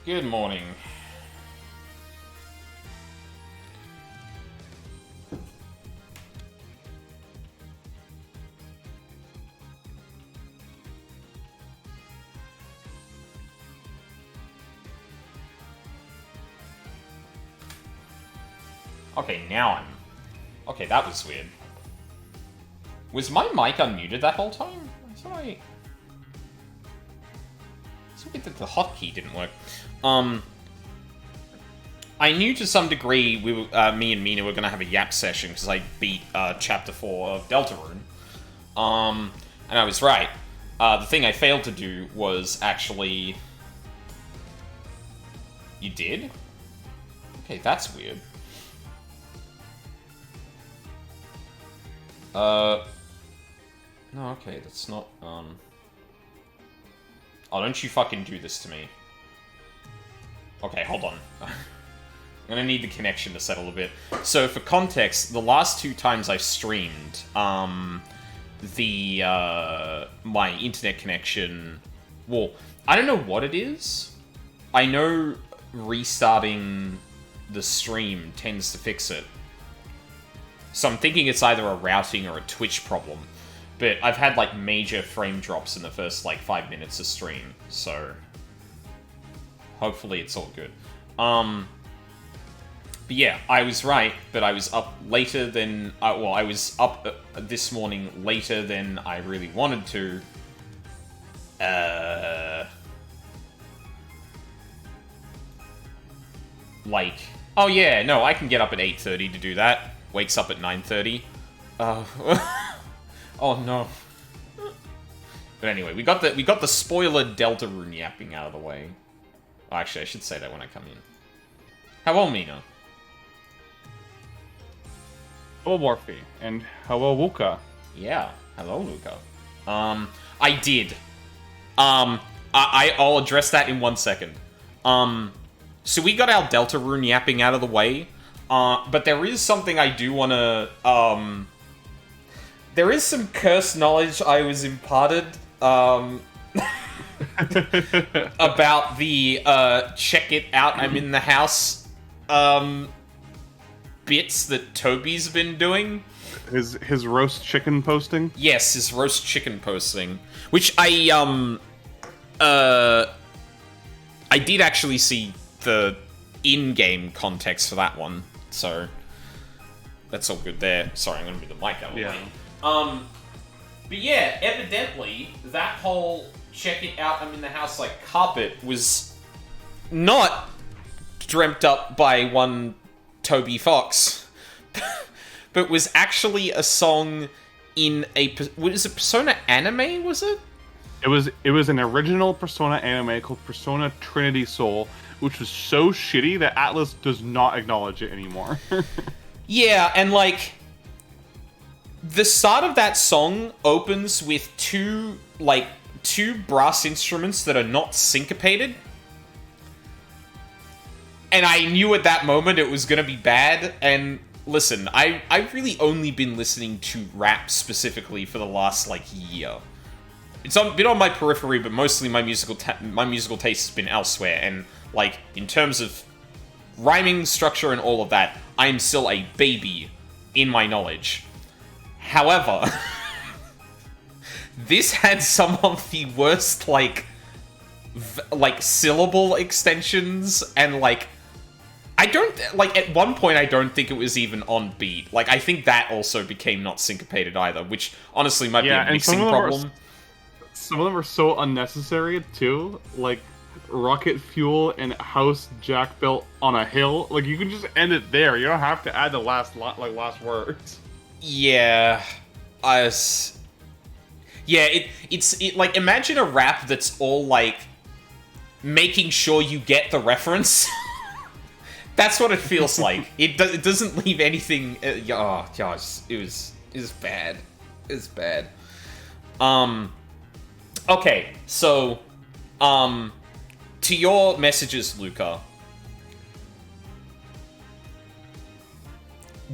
Good morning. Okay, now I'm... Okay, that was weird. Was my mic unmuted that whole time? I thought I... It's weird that the hotkey didn't work. I knew to some degree we were, me and Mina were going to have a yap session because I beat Chapter 4 of Deltarune. And I was right. The thing I failed to do was actually... You did? Okay, that's weird. No, okay, that's not, Oh, don't you fucking do this to me. Okay, hold on. I'm gonna need the connection to settle a bit. So, for context, the last 2 times I've streamed, my internet connection... Well, I don't know what it is. I know restarting the stream tends to fix it. So I'm thinking it's either a routing or a Twitch problem. But I've had, like, major frame drops in the first, like, 5 minutes of stream. So, hopefully it's all good. But yeah, I was right, but I was up later than... well, I was up this morning later than I really wanted to. Like... Oh yeah, no, I can get up at 8:30 to do that. Wakes up at 9:30. Oh no. But anyway, we got the spoiler Deltarune yapping out of the way. Oh, actually, I should say that when I come in. Hello, Mina. Hello, Morphe, and hello, Luca. Yeah, hello, Luca. I did. I'll address that in 1 second. So we got our Deltarune yapping out of the way. But there is something I do want to, there is some cursed knowledge I was imparted, about the, check it out, I'm in the house, bits that Toby's been doing. His roast chicken posting? Yes, his roast chicken posting. Which I did actually see the in-game context for that one. So, that's all good there. Sorry, I'm gonna move the mic out of the way. But yeah, evidently, that whole check it out, I'm in the house like carpet was not dreamt up by one Toby Fox, but was actually a song in a... Was it Persona anime, was it? It was an original Persona anime called Persona Trinity Soul, which was so shitty that Atlus does not acknowledge it anymore. Yeah, and like... The start of that song opens with two brass instruments that are not syncopated. And I knew at that moment it was gonna be bad, and listen, I've really only been listening to rap specifically for the last, like, year. It's been on my periphery, but mostly my musical taste has been elsewhere, and, like, in terms of rhyming structure and all of that, I am still a baby in my knowledge. However, this had some of the worst, like, syllable extensions, and, like, I don't, like, at one point I don't think it was even on beat. Like, I think that also became not syncopated either, which honestly might be a mixing problem. Some of them are so unnecessary, too. Like, rocket fuel and house jack built on a hill. Like, you can just end it there. You don't have to add the last words. Yeah. It's like, imagine a rap that's all, like, making sure you get the reference. That's what it feels like. It doesn't leave anything... oh, gosh. It was bad. It was bad. Okay, so... to your messages, Luca.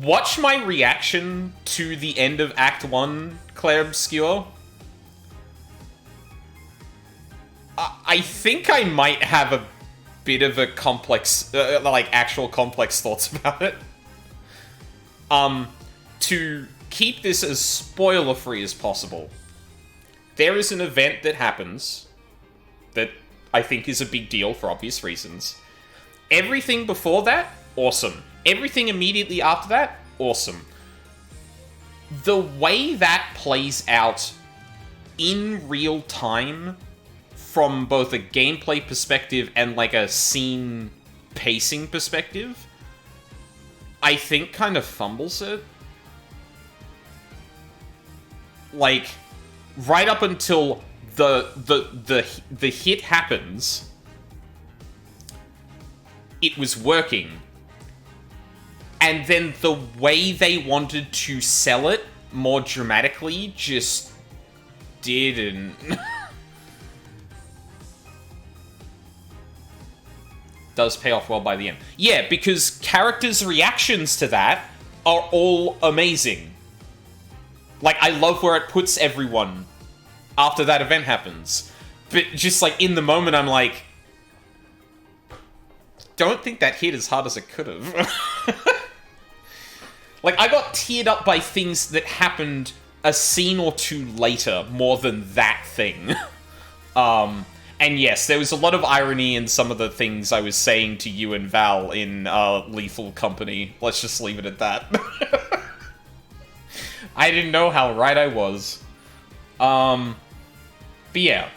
Watch my reaction to the end of Act 1, Claire Obscure. I think I might have a bit of a complex, like actual complex thoughts about it. To keep this as spoiler-free as possible, there is an event that happens that I think is a big deal for obvious reasons. Everything before that, awesome. Everything immediately after that, awesome. The way that plays out in real time, from both a gameplay perspective and like a scene pacing perspective, I think kind of fumbles it. Like, right up until the hit happens, it was working. And then the way they wanted to sell it more dramatically just didn't. Does pay off well by the end. Yeah, because characters' reactions to that are all amazing. Like, I love where it puts everyone after that event happens. But just, like, in the moment, I'm like, don't think that hit as hard as it could have. Like, I got teared up by things that happened a scene or two later, more than that thing. And yes, there was a lot of irony in some of the things I was saying to you and Val in Lethal Company. Let's just leave it at that. I didn't know how right I was. But yeah,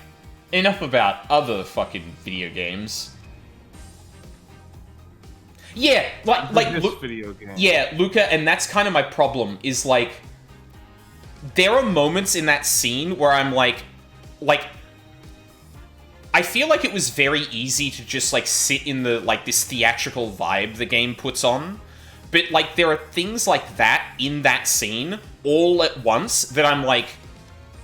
enough about other fucking video games. Yeah, like video game. Yeah, Luca, and that's kind of my problem, is like, there are moments in that scene where I'm like, I feel like it was very easy to just, like, sit in the, like, this theatrical vibe the game puts on. But, like, there are things like that in that scene all at once that I'm like,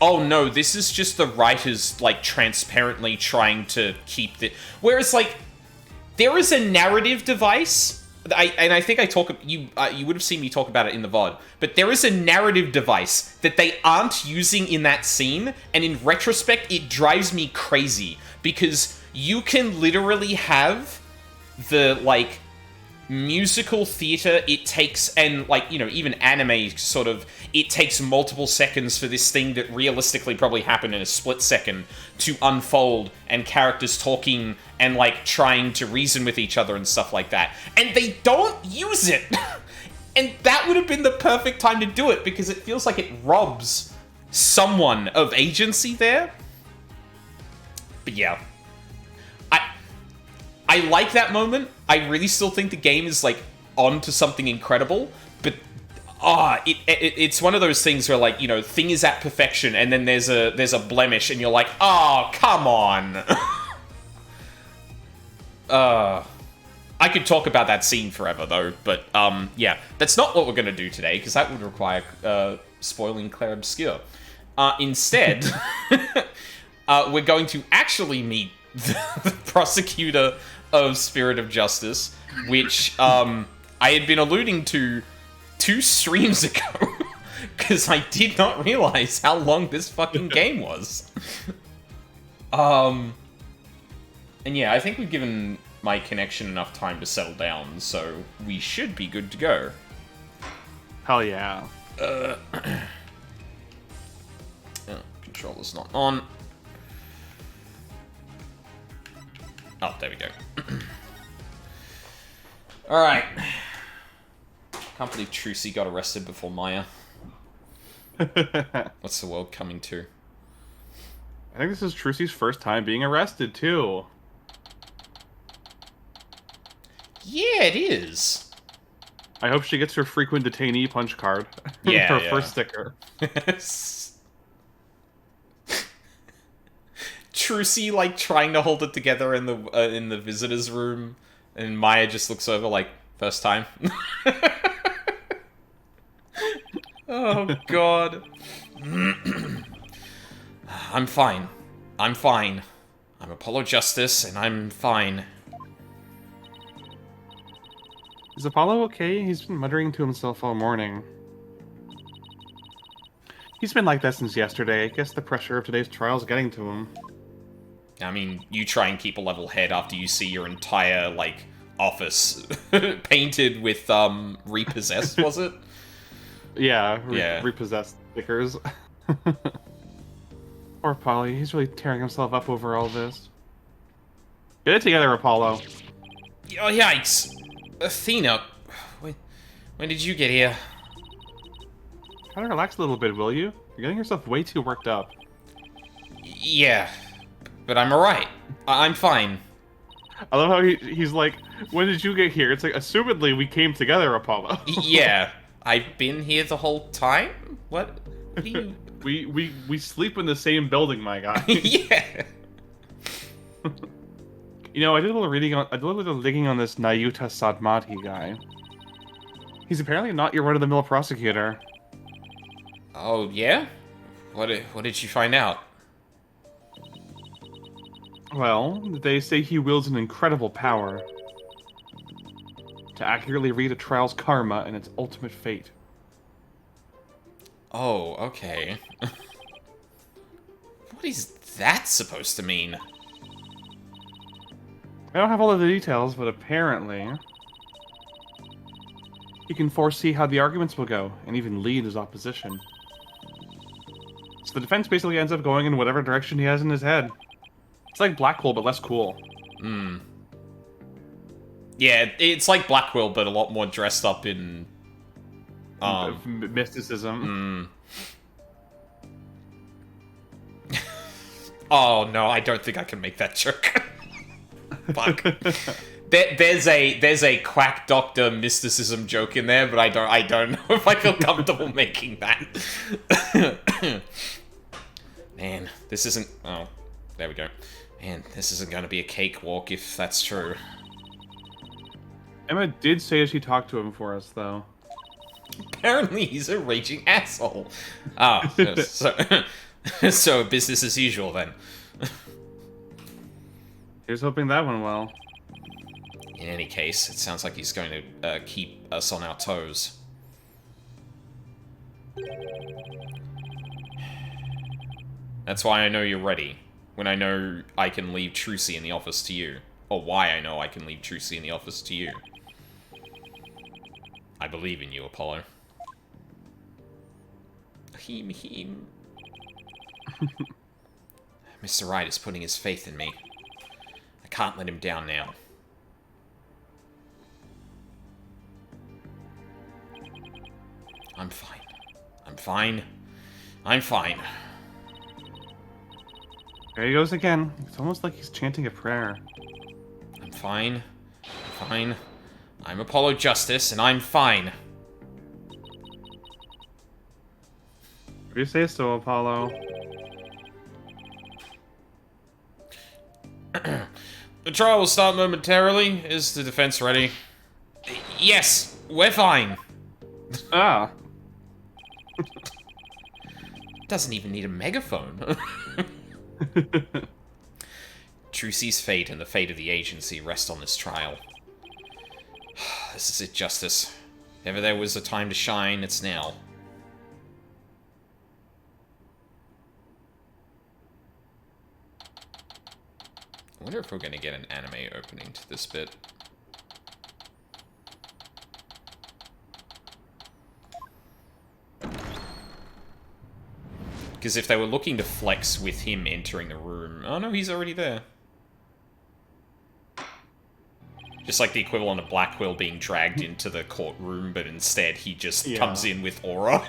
oh no, this is just the writers, like, transparently trying to keep the... Whereas, like, there is a narrative device, I think I talk... You would have seen me talk about it in the VOD, but there is a narrative device that they aren't using in that scene, and in retrospect, it drives me crazy. Because you can literally have the, like, musical theater it takes, and, like, you know, even anime sort of, it takes multiple seconds for this thing that realistically probably happened in a split second to unfold, and characters talking and, like, trying to reason with each other and stuff like that. And they don't use it! And that would have been the perfect time to do it, because it feels like it robs someone of agency there. But yeah, I like that moment. I really still think the game is, like, on to something incredible. But it's one of those things where, like, you know, thing is at perfection, and then there's a blemish, and you're like, oh, come on. I could talk about that scene forever though. But yeah, that's not what we're gonna do today, because that would require spoiling Claire Obscure. Instead. We're going to actually meet the prosecutor of Spirit of Justice, which I had been alluding to 2 streams ago, because I did not realize how long this fucking game was. And yeah, I think we've given my connection enough time to settle down, so we should be good to go. Hell yeah. Oh, controller's not on. Oh, there we go. Alright. Can't believe Trucy got arrested before Maya. What's the world coming to? I think this is Trucy's first time being arrested, too. Yeah, it is. I hope she gets her frequent detainee punch card. Yeah, her yeah. first sticker. Trucy, like, trying to hold it together in the visitor's room, and Maya just looks over like, first time. Oh god. I'm fine. I'm fine. I'm Apollo Justice, and I'm fine. Is Apollo okay? He's been muttering to himself all morning. He's been like that since yesterday. I guess the pressure of today's trial is getting to him. I mean, you try and keep a level head after you see your entire, like, office painted with, repossessed, was it? Yeah, Yeah. repossessed stickers. Poor Polly, he's really tearing himself up over all this. Get it together, Apollo. Oh, yikes! Athena, when did you get here? Try to relax a little bit, will you? You're getting yourself way too worked up. Yeah, but I'm alright. I'm fine. I love how he's like, when did you get here? It's like, assumedly we came together, Apollo. Yeah, I've been here the whole time? What do you... We sleep in the same building, my guy. Yeah. You know, I did a little digging on this Nayuta Sadmati guy. He's apparently not your run-of-the-mill prosecutor. Oh, yeah? What did you find out? Well, they say he wields an incredible power to accurately read a trial's karma and its ultimate fate. Oh, okay. What is that supposed to mean? I don't have all of the details, but apparently he can foresee how the arguments will go, and even lead his opposition. So the defense basically ends up going in whatever direction he has in his head. It's like Blackwell, but less cool. Hmm. Yeah, it's like Blackwell, but a lot more dressed up in... mysticism. Oh, no, I don't think I can make that joke. Fuck. There's a quack doctor mysticism joke in there, but I don't know if I feel comfortable making that. Man, this isn't... Oh, there we go. Man, this isn't going to be a cakewalk if that's true. Emma did say she talked to him for us, though. Apparently he's a raging asshole. Ah, so business as usual then. Here's hoping that went well. In any case, it sounds like he's going to keep us on our toes. That's why I know you're ready. When I know I can leave Trucy in the office to you. Or why I know I can leave Trucy in the office to you. I believe in you, Apollo. Heem. Mr. Wright is putting his faith in me. I can't let him down now. I'm fine. I'm fine. I'm fine. There he goes again. It's almost like he's chanting a prayer. I'm fine. I'm fine. I'm Apollo Justice, and I'm fine. What do you say so, Apollo? The trial will start momentarily. Is the defense ready? Yes, we're fine. Ah. Doesn't even need a megaphone. Trucy's fate and the fate of the agency rest on this trial. This is it, Justice. If ever there was a time to shine, it's now. I wonder if we're going to get an anime opening to this bit. Because if they were looking to flex with him entering the room... Oh no, he's already there. Just like the equivalent of Blackwell being dragged into the courtroom, but instead he just comes in with aura.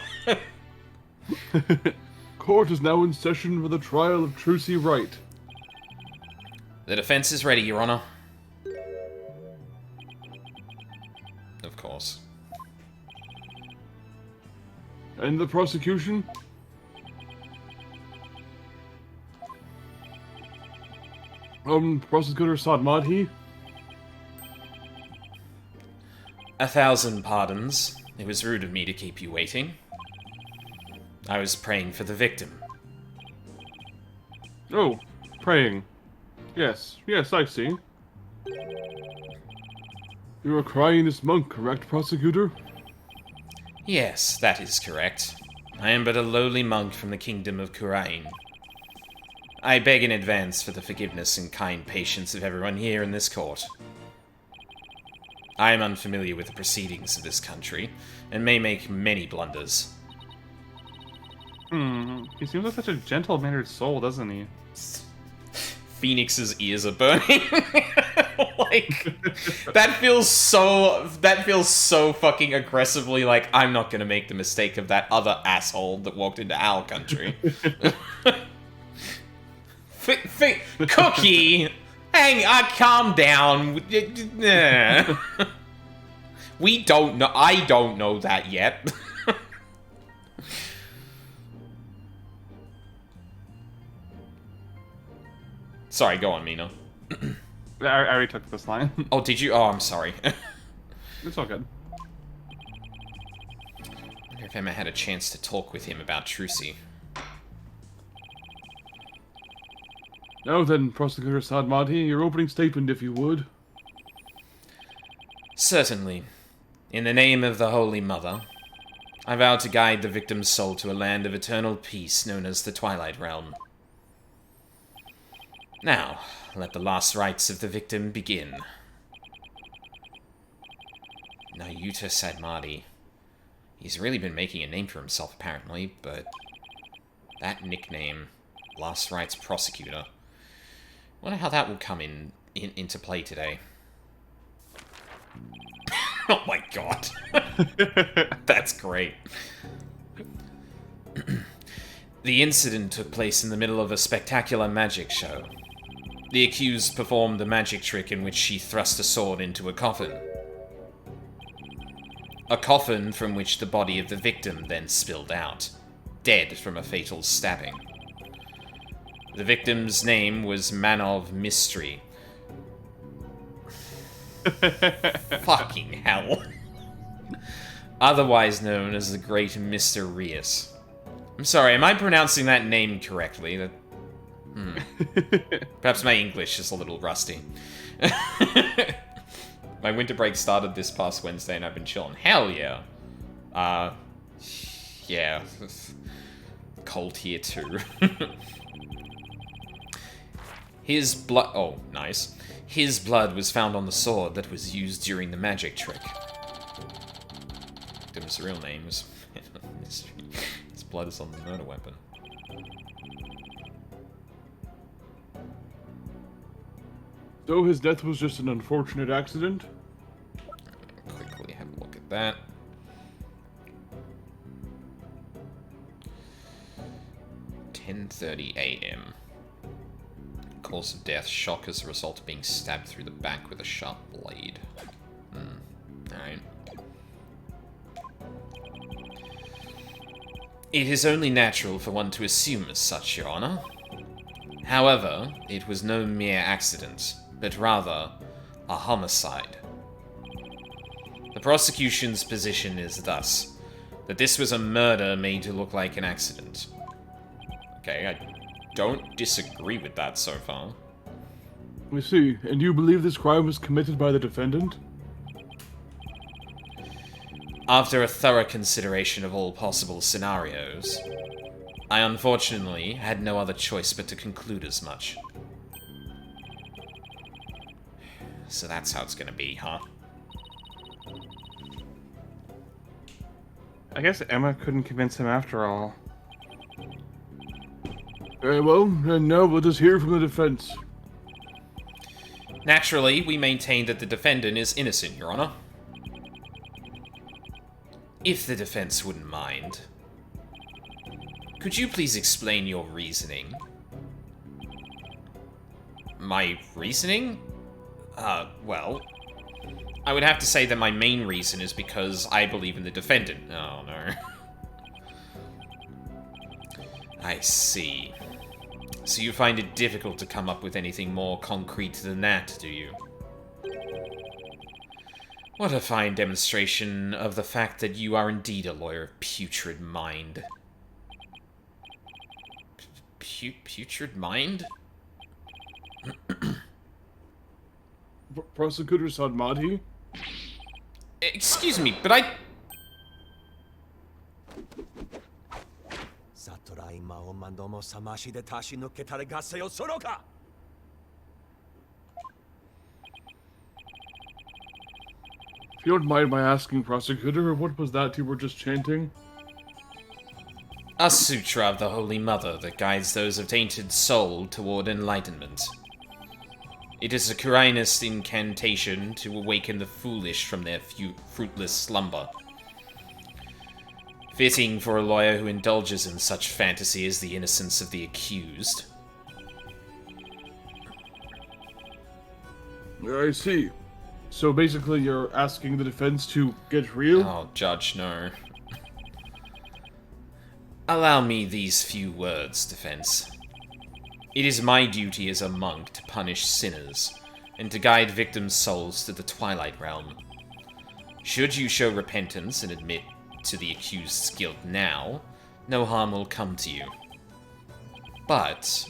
Court is now in session for the trial of Trucy Wright. The defense is ready, Your Honor. Of course. And the prosecution? Prosecutor Sadmati? 1,000 pardons. It was rude of me to keep you waiting. I was praying for the victim. Oh, praying. Yes, I see. You're a Cryanist monk, correct, prosecutor? Yes, that is correct. I am but a lowly monk from the kingdom of Kurain. I beg in advance for the forgiveness and kind patience of everyone here in this court. I am unfamiliar with the proceedings of this country, and may make many blunders. He seems like such a gentle-mannered soul, doesn't he? Phoenix's ears are burning. Like, that feels so fucking aggressively like, I'm not gonna make the mistake of that other asshole that walked into our country. Cookie! Calm down. We don't know. I don't know that yet. Sorry, go on, Mina. I already took this line. Oh, did you? Oh, I'm sorry. It's all good. I wonder if Emma had a chance to talk with him about Trucy. Now then, Prosecutor Sadmati, your opening statement, if you would. Certainly. In the name of the Holy Mother, I vow to guide the victim's soul to a land of eternal peace known as the Twilight Realm. Now, let the last rites of the victim begin. Nayuta Sadmati. He's really been making a name for himself, apparently, but that nickname, Last Rites Prosecutor, wonder how that will come into play today. Oh my god. That's great. The incident took place in the middle of a spectacular magic show. The accused performed a magic trick in which she thrust a sword into a coffin. A coffin from which the body of the victim then spilled out, dead from a fatal stabbing. The victim's name was Manov Mystery. Fucking hell. Otherwise known as the Great Mr. Rias. I'm sorry, am I pronouncing that name correctly? Perhaps my English is a little rusty. My winter break started this past Wednesday and I've been chilling. Hell yeah. Yeah. Cold here too. His blood... Oh, nice. His blood was found on the sword that was used during the magic trick. Victim's real name is... His blood is on the murder weapon. So his death was just an unfortunate accident? Quickly have a look at that. .30 a.m. Cause of death, shock as a result of being stabbed through the back with a sharp blade. Alright. It is only natural for one to assume as such, Your Honor. However, it was no mere accident, but rather a homicide. The prosecution's position is thus, that this was a murder made to look like an accident. Okay, I don't disagree with that so far. I see. And you believe this crime was committed by the defendant? After a thorough consideration of all possible scenarios, I unfortunately had no other choice but to conclude as much. So that's how it's gonna be, huh? I guess Emma couldn't convince him after all. Very well, and now let us hear from the defense. Naturally, we maintain that the defendant is innocent, Your Honor. If the defense wouldn't mind, could you please explain your reasoning? My reasoning? Well, I would have to say that my main reason is because I believe in the defendant. Oh, no. I see. So you find it difficult to come up with anything more concrete than that, do you? What a fine demonstration of the fact that you are indeed a lawyer of putrid mind. Putrid mind? Prosecutor Sadmati? Excuse me, but I... 今おまどもさましで足し抜けたれがせよそろか。 If you don't mind my asking, Prosecutor, what was that you were just chanting? A sutra of the Holy Mother that guides those of tainted soul toward enlightenment. It is a Quirinus incantation to awaken the foolish from their fruitless slumber. Fitting for a lawyer who indulges in such fantasy as the innocence of the accused. I see. So basically you're asking the defense to get real? Oh, Judge, no. Allow me these few words, defense. It is my duty as a monk to punish sinners, and to guide victims' souls to the Twilight Realm. Should you show repentance and admit to the accused's guilt now, no harm will come to you. But,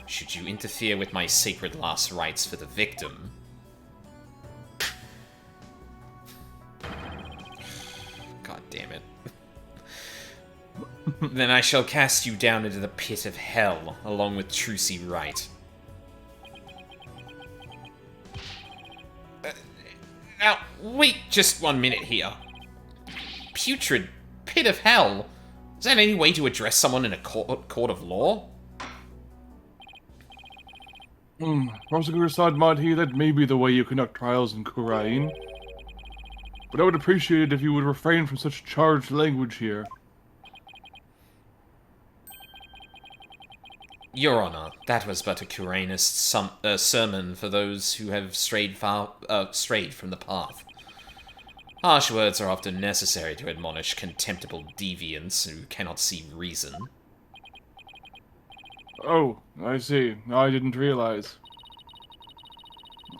should you interfere with my sacred last rites for the victim... God damn it. Then I shall cast you down into the pit of hell, along with Trucy Wright. Now, wait just 1 minute here. Putrid pit of hell? Is that any way to address someone in a court of law? Prosecutor Sadmadhi, that may be the way you conduct trials in Khurain. But I would appreciate it if you would refrain from such charged language here. Your Honor, that was but a Quirinist sermon for those who have strayed from the path. Harsh words are often necessary to admonish contemptible deviants who cannot see reason. Oh, I see. I didn't realize.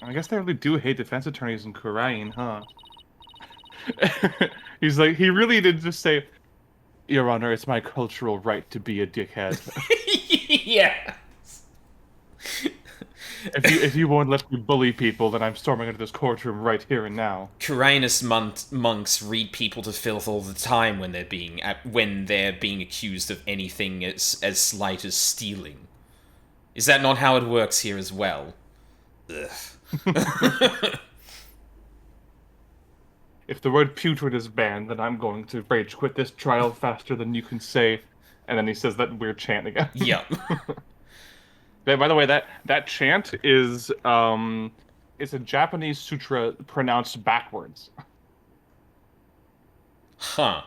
I guess they really do hate defense attorneys in Khurain, huh? He's like, he really did just say, Your Honor, it's my cultural right to be a dickhead. Yeah. If you won't let me bully people, then I'm storming into this courtroom right here and now. Quirinus monks read people to filth all the time when they're being accused of anything as slight as stealing. Is that not how it works here as well? Ugh. If the word putrid is banned, then I'm going to rage quit this trial faster than you can say. And then he says that weird chant again. Yep. By the way, that chant is it's a Japanese sutra pronounced backwards. Huh.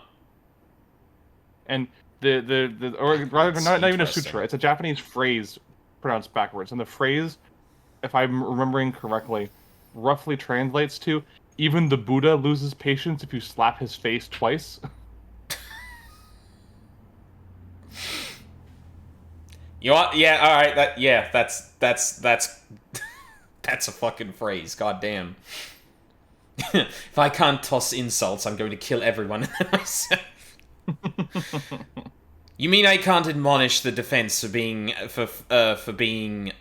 And or rather not even a sutra, it's a Japanese phrase pronounced backwards. And the phrase, if I'm remembering correctly, roughly translates to, even the Buddha loses patience if you slap his face twice. You know what? Yeah, alright, that's that's a fucking phrase, goddamn. If I can't toss insults, I'm going to kill everyone myself. You mean I can't admonish the defense for being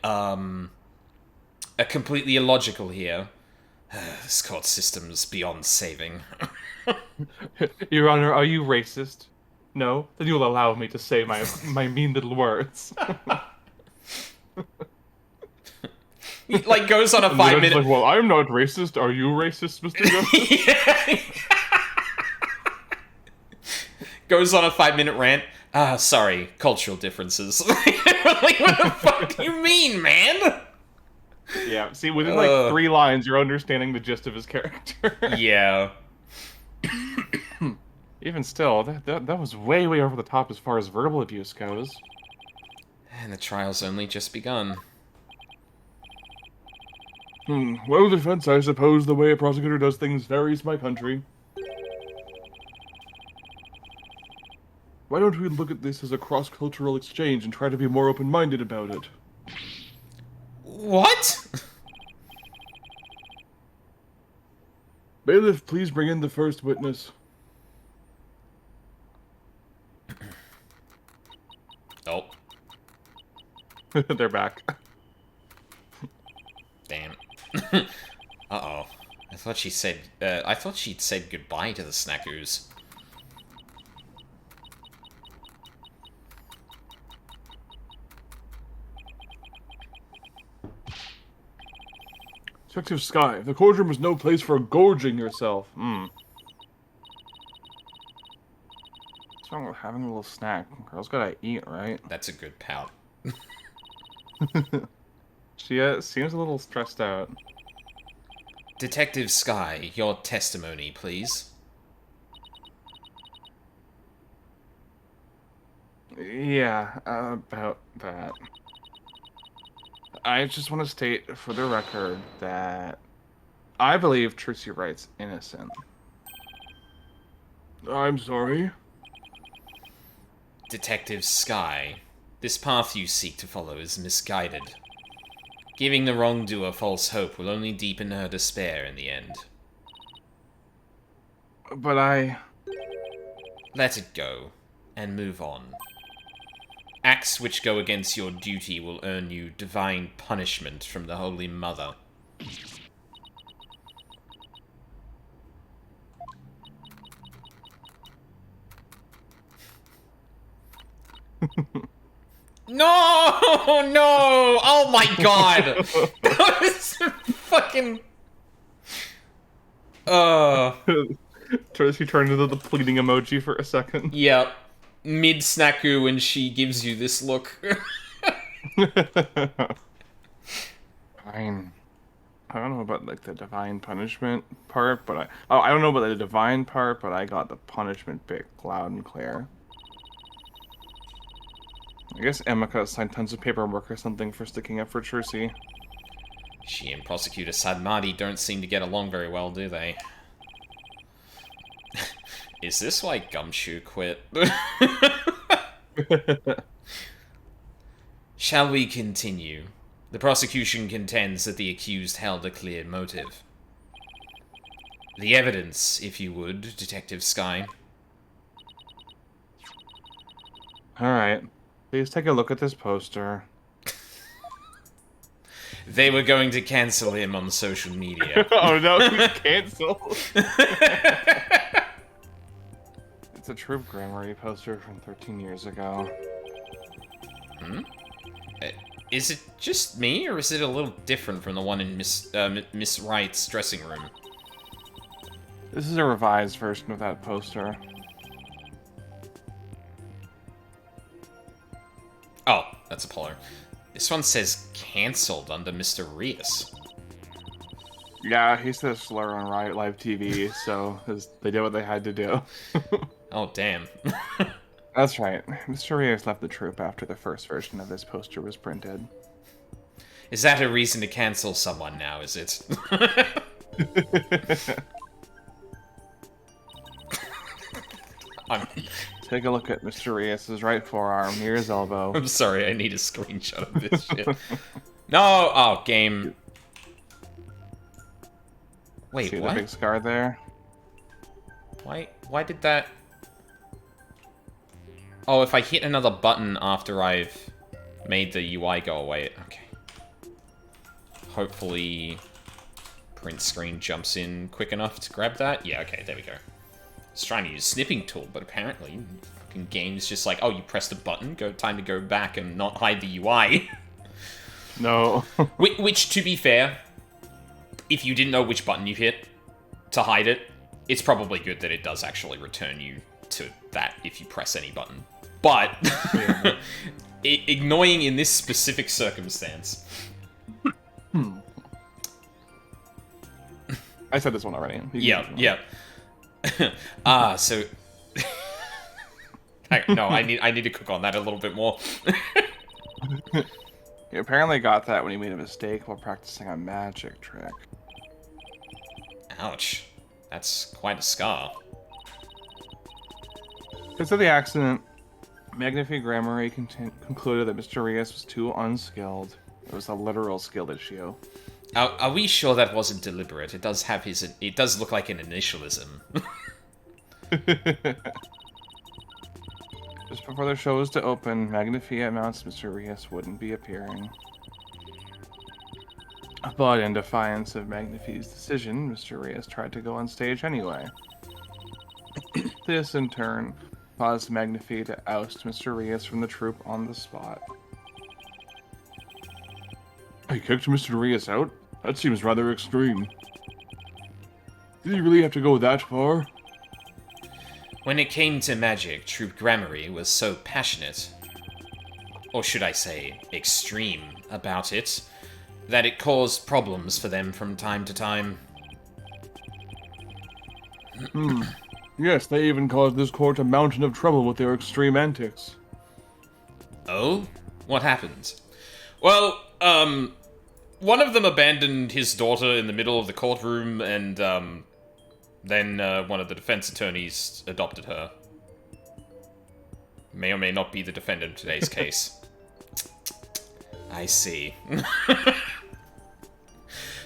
completely illogical here? This court system's beyond saving. Your Honor, are you racist? No? Then you'll allow me to say my mean little words. He, like, goes on a 5-minute... Like, well, I'm not racist. Are you racist, Mr. Justice? Yeah. Goes on a 5-minute rant. Sorry, cultural differences. Like, what the fuck do you mean, man? Yeah, see, within like 3 lines, you're understanding the gist of his character. Yeah. Even still, that was way over the top as far as verbal abuse goes. And the trial's only just begun. Well, defense, I suppose the way a prosecutor does things varies by country. Why don't we look at this as a cross-cultural exchange and try to be more open-minded about it? What? Bailiff, please bring in the first witness. Oh. They're back. Damn. Uh-oh. I thought she'd said goodbye to the Snackoos. Detective Sky, the courtroom is no place for gorging yourself. What's wrong with having a little snack? Girls gotta eat, right? That's a good pout. She seems a little stressed out. Detective Sky, your testimony, please. Yeah, about that. I just want to state for the record that I believe Trixie Wright's innocent. I'm sorry? Detective Sky, this path you seek to follow is misguided. Giving the wrongdoer false hope will only deepen her despair in the end. But I... Let it go, and move on. Acts which go against your duty will earn you divine punishment from the Holy Mother. No! No! Oh my god! That was fucking... Trixie turned into the pleading emoji for a second. Yeah. Mid-snaku when she gives you this look. Fine. I don't know about like the divine punishment part, but I don't know about the divine part, but I got the punishment bit loud and clear. I guess Emika signed tons of paperwork or something for sticking up for Trixie. She and Prosecutor Sadmati don't seem to get along very well, do they? Is this why Gumshoe quit? Shall we continue? The prosecution contends that the accused held a clear motive. The evidence, if you would, Detective Sky. Alright. Please take a look at this poster. They were going to cancel him on social media. Oh no, he's canceled. It's a Troop Grammary poster from 13 years ago. Hmm? Is it just me, or is it a little different from the one in Miss Wright's dressing room? This is a revised version of that poster. Oh, that's Apollo. This one says cancelled under Mr. Rios. Yeah, he said slur on Riot Live TV, so they did what they had to do. Oh, damn. That's right. Mr. Rios left the troop after the first version of this poster was printed. Is that a reason to cancel someone now, is it? Take a look at Mr. Rios' right forearm near his elbow. I'm sorry, I need a screenshot of this shit. No! Oh, game. Wait, See what? the big scar there? Why did that... Oh, if I hit another button after I've made the UI go away. Okay. Hopefully print screen jumps in quick enough to grab that. Yeah, okay, there we go. I was trying to use snipping tool, but apparently fucking game's just like, oh, you pressed a button, time to go back and not hide the UI. No. Which, to be fair, if you didn't know which button you hit to hide it, it's probably good that it does actually return you to that if you press any button. But, ignoring in this specific circumstance. I said this one already. Yeah. So... No, I need to cook on that a little bit more. He apparently got that when he made a mistake while practicing a magic trick. Ouch. That's quite a scar. Because of the accident, Magnifi Grammary concluded that Mr. Rios was too unskilled. It was a literal skill issue. Are we sure that wasn't deliberate? It does have his... It does look like an initialism. Just before the show was to open, Magnifi announced Mr. Rios wouldn't be appearing. But in defiance of Magnifi's decision, Mr. Rios tried to go on stage anyway. This, in turn, caused Magnifi to oust Mr. Rios from the troupe on the spot. I kicked Mr. Rios out? That seems rather extreme. Did he really have to go that far? When it came to magic, Troop Gramarye was so passionate, or should I say, extreme, about it, that it caused problems for them from time to time. Yes, they even caused this court a mountain of trouble with their extreme antics. Oh? What happened? Well, one of them abandoned his daughter in the middle of the courtroom, and, then one of the defense attorneys adopted her. May or may not be the defendant in today's case. I see.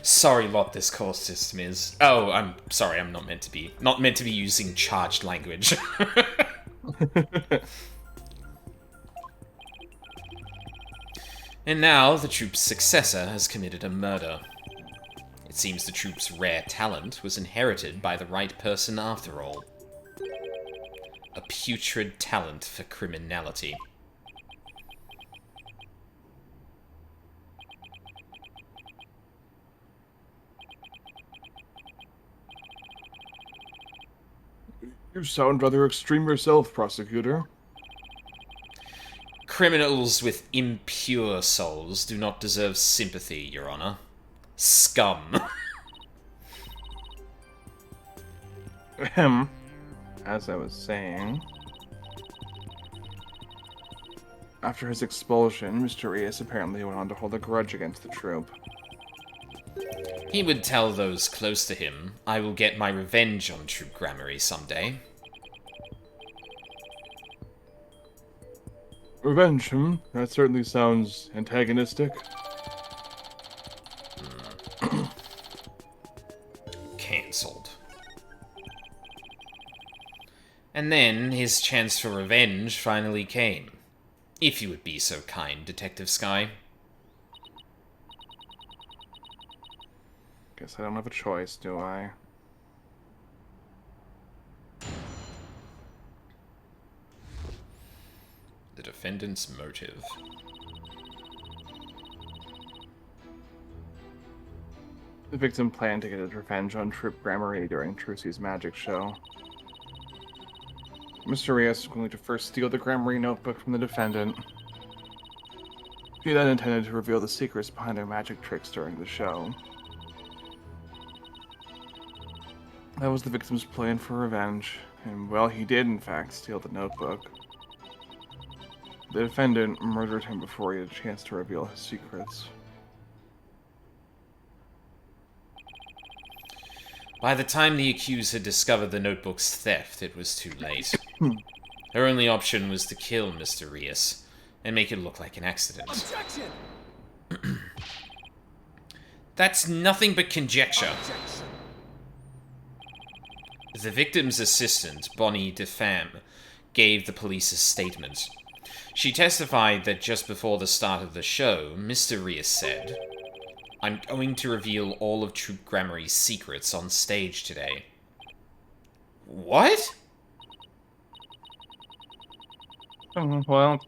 Sorry what this court system is. Oh, I'm sorry, I'm not meant to be using charged language. And now, the troop's successor has committed a murder. It seems the troop's rare talent was inherited by the right person after all. A putrid talent for criminality. You sound rather extreme yourself, prosecutor. Criminals with impure souls do not deserve sympathy, Your Honor. Scum. Ahem. As I was saying... After his expulsion, Mr. Reyes apparently went on to hold a grudge against the troop. He would tell those close to him, I will get my revenge on Troop Gramarye someday. Revenge, That certainly sounds antagonistic. Cancelled. And then his chance for revenge finally came. If you would be so kind, Detective Sky. Guess I don't have a choice, do I? The defendant's motive. The victim planned to get his revenge on Troop Gramarye during Trucy's magic show. Mr. Reyes was going to first steal the Gramarye notebook from the defendant. He then intended to reveal the secrets behind their magic tricks during the show. That was the victim's plan for revenge, and well, he did in fact steal the notebook. The defendant murdered him before he had a chance to reveal his secrets. By the time the accused had discovered the notebook's theft, it was too late. Her only option was to kill Mr. Reyes and make it look like an accident. Objection! That's nothing but conjecture. Objection! The victim's assistant, Bonnie DeFam, gave the police a statement. She testified that just before the start of the show, Mr. Reyes said, I'm going to reveal all of Troop Gramarye's secrets on stage today. What? Well,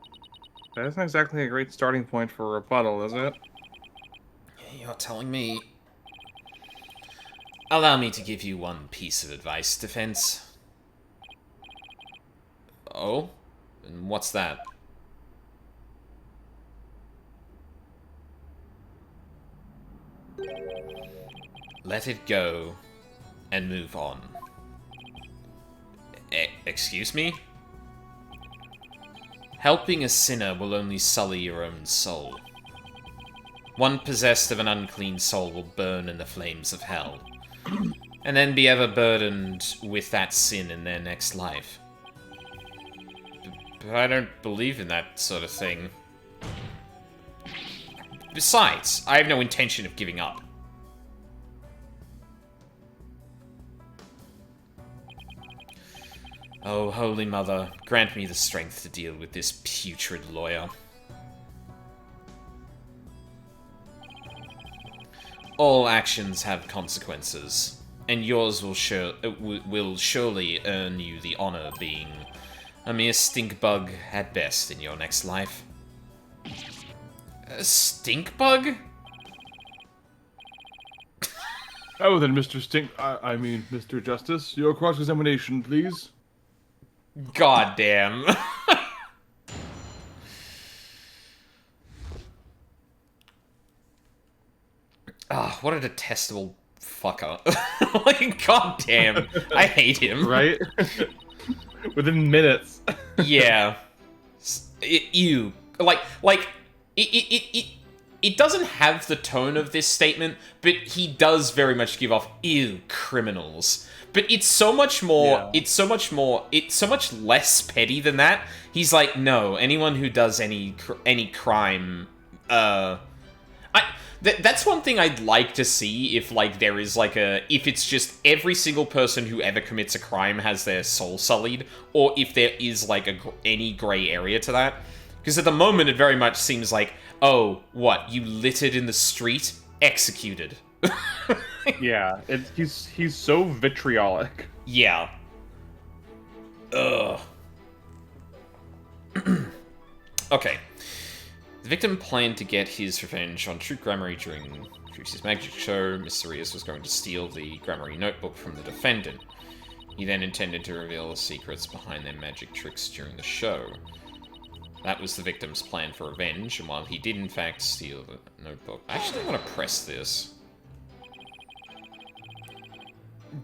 that isn't exactly a great starting point for a rebuttal, is it? You're telling me... Allow me to give you one piece of advice, defense. Oh? And what's that? Let it go and move on. Excuse me? Helping a sinner will only sully your own soul. One possessed of an unclean soul will burn in the flames of hell, and then be ever burdened with that sin in their next life. But I don't believe in that sort of thing. Besides, I have no intention of giving up. Oh, Holy Mother, grant me the strength to deal with this putrid lawyer. All actions have consequences, and yours will surely earn you the honor of being a mere stink bug at best in your next life. A stink bug? Oh, then, Mr. Stink. I mean, Mr. Justice, your cross-examination, please. God damn. Ah, what a detestable fucker. Like, god damn. I hate him. Right? Within minutes. Yeah. Ew. It doesn't have the tone of this statement, but he does very much give off ew criminals. But it's so much more. Yeah. It's so much less petty than that. He's like, no, anyone who does any crime, that's one thing I'd like to see if, like, there is, like, if it's just every single person who ever commits a crime has their soul sullied, or if there is, like, any grey area to that. Because at the moment, it very much seems like, oh, what, you littered in the street? Executed. Yeah, he's so vitriolic. Yeah. Ugh. Okay. The victim planned to get his revenge on True Gramarye during Trixie's magic show. Mr. Rios was going to steal the Gramarye notebook from the defendant. He then intended to reveal the secrets behind their magic tricks during the show. That was the victim's plan for revenge, and while he did in fact steal the notebook... I actually want to press this.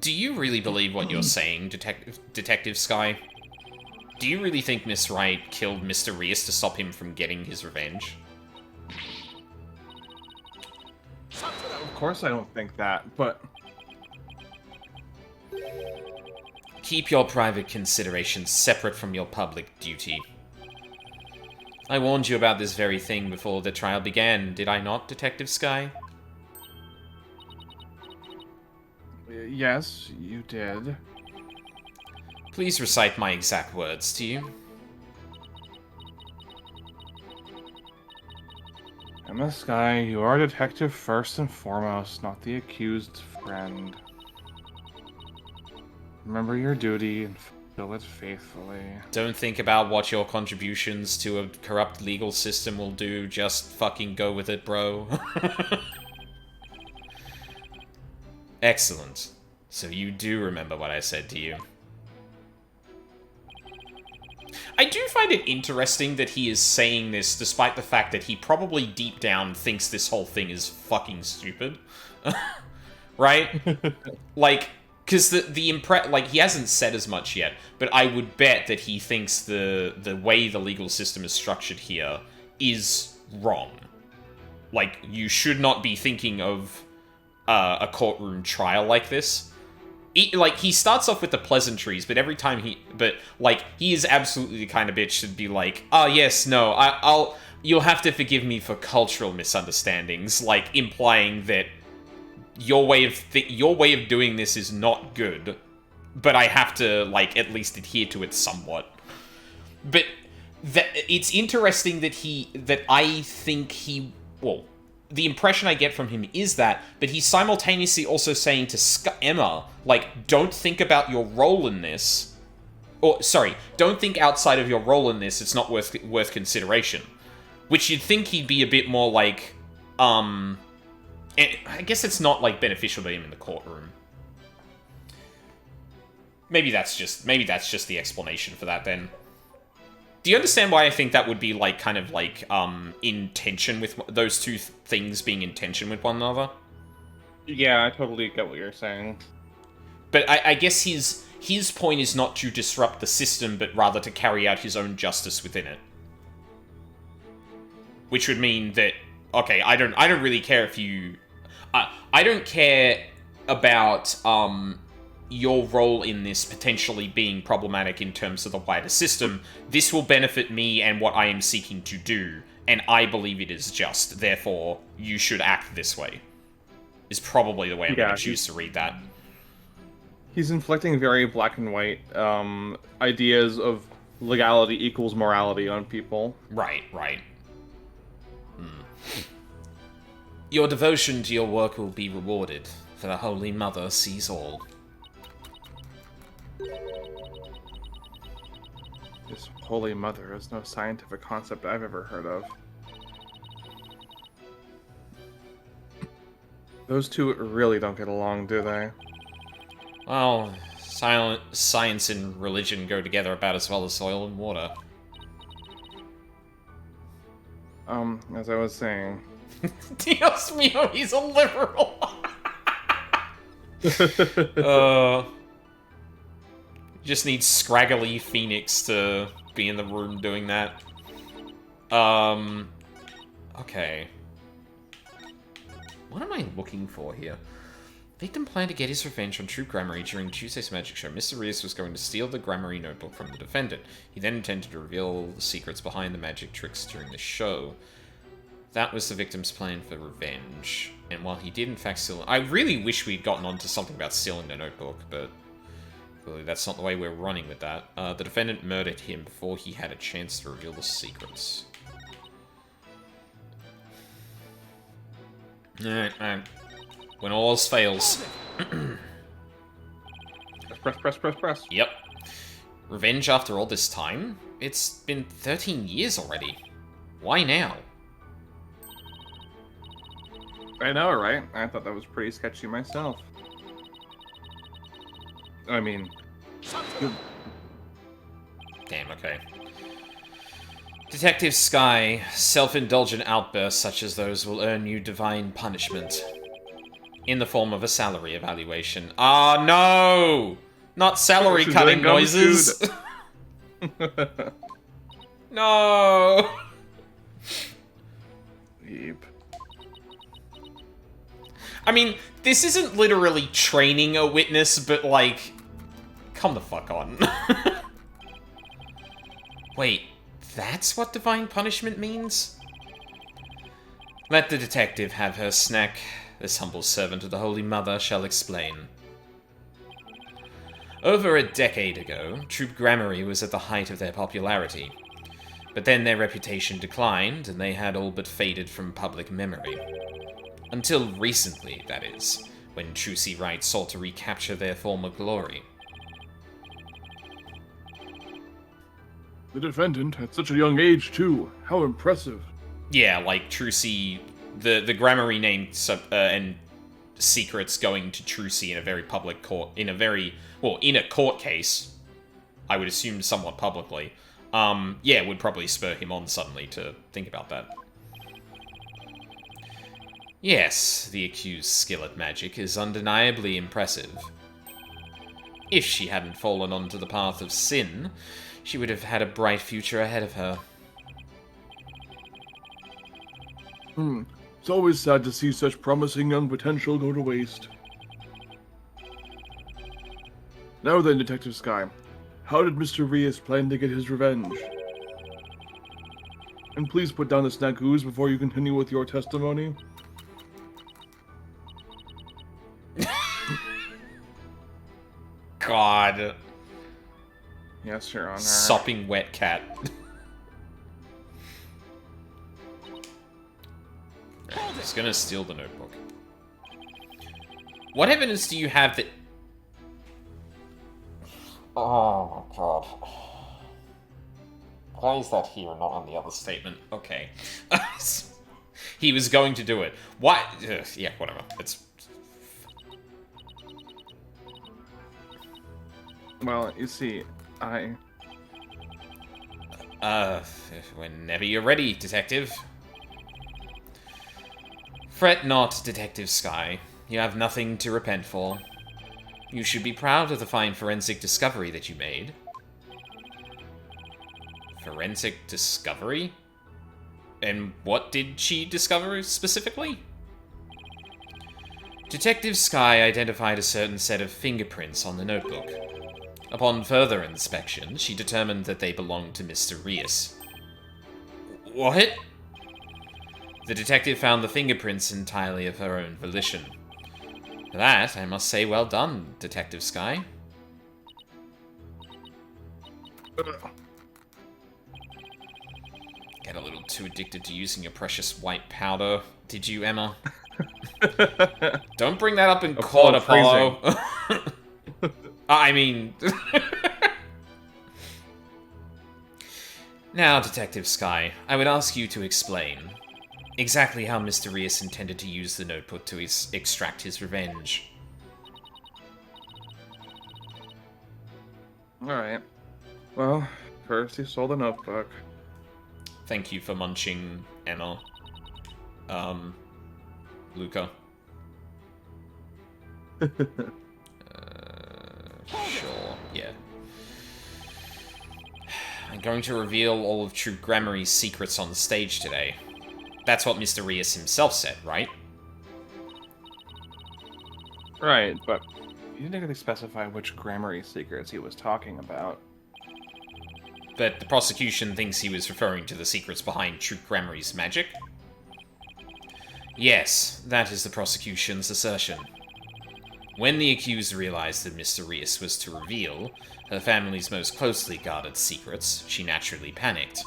Do you really believe what you're saying, Detective Sky? Do you really think Miss Wright killed Mr. Rios to stop him from getting his revenge? Of course I don't think that, but... Keep your private considerations separate from your public duty. I warned you about this very thing before the trial began, did I not, Detective Sky? Yes, you did. Please recite my exact words to you. Emma Sky, you are a detective first and foremost, not the accused's friend. Remember your duty and fulfill it faithfully. Don't think about what your contributions to a corrupt legal system will do, just fucking go with it, bro. Excellent. So you do remember what I said to you. I do find it interesting that he is saying this despite the fact that he probably deep down thinks this whole thing is fucking stupid. Right? Like, because like, he hasn't said as much yet, but I would bet that he thinks the way the legal system is structured here is wrong. Like, you should not be thinking of a courtroom trial like this. He starts off with the pleasantries, but every time he is absolutely the kind of bitch to be like, oh yes, no, you'll have to forgive me for cultural misunderstandings, like implying that your way of doing this is not good, but I have to, like, at least adhere to it somewhat. But it's interesting that I think the impression I get from him is that, but he's simultaneously also saying to Emma, like, don't think about your role in this. Or, sorry, don't think outside of your role in this, it's not worth consideration. Which you'd think he'd be a bit more like, I guess it's not, like, beneficial to him in the courtroom. Maybe that's just the explanation for that, then. Do you understand why I think that would be, like, kind of, like, in tension with those two things being in tension with one another? Yeah, I totally get what you're saying. But I guess his point is not to disrupt the system, but rather to carry out his own justice within it. Which would mean that, okay, I don't really care if you... I don't care about, your role in this potentially being problematic in terms of the wider system. This will benefit me and what I am seeking to do, and I believe it is just. Therefore, you should act this way. Is probably the way I'm going to choose to read that. He's inflicting very black and white ideas of legality equals morality on people. Right. Your devotion to your work will be rewarded, for the Holy Mother sees all. This Holy Mother is no scientific concept I've ever heard of. Those two really don't get along, do they? Well, science and religion go together about as well as soil and water. As I was saying. Dios mío, he's a liberal! Just needs Scraggly Phoenix to be in the room doing that. Okay. What am I looking for here? Victim planned to get his revenge on Troop Gramarye during Tuesday's magic show. Mr. Rias was going to steal the Gramarye notebook from the defendant. He then intended to reveal the secrets behind the magic tricks during the show. That was the victim's plan for revenge. And while he did in fact steal... I really wish we'd gotten onto something about stealing the notebook, but... clearly that's not the way we're running with that. The defendant murdered him before he had a chance to reveal the secrets. Alright. When all else fails. Press. Yep. Revenge after all this time? It's been 13 years already. Why now? I know, right? I thought that was pretty sketchy myself. I mean... Damn, okay. Detective Sky, self-indulgent outbursts such as those will earn you divine punishment. In the form of a salary evaluation. Ah, no! Not salary cutting noises! No! Yep. I mean, this isn't literally training a witness, but like... come the fuck on. Wait, that's what divine punishment means? Let the detective have her snack. This humble servant of the Holy Mother shall explain. Over a decade ago, Troop Gramarye was at the height of their popularity. But then their reputation declined, and they had all but faded from public memory. Until recently, that is, when Trucy Wright sought to recapture their former glory. The defendant at such a young age, too. How impressive. Yeah, like Trucy... The Gramarye name and secrets going to Trucy in a very public court... in a court case, I would assume somewhat publicly. Yeah, would probably spur him on suddenly to think about that. Yes, the accused's skill at magic is undeniably impressive. If she hadn't fallen onto the path of sin, she would have had a bright future ahead of her. It's always sad to see such promising young potential go to waste. Now then, Detective Sky, how did Mr. Rias plan to get his revenge? And please put down the snackoos before you continue with your testimony. God. Yes, Your Honor. Sopping wet cat. He's gonna steal the notebook. What evidence do you have that... Oh, God. Why is that here and not on the other statement? Okay. He was going to do it. Why? Yeah, whatever. It's... Well, you see, whenever you're ready, Detective. Fret not, Detective Sky. You have nothing to repent for. You should be proud of the fine forensic discovery that you made. Forensic discovery? And what did she discover specifically? Detective Sky identified a certain set of fingerprints on the notebook. Upon further inspection, she determined that they belonged to Mr. Rias. What? The detective found the fingerprints entirely of her own volition. For that, I must say well done, Detective Sky. Get a little too addicted to using your precious white powder, did you, Emma? Don't bring that up in court, Apollo. I mean... Now, Detective Sky, I would ask you to explain. exactly how Mr. Rias intended to use the notebook to extract his revenge. Alright. Well, first he stole the notebook. Thank you for munching, Emma. Luca. Sure, yeah. I'm going to reveal all of True Grammary's secrets on the stage today. That's what Mr. Rias himself said, right? Right, but he didn't really specify which Grammary secrets he was talking about. But the prosecution thinks he was referring to the secrets behind True Grammary's magic? Yes, that is the prosecution's assertion. When the accused realized that Mr. Rias was to reveal her family's most closely guarded secrets, she naturally panicked.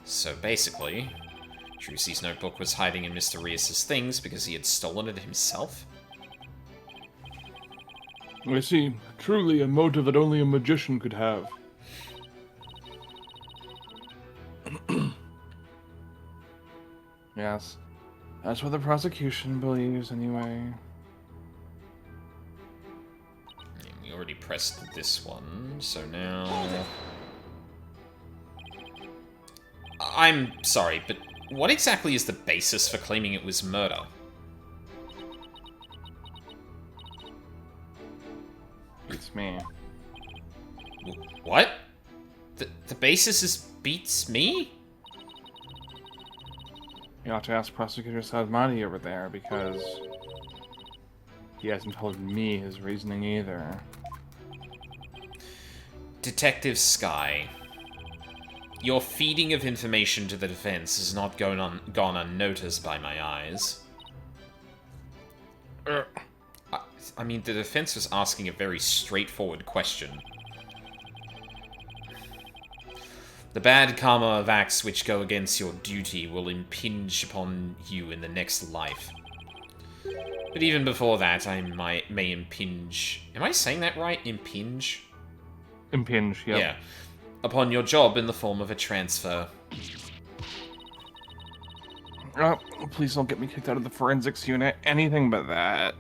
So basically, Trucy's notebook was hiding in Mr. Rias's things because he had stolen it himself? I see. Truly a motive that only a magician could have. Yes. That's what the prosecution believes, anyway. We already pressed this one, so now... I'm sorry, but what exactly is the basis for claiming it was murder? It's me. What? The basis is beats me? You ought to ask Prosecutor Sadmati over there, because he hasn't told me his reasoning either. Detective Sky, your feeding of information to the defense has not gone unnoticed by my eyes. I mean, the defense was asking a very straightforward question. The bad karma of acts which go against your duty will impinge upon you in the next life. But even before that, I may impinge... Am I saying that right? Impinge? Impinge, yep. Yeah. Upon your job in the form of a transfer. Oh, please don't get me kicked out of the forensics unit. Anything but that.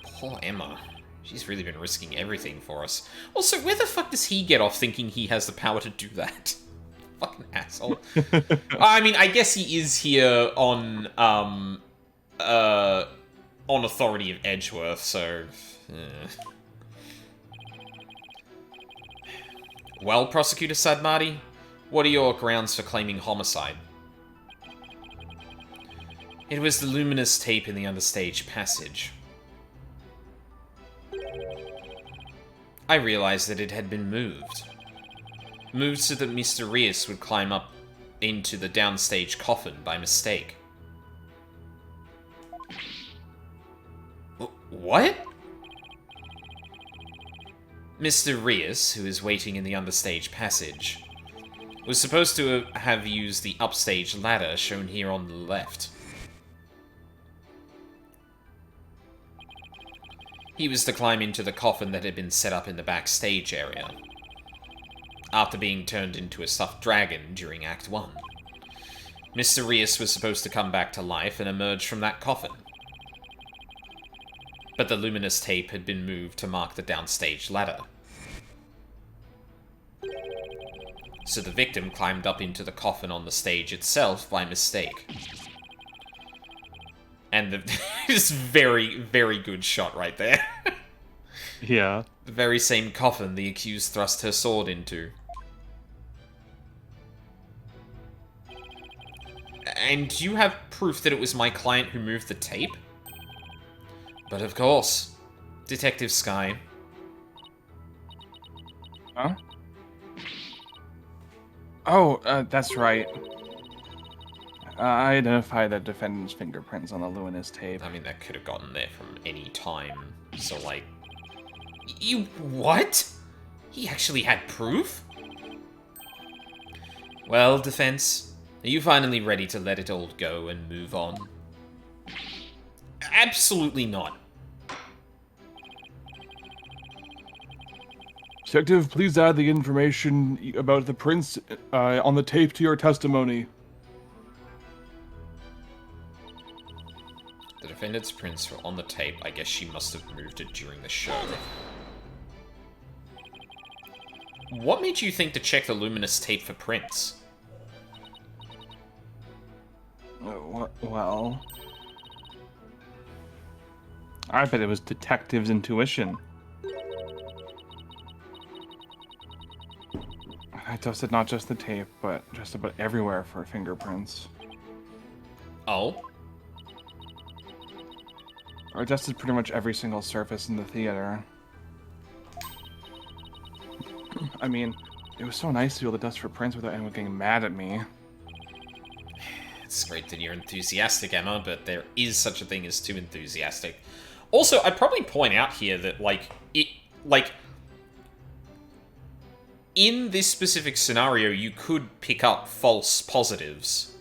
Poor Emma. She's really been risking everything for us. Also, where the fuck does he get off thinking he has the power to do that? Fucking asshole. I mean, I guess he is here on authority of Edgeworth, so... Well, Prosecutor Sadmati, what are your grounds for claiming homicide? It was the luminous tape in the understage passage. I realized that it had been moved. Moved so that Mr. Rias would climb up into the downstage coffin by mistake. What? Mr. Rias, who is waiting in the understage passage, was supposed to have used the upstage ladder shown here on the left. He was to climb into the coffin that had been set up in the backstage area, after being turned into a stuffed dragon during Act 1. Mr. Rias was supposed to come back to life and emerge from that coffin. But the luminous tape had been moved to mark the downstage ladder. So the victim climbed up into the coffin on the stage itself by mistake. And this very, very good shot right there. Yeah. The very same coffin the accused thrust her sword into. And do you have proof that it was my client who moved the tape? But of course, Detective Sky. Huh? Oh, that's right. I identified the defendant's fingerprints on the luminous tape. I mean, that could have gotten there from any time. So, like... You... what? He actually had proof? Well, defense, are you finally ready to let it all go and move on? Absolutely not. Detective, please add the information about the prints on the tape to your testimony. If Enid's prints were on the tape, I guess she must have moved it during the show. What made you think to check the Luminous tape for prints? Well, I bet it was detective's intuition. I tested not just the tape, but just about everywhere for fingerprints. Oh? I tested pretty much every single surface in the theater. I mean, it was so nice to be able to test for prints without anyone getting mad at me. It's great that you're enthusiastic, Emma, but there is such a thing as too enthusiastic. Also, I'd probably point out here that, in this specific scenario, you could pick up false positives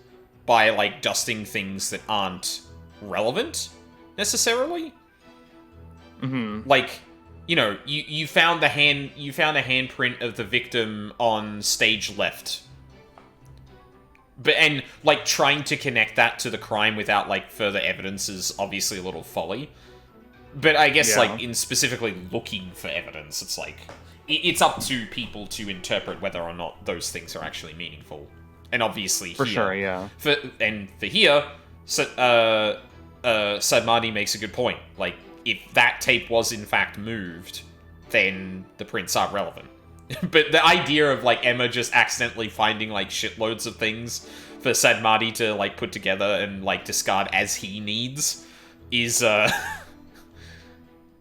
by, dusting things that aren't relevant, necessarily. Mm-hmm. You found a handprint of the victim on stage left. But, trying to connect that to the crime without, further evidence is obviously a little folly. But I guess, Yeah. in specifically looking for evidence, it's it's up to people to interpret whether or not those things are actually meaningful. And obviously For here... sure, yeah. For here, Sadmadi makes a good point. If that tape was in fact moved, then the prints are relevant. But the idea of, Emma just accidentally finding, shitloads of things for Sadmadi to, put together and, discard as he needs is,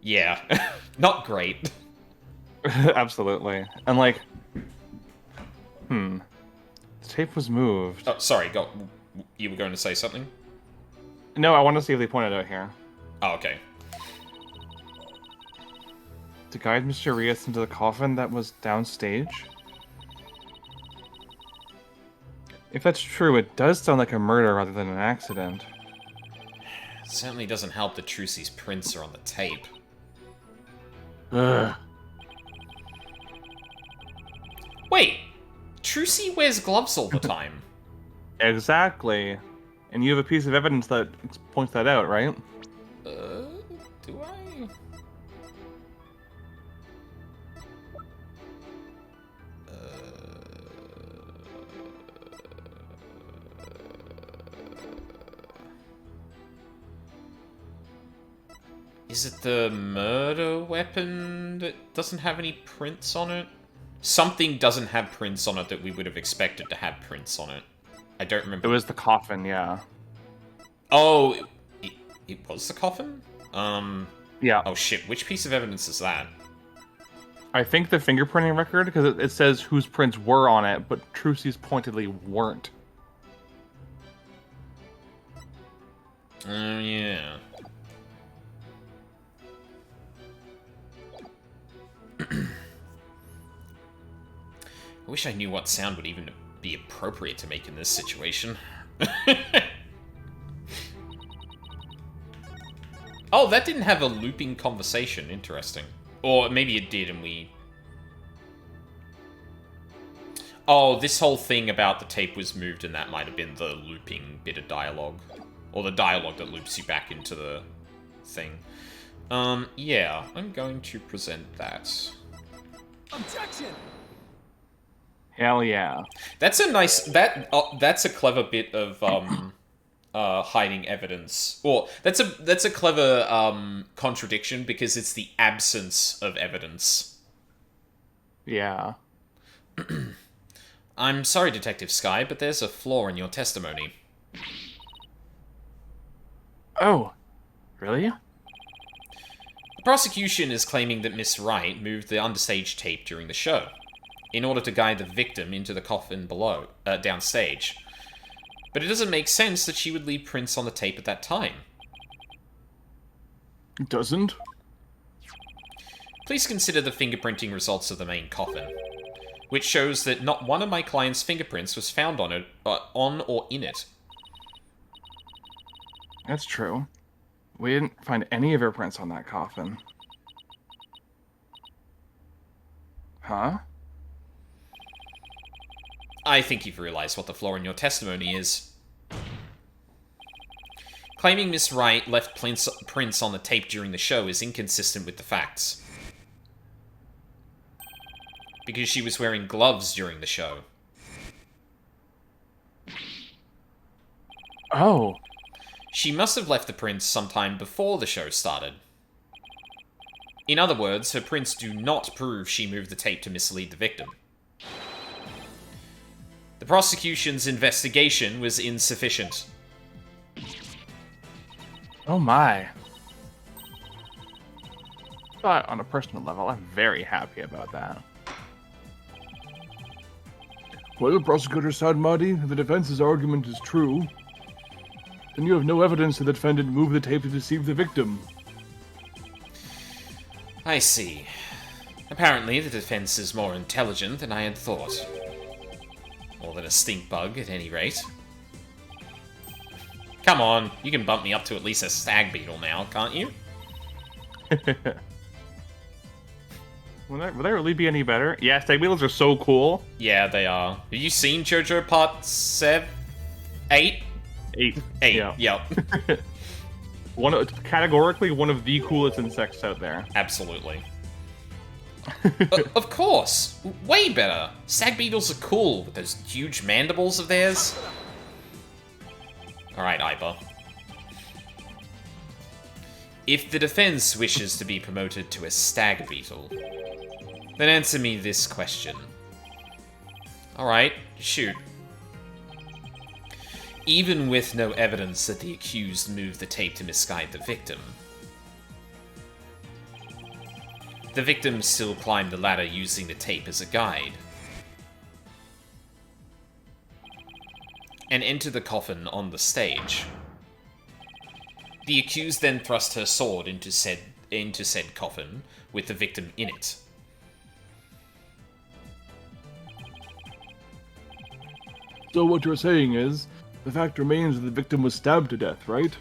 yeah, not great. Absolutely. And, the tape was moved. Oh, sorry, you were going to say something? No, I want to see if they pointed out here. Oh, okay. To guide Mr. Rios into the coffin that was downstage? If that's true, it does sound like a murder rather than an accident. It certainly doesn't help that Trucy's prints are on the tape. Ugh. Wait, Trucy wears gloves all the time. Exactly. And you have a piece of evidence that points that out, right? Do I? Is it the murder weapon that doesn't have any prints on it? Something doesn't have prints on it that we would have expected to have prints on it. I don't remember. It was the coffin, yeah. Oh, it was the coffin? Yeah. Oh shit, which piece of evidence is that? I think the fingerprinting record, because it says whose prints were on it, but Trucy's pointedly weren't. Oh, yeah. I wish I knew what sound would even be appropriate to make in this situation. Oh, that didn't have a looping conversation. Interesting. Or maybe it did and we... Oh, this whole thing about the tape was moved and that might have been the looping bit of dialogue. Or the dialogue that loops you back into the thing. Yeah, I'm going to present that. Objection! Hell yeah. That's a nice... that's a clever bit of, hiding evidence. Or, that's a clever, contradiction because it's the absence of evidence. Yeah. I'm sorry, Detective Sky, but there's a flaw in your testimony. Oh. Really? The prosecution is claiming that Miss Wright moved the understage tape during the show, in order to guide the victim into the coffin below, downstage. But it doesn't make sense that she would leave prints on the tape at that time. It doesn't? Please consider the fingerprinting results of the main coffin, which shows that not one of my client's fingerprints was found on it, on or in it. That's true. We didn't find any of her prints on that coffin. Huh? I think you've realized what the flaw in your testimony is. Claiming Miss Wright left Prince on the tape during the show is inconsistent with the facts. Because she was wearing gloves during the show. Oh. She must have left the prints sometime before the show started. In other words, her prints do not prove she moved the tape to mislead the victim. The prosecution's investigation was insufficient. Oh my. But on a personal level, I'm very happy about that. Well, Prosecutor Sadmadi, if the defense's argument is true, then you have no evidence that the defendant moved the tape to deceive the victim. I see. Apparently, the defense is more intelligent than I had thought. More than a stink bug, at any rate. Come on, you can bump me up to at least a stag beetle now, can't you? Will they really be any better? Yeah, stag beetles are so cool. Yeah, they are. Have you seen JoJo Part 7? 8? 8. 8, Yeah. yep. Categorically, one of the coolest insects out there. Absolutely. Of course! Way better! Stag beetles are cool with those huge mandibles of theirs. Alright, Ipa. If the defense wishes to be promoted to a stag beetle, then answer me this question. Alright, shoot. Even with no evidence that the accused moved the tape to misguide the victim, the victim still climbed the ladder using the tape as a guide, and entered the coffin on the stage. The accused then thrust her sword into said coffin, with the victim in it. So what you're saying is, the fact remains that the victim was stabbed to death, right?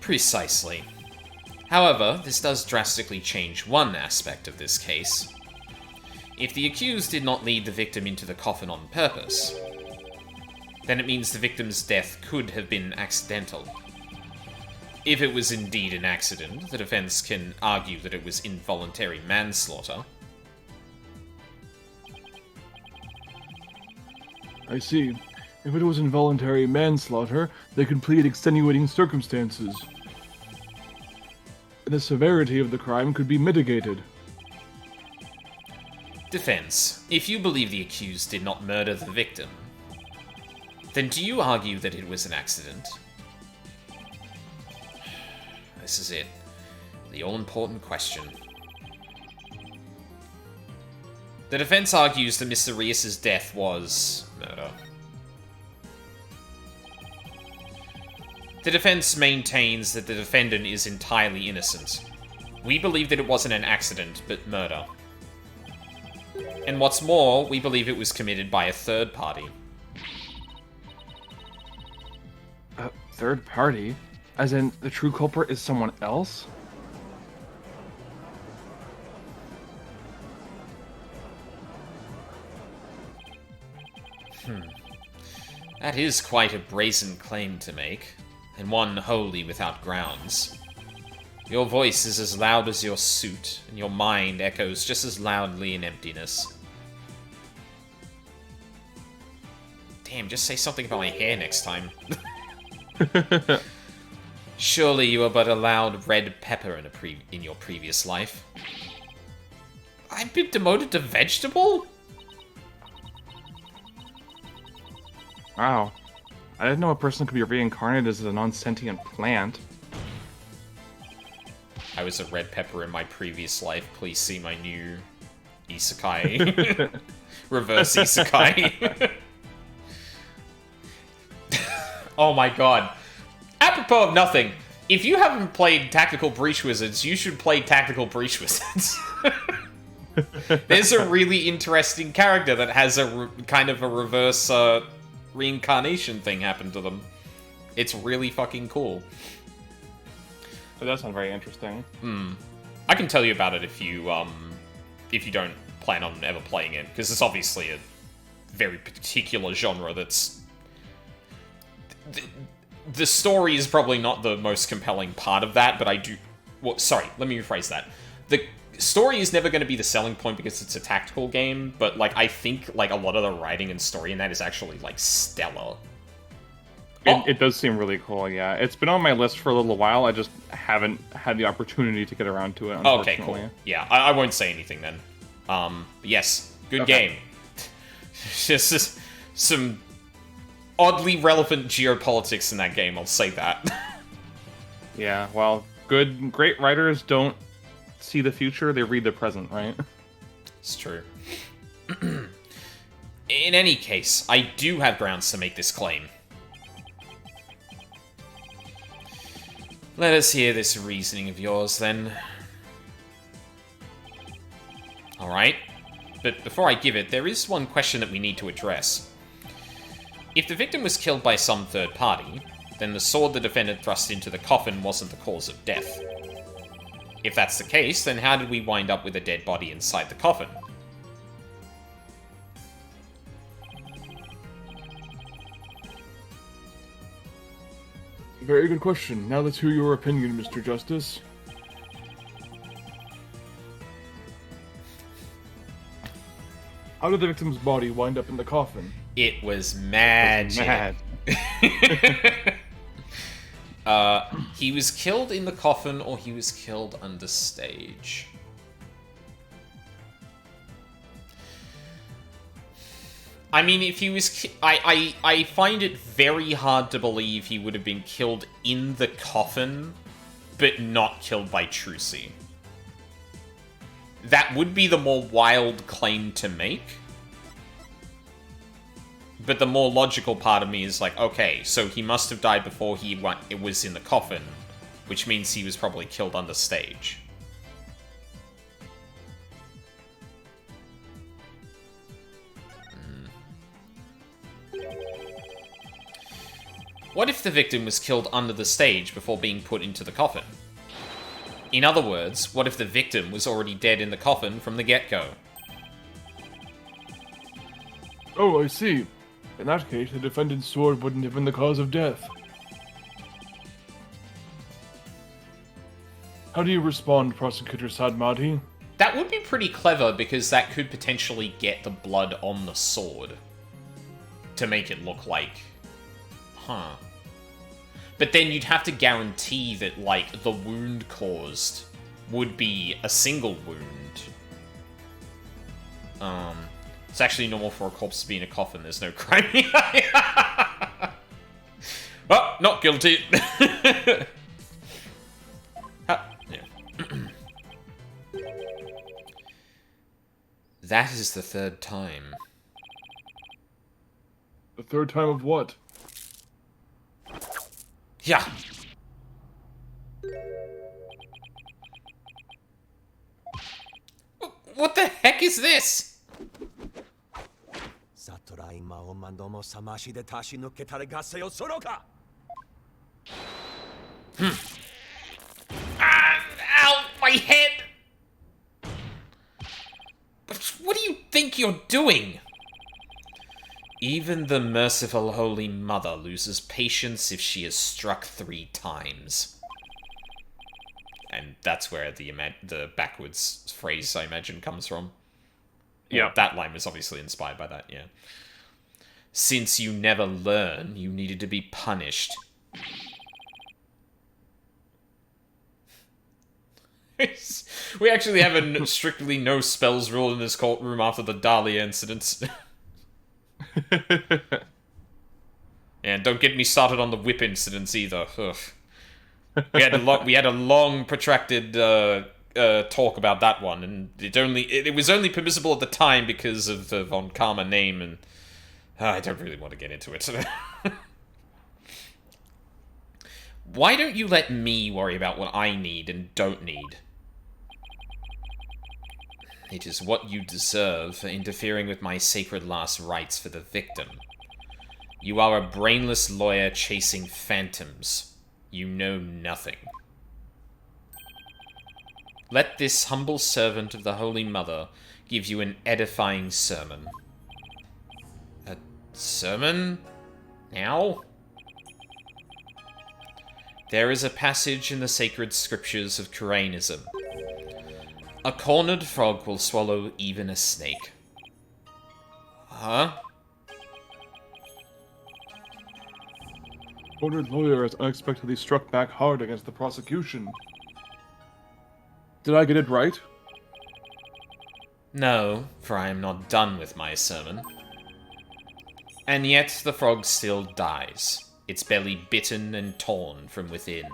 Precisely. However, this does drastically change one aspect of this case. If the accused did not lead the victim into the coffin on purpose, then it means the victim's death could have been accidental. If it was indeed an accident, the defense can argue that it was involuntary manslaughter. I see. If it was involuntary manslaughter, they could plead extenuating circumstances. The severity of the crime could be mitigated. Defense, if you believe the accused did not murder the victim, then do you argue that it was an accident? This is it. The all-important question. The defense argues that Mr. Rios' death was murder. The defense maintains that the defendant is entirely innocent. We believe that it wasn't an accident, but murder. And what's more, we believe it was committed by a third party. A third party? As in, the true culprit is someone else? That is quite a brazen claim to make, and one wholly without grounds. Your voice is as loud as your suit, and your mind echoes just as loudly in emptiness. Damn, just say something about my hair next time. Surely you were but a loud red pepper in your previous life. I've been demoted to vegetable? Wow. I didn't know a person could be reincarnated as a non-sentient plant. I was a red pepper in my previous life. Please see my new isekai. Reverse isekai. Oh my god. Apropos of nothing, if you haven't played Tactical Breach Wizards, you should play Tactical Breach Wizards. There's a really interesting character that has a kind of a reverse reincarnation thing happen to them. It's really fucking cool. It does sound very interesting. I can tell you about it if you don't plan on ever playing it, because it's obviously a very particular genre that's... the story is probably not the most compelling part of that, but I do... Well, sorry, let me rephrase that. The story is never going to be the selling point because it's a tactical game, but, like, I think, like, a lot of the writing and story in that is actually, like, stellar. It does seem really cool, yeah. It's been on my list for a little while, I just haven't had the opportunity to get around to it, unfortunately. Okay, cool. Yeah, I won't say anything then. But yes, good game. Just some oddly relevant geopolitics in that game, I'll say that. Yeah, well, great writers don't see the future, they read the present, right? It's true. In any case, I do have grounds to make this claim. Let us hear this reasoning of yours, then. Alright. But before I give it, there is one question that we need to address. If the victim was killed by some third party, then the sword the defendant thrust into the coffin wasn't the cause of death. If that's the case, then how did we wind up with a dead body inside the coffin? Very good question. Now let's hear your opinion, Mr. Justice. How did the victim's body wind up in the coffin? It was magic. He was killed in the coffin, or he was killed under stage. I mean, if he was... I find it very hard to believe he would have been killed in the coffin, but not killed by Trucy. That would be the more wild claim to make. But the more logical part of me is like, okay, so he must have died before it was in the coffin, which means he was probably killed under stage. What if the victim was killed under the stage before being put into the coffin? In other words, what if the victim was already dead in the coffin from the get-go? Oh, I see. In that case, the defendant's sword wouldn't have been the cause of death. How do you respond, Prosecutor Sadmati? That would be pretty clever, because that could potentially get the blood on the sword. To make it look like... Huh. But then you'd have to guarantee that, like, the wound caused would be a single wound. It's actually normal for a corpse to be in a coffin, there's no crime. Oh, not guilty. That is the third time. The third time of what? Yeah. What the heck is this? サトライマオマどもさましでたし抜けたれガセよそろか Ow, my head! What do you think you're doing? Even the merciful Holy Mother loses patience if she is struck 3 times. And that's where the backwards phrase, I imagine, comes from. Yeah. That line was obviously inspired by that, yeah. Since you never learn, you needed to be punished. We actually have a strictly no spells rule in this courtroom after the Dahlia incidents. And don't get me started on the whip incidents either. Ugh. We had a long, protracted talk about that one, and it was only permissible at the time because of the Von Karma name, and I don't really want to get into it. Why don't you let me worry about what I need and don't need? It is what you deserve for interfering with my sacred last rites for the victim. You are a brainless lawyer chasing phantoms. You know nothing. Let this humble servant of the Holy Mother give you an edifying sermon. A sermon? Now? There is a passage in the sacred scriptures of Kuranism. A cornered frog will swallow even a snake. Huh? Cornered lawyer has unexpectedly struck back hard against the prosecution. Did I get it right? No, for I am not done with my sermon. And yet the frog still dies, its belly bitten and torn from within.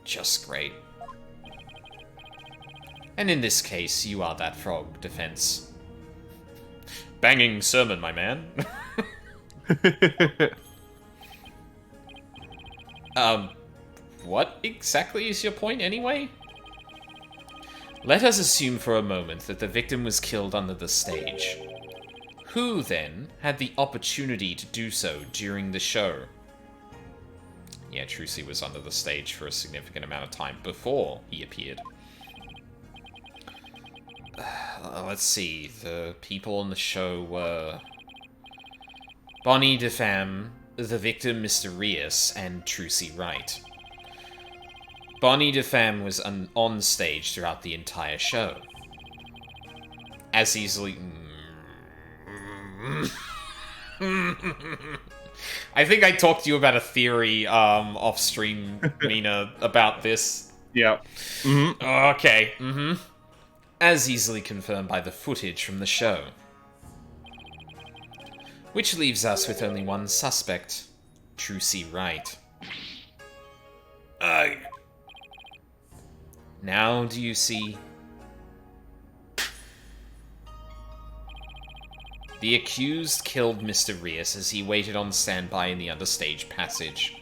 Just great. And in this case, you are that frog, Defense. Banging sermon, my man. What exactly is your point anyway? Let us assume for a moment that the victim was killed under the stage. Who, then, had the opportunity to do so during the show? Yeah, Trucy was under the stage for a significant amount of time before he appeared. Let's see, the people on the show were Bonnie DeFam, the victim Mr. Rios, and Trucy Wright. Bonnie DeFam was on stage throughout the entire show. As easily... I think I talked to you about a theory off-stream, Mina, about this. Yeah. Mm-hmm. Okay. Mm-hmm. As easily confirmed by the footage from the show. Which leaves us with only one suspect, Trucy Wright. Now do you see? The accused killed Mr. Rios as he waited on standby in the understage passage,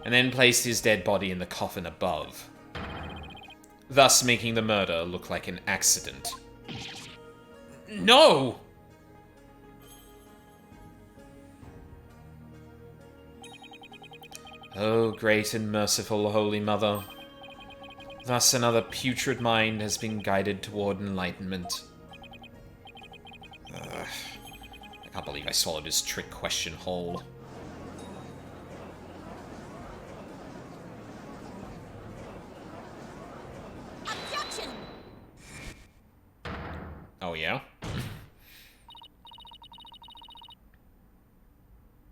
and then placed his dead body in the coffin above, thus making the murder look like an accident. No! Oh, great and merciful Holy Mother. Thus another putrid mind has been guided toward enlightenment. I can't believe I swallowed his trick question whole. Objection! Oh, yeah?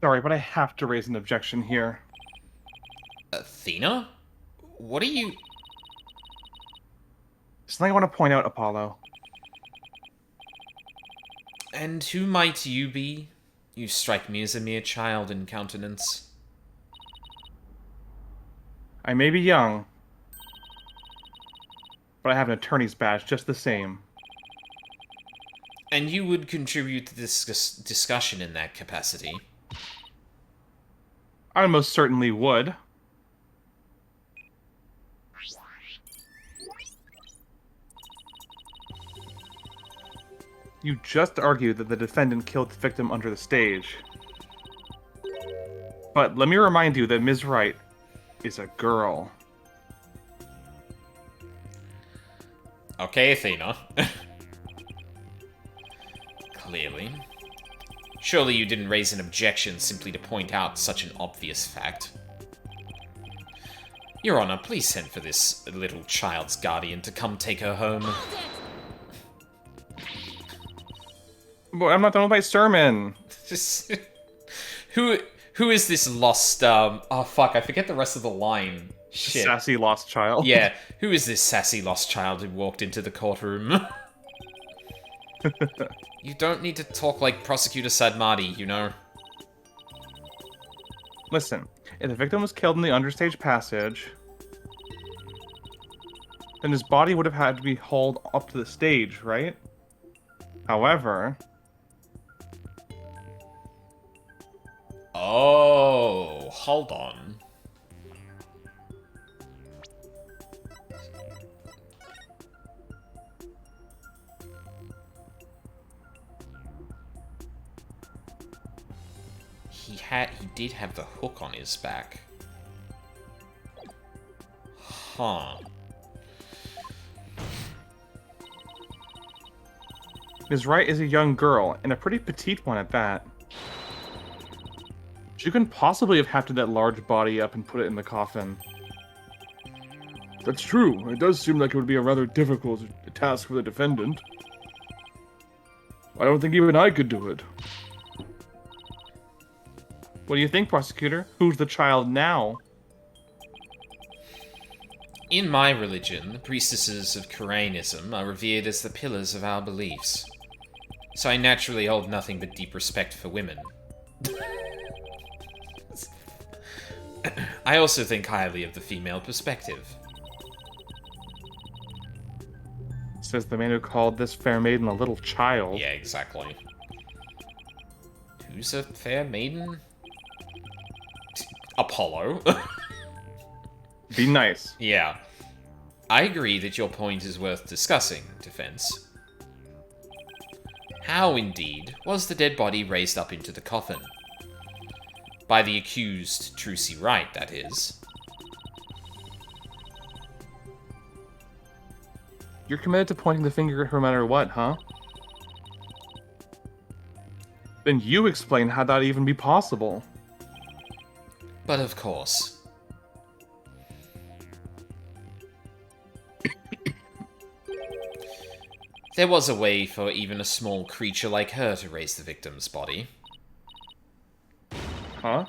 Sorry, but I have to raise an objection here. Athena? What are you... Something I want to point out, Apollo. And who might you be? You strike me as a mere child in countenance. I may be young, but I have an attorney's badge just the same. And you would contribute to this discussion in that capacity? I most certainly would. You just argued that the defendant killed the victim under the stage. But let me remind you that Ms. Wright is a girl. Okay, Athena. Clearly. Surely you didn't raise an objection simply to point out such an obvious fact. Your Honor, please send for this little child's guardian to come take her home. Hold it! Boy, I'm not done with my sermon. Who is this lost, oh fuck, I forget the rest of the line. Shit. Sassy lost child. Yeah, who is this sassy lost child who walked into the courtroom? You don't need to talk like Prosecutor Sadmati, you know? Listen, if the victim was killed in the understage passage, then his body would have had to be hauled up to the stage, right? However... Oh, hold on. He did have the hook on his back. Huh. Ms. Wright is a young girl, and a pretty petite one at that. She couldn't possibly have hefted that large body up and put it in the coffin. That's true. It does seem like it would be a rather difficult task for the defendant. I don't think even I could do it. What do you think, prosecutor? Who's the child now? In my religion, the priestesses of Kuranism are revered as the pillars of our beliefs. So I naturally hold nothing but deep respect for women. I also think highly of the female perspective. Says the man who called this fair maiden a little child. Yeah, exactly. Who's a fair maiden? Apollo. Be nice. Yeah. I agree that your point is worth discussing, Defense. How, indeed, was the dead body raised up into the coffin? By the accused Trucy Wright, that is. You're committed to pointing the finger at her no matter what, huh? Then you explain how that'd even be possible. But of course. There was a way for even a small creature like her to raise the victim's body. Huh?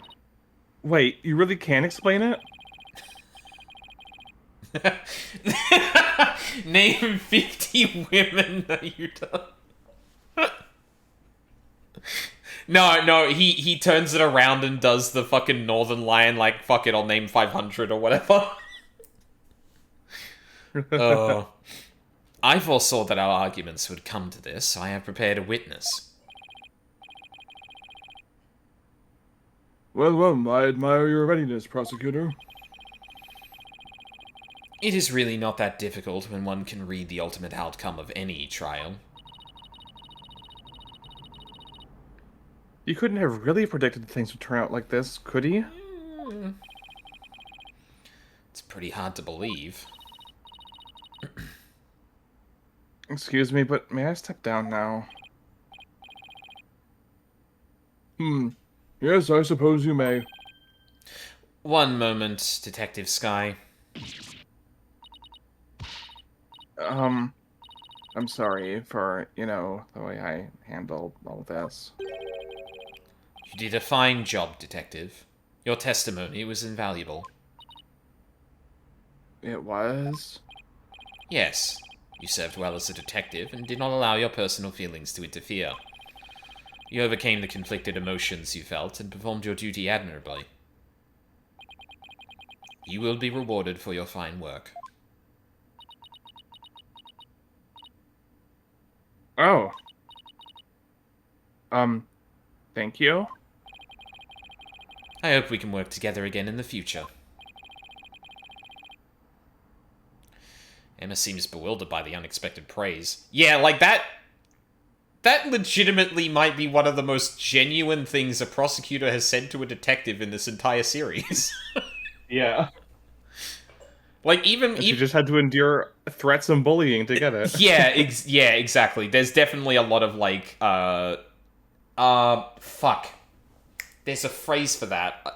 Wait, you really can't explain it? Name 50 women that you done. No, he turns it around and does the fucking Northern Lion, like, fuck it, I'll name 500 or whatever. I foresaw that our arguments would come to this, so I have prepared a witness. Well, I admire your readiness, prosecutor. It is really not that difficult when one can read the ultimate outcome of any trial. You couldn't have really predicted things would turn out like this, could he? It's pretty hard to believe. Excuse me, but may I step down now? Yes, I suppose you may. One moment, Detective Sky. I'm sorry for, the way I handled all of this. You did a fine job, Detective. Your testimony was invaluable. It was? Yes, you served well as a detective and did not allow your personal feelings to interfere. You overcame the conflicted emotions you felt and performed your duty admirably. You will be rewarded for your fine work. Oh. Thank you. I hope we can work together again in the future. Emma seems bewildered by the unexpected praise. Yeah, like that legitimately might be one of the most genuine things a prosecutor has said to a detective in this entire series. Yeah. Like, even... You just had to endure threats and bullying to get it. Yeah, exactly. There's definitely a lot of, like, fuck. There's a phrase for that.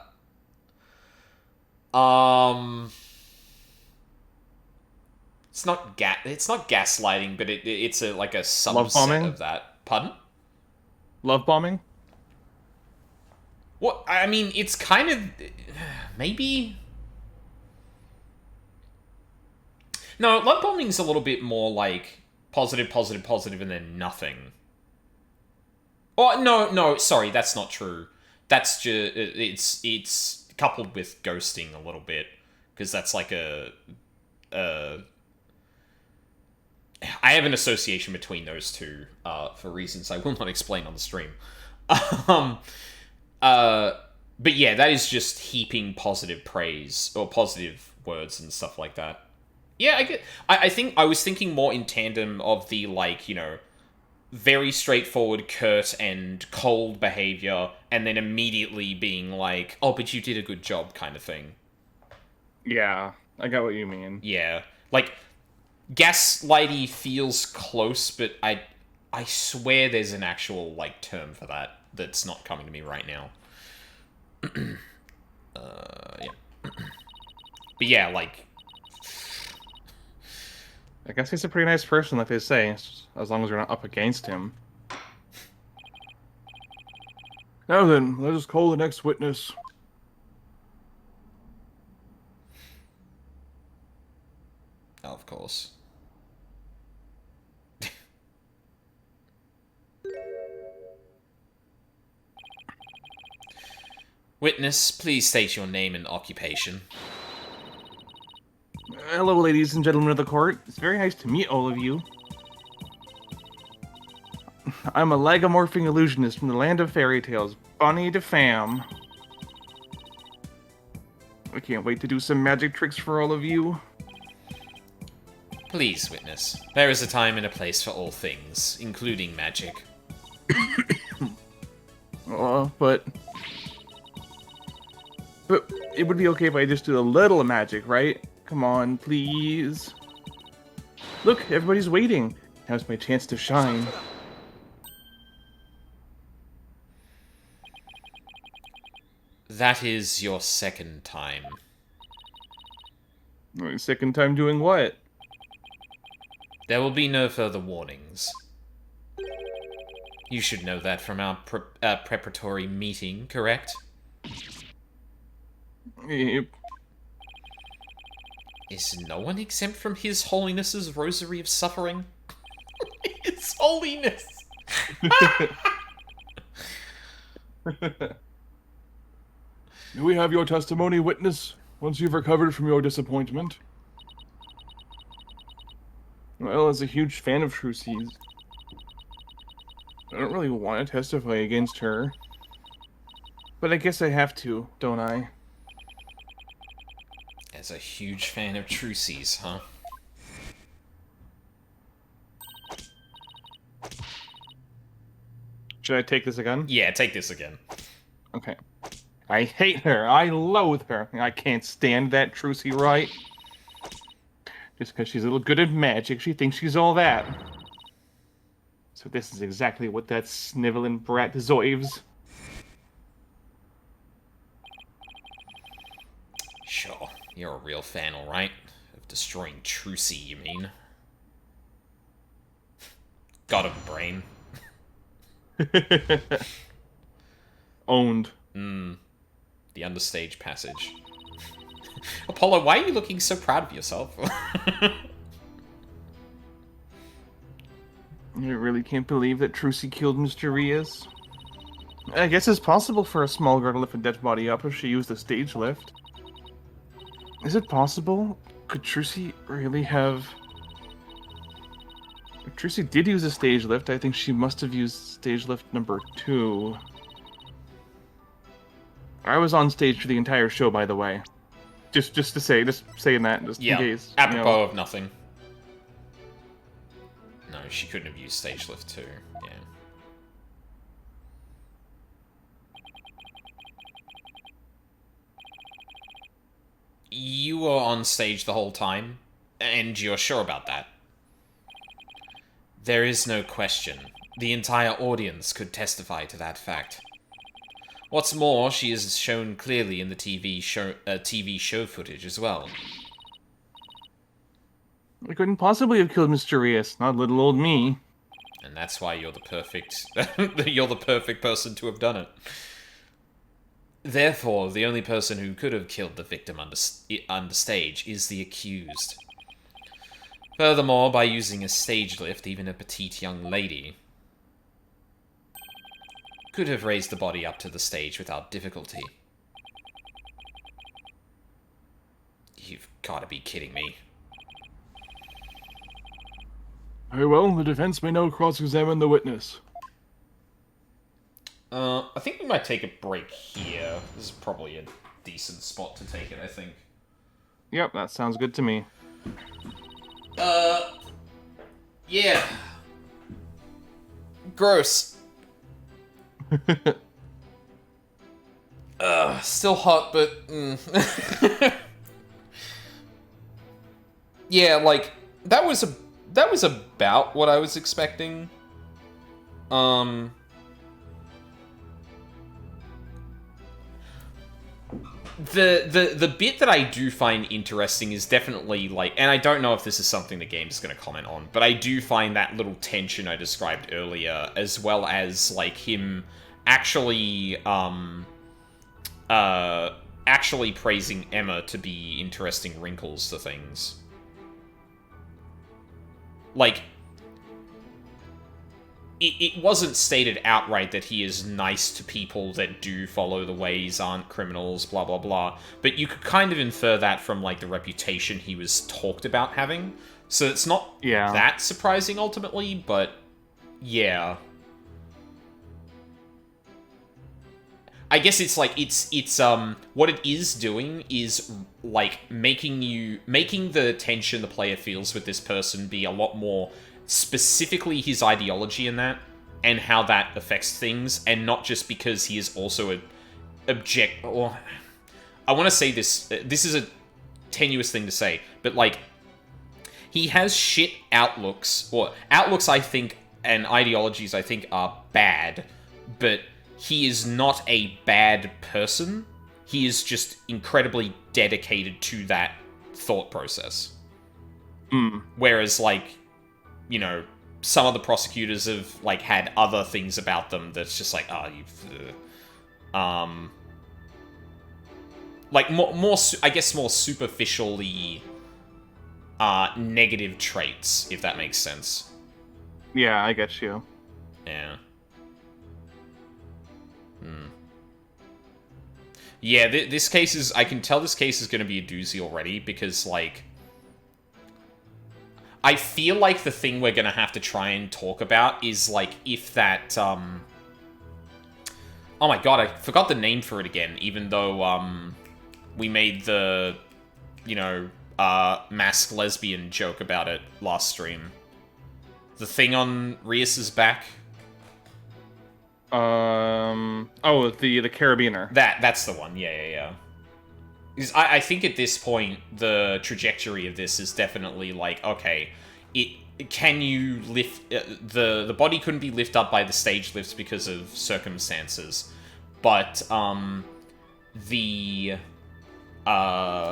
It's not gaslighting, but it's a like a subset of that. Pardon? Love bombing? What? I mean, it's kind of maybe. No, love bombing's a little bit more like positive, and then nothing. Oh no, sorry, that's not true. That's just it's coupled with ghosting a little bit because that's like a. I have an association between those two for reasons I will not explain on the stream. But yeah, that is just heaping positive praise or positive words and stuff like that. Yeah, I think I was thinking more in tandem of the, like, very straightforward, curt and cold behavior, and then immediately being like, oh, but you did a good job kind of thing. Yeah, I got what you mean. Yeah. Like, gaslighty feels close, but I swear there's an actual, like, term for that that's not coming to me right now. Yeah. But yeah, like, I guess he's a pretty nice person, like they say, as long as you're not up against him. Now then, let us call the next witness. of course. Witness, please state your name and occupation. Hello, ladies and gentlemen of the court. It's very nice to meet all of you. I'm a lagomorphing illusionist from the land of fairy tales, Bonnie DeFam. I can't wait to do some magic tricks for all of you. Please, witness. There is a time and a place for all things, including magic. But it would be okay if I just do a little magic, right? Come on, please. Look, everybody's waiting. Now's my chance to shine. That is your second time. Second time doing what? There will be no further warnings. You should know that from our preparatory meeting, correct? Yep. Is no one exempt from His Holiness's Rosary of Suffering? His Holiness! Do we have your testimony, witness, once you've recovered from your disappointment? Well, as a huge fan of Trucy's, I don't really want to testify against her. But I guess I have to, don't I? As a huge fan of Trucy's, huh? Should I take this again? Yeah, take this again. Okay. I hate her. I loathe her. I can't stand that Trucy, right? Just because she's a little good at magic, she thinks she's all that. So this is exactly what that sniveling brat deserves. Sure, you're a real fan, alright? Of destroying Trucy, you mean? Got him, brain. Owned. The understage passage. Apollo, why are you looking so proud of yourself? I really can't believe that Trucy killed Mr. Rias. I guess it's possible for a small girl to lift a dead body up if she used a stage lift. Is it possible? Could Trucy really have... If Trucy did use a stage lift, I think she must have used stage lift number 2. I was on stage for the entire show, by the way. Just saying that, just Yeah, in case. apropos of nothing. No, she couldn't have used stage lift 2. Yeah. You were on stage the whole time, and you're sure about that? There is no question. The entire audience could testify to that fact. What's more, she is shown clearly in the TV show footage as well. I couldn't possibly have killed Mr. Rias, not little old me. And that's why you're the perfect... you're the perfect person to have done it. Therefore, the only person who could have killed the victim under stage is the accused. Furthermore, by using a stage lift, even a petite young lady could have raised the body up to the stage without difficulty. You've got to be kidding me. Very well, the defense may now cross-examine the witness. I think we might take a break here. This is probably a decent spot to take it, I think. Yep, that sounds good to me. Yeah. Gross. Still hot, but... yeah, like, that was about what I was expecting. the bit that I do find interesting is definitely like, and I don't know if this is something the game is going to comment on, but I do find that little tension I described earlier, as well as like him actually actually praising Emma to be interesting wrinkles to things. Like, it wasn't stated outright that he is nice to people that do follow the ways, aren't criminals, blah, blah, blah. But you could kind of infer that from, like, the reputation he was talked about having. So it's not that surprising, ultimately, but yeah. I guess it's like, it's what it is doing is, like, making the tension the player feels with this person be a lot more specifically his ideology in that, and how that affects things, and not just because he is also or I want to say this is a tenuous thing to say, but like, he has shit outlooks, I think, and ideologies I think are bad, but he is not a bad person. He is just incredibly dedicated to that thought process. Whereas, like, you know, some of the prosecutors have, like, had other things about them that's just like, like, more I guess more superficially negative traits, if that makes sense. Yeah, I get you. Yeah. Yeah, this case is... I can tell this case is going to be a doozy already, because, like... I feel like the thing we're going to have to try and talk about is, like, if that, Oh my god, I forgot the name for it again, even though, we made the, you know, masked lesbian joke about it last stream. The thing on Rias's back? Oh, the carabiner. That's the one, yeah. I think at this point, the trajectory of this is definitely like, okay, can you lift... the body couldn't be lifted up by the stage lifts because of circumstances, but, oh my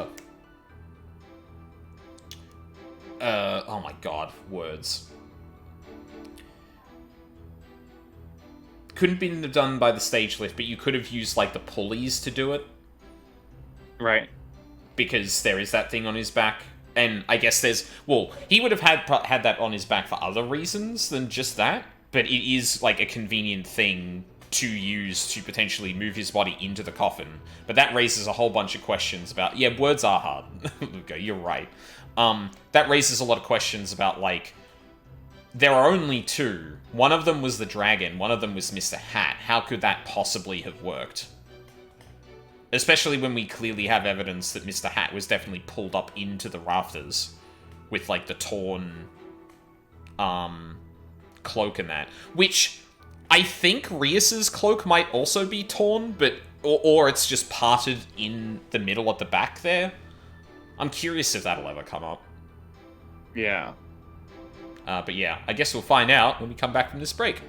god, words. Couldn't be done by the stage lift, but you could have used, like, the pulleys to do it. Right. Because there is that thing on his back. And I guess there's... Well, he would have had that on his back for other reasons than just that. But it is, like, a convenient thing to use to potentially move his body into the coffin. But that raises a whole bunch of questions about... Yeah, words are hard. Luca, you're right. That raises a lot of questions about, like... There are only two. One of them was the dragon. One of them was Mr. Hat. How could that possibly have worked? Especially when we clearly have evidence that Mr. Hat was definitely pulled up into the rafters with, like, the torn cloak and that. Which, I think Rias's cloak might also be torn, but... Or it's just parted in the middle at the back there. I'm curious if that'll ever come up. Yeah. But yeah, I guess we'll find out when we come back from this break.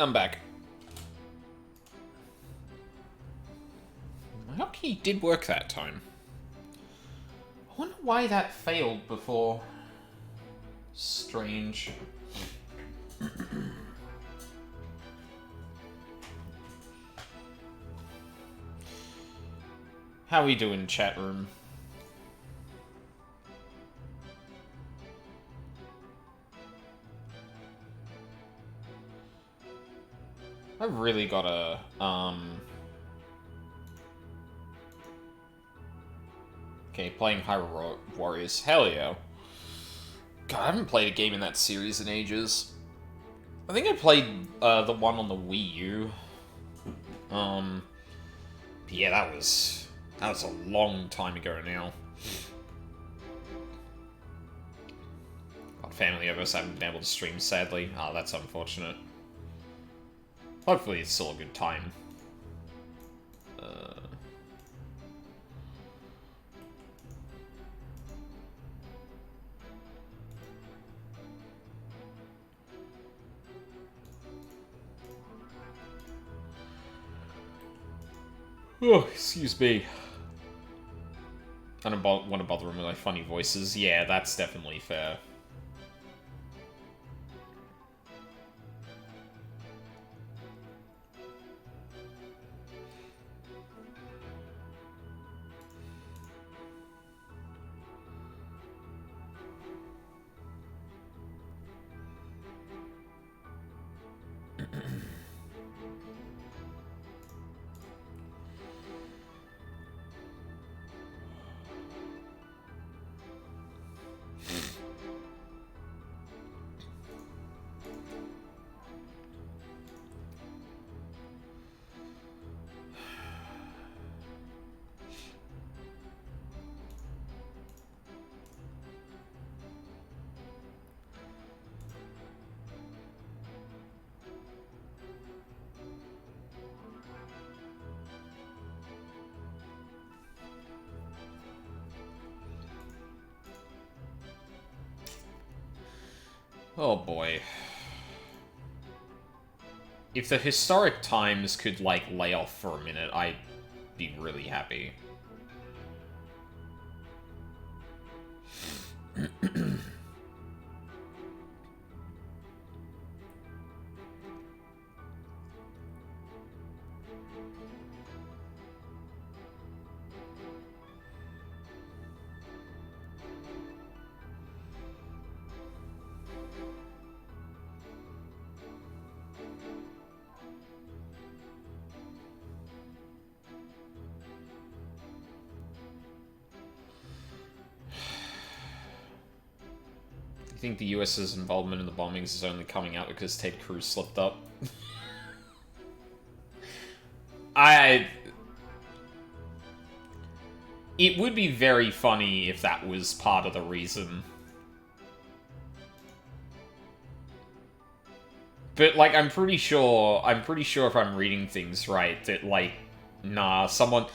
I'm back. My hotkey did work that time. I wonder why that failed before. Strange. How we doing, chat room? I've really gotta, Okay, playing Hyrule Warriors. Hell yeah. God, I haven't played a game in that series in ages. I think I played, the one on the Wii U. Yeah, that was a long time ago now. God, family of us haven't been able to stream, sadly. Oh, that's unfortunate. Hopefully it's still a good time. Oh, excuse me. I don't want to bother him with my funny voices. Yeah, that's definitely fair. Oh boy. If the Historic Times could, like, lay off for a minute, I'd be really happy. I think the US's involvement in the bombings is only coming out because Ted Cruz slipped up. It would be very funny if that was part of the reason. But, like, I'm pretty sure if I'm reading things right, that, like, nah, someone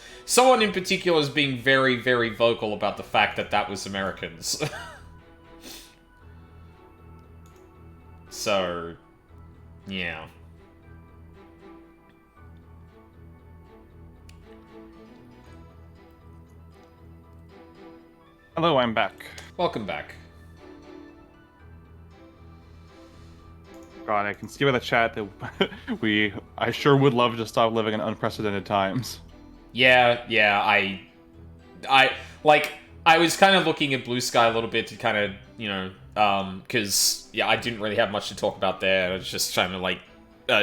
in particular is being very, very vocal about the fact that that was Americans. So, yeah. Hello, I'm back. Welcome back. God, I can see by the chat that I sure would love to stop living in unprecedented times. Yeah, I was kind of looking at Blue Sky a little bit to kind of, you know, because, yeah, I didn't really have much to talk about there. I was just trying to, like,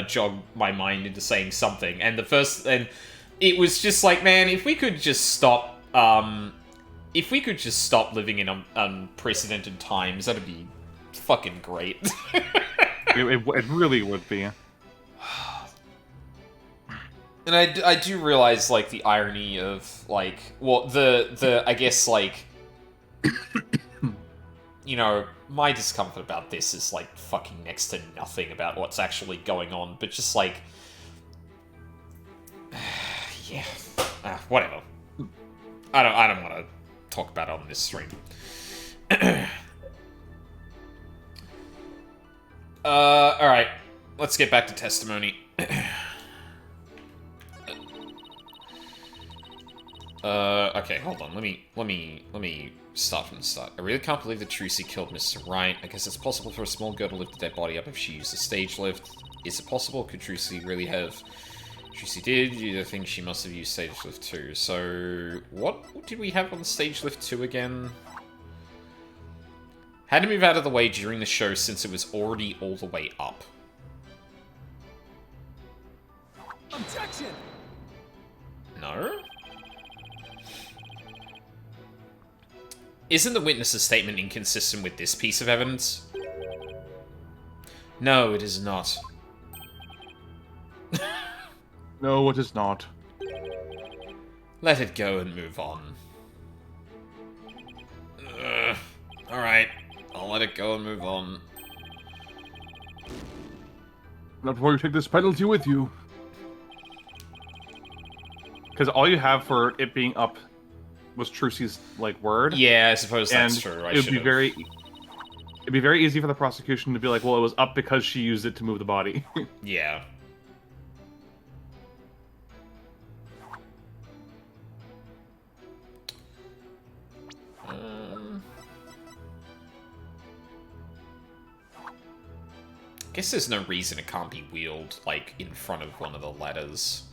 jog my mind into saying something. And it was just like, man, if we could just stop living in unprecedented times, that'd be fucking great. it really would be. And I do realize, like, the irony of, like, well, I guess, like, you know, my discomfort about this is, like, fucking next to nothing about what's actually going on, but just, like, yeah, whatever. I don't want to talk about it on this stream. Alright. let's get back to testimony. Okay, hold on. Let me start from the start. I really can't believe that Trucy killed Mr. Wright. I guess it's possible for a small girl to lift a dead body up if she used a stage lift. Is it possible? Could Trucy really have? Trucy did. You think she must have used stage lift 2. So, what did we have on stage lift 2 again? Had to move out of the way during the show since it was already all the way up. Objection! No? Isn't the witness's statement inconsistent with this piece of evidence? No, it is not. No, it is not. Let it go and move on. Alright, I'll let it go and move on. Not before you take this penalty with you. Because all you have for it being up was Trucy's, like, word. Yeah, I suppose that's true. It'd be very easy for the prosecution to be like, well, it was up because she used it to move the body. Yeah. Guess there's no reason it can't be wheeled, like, in front of one of the ladders.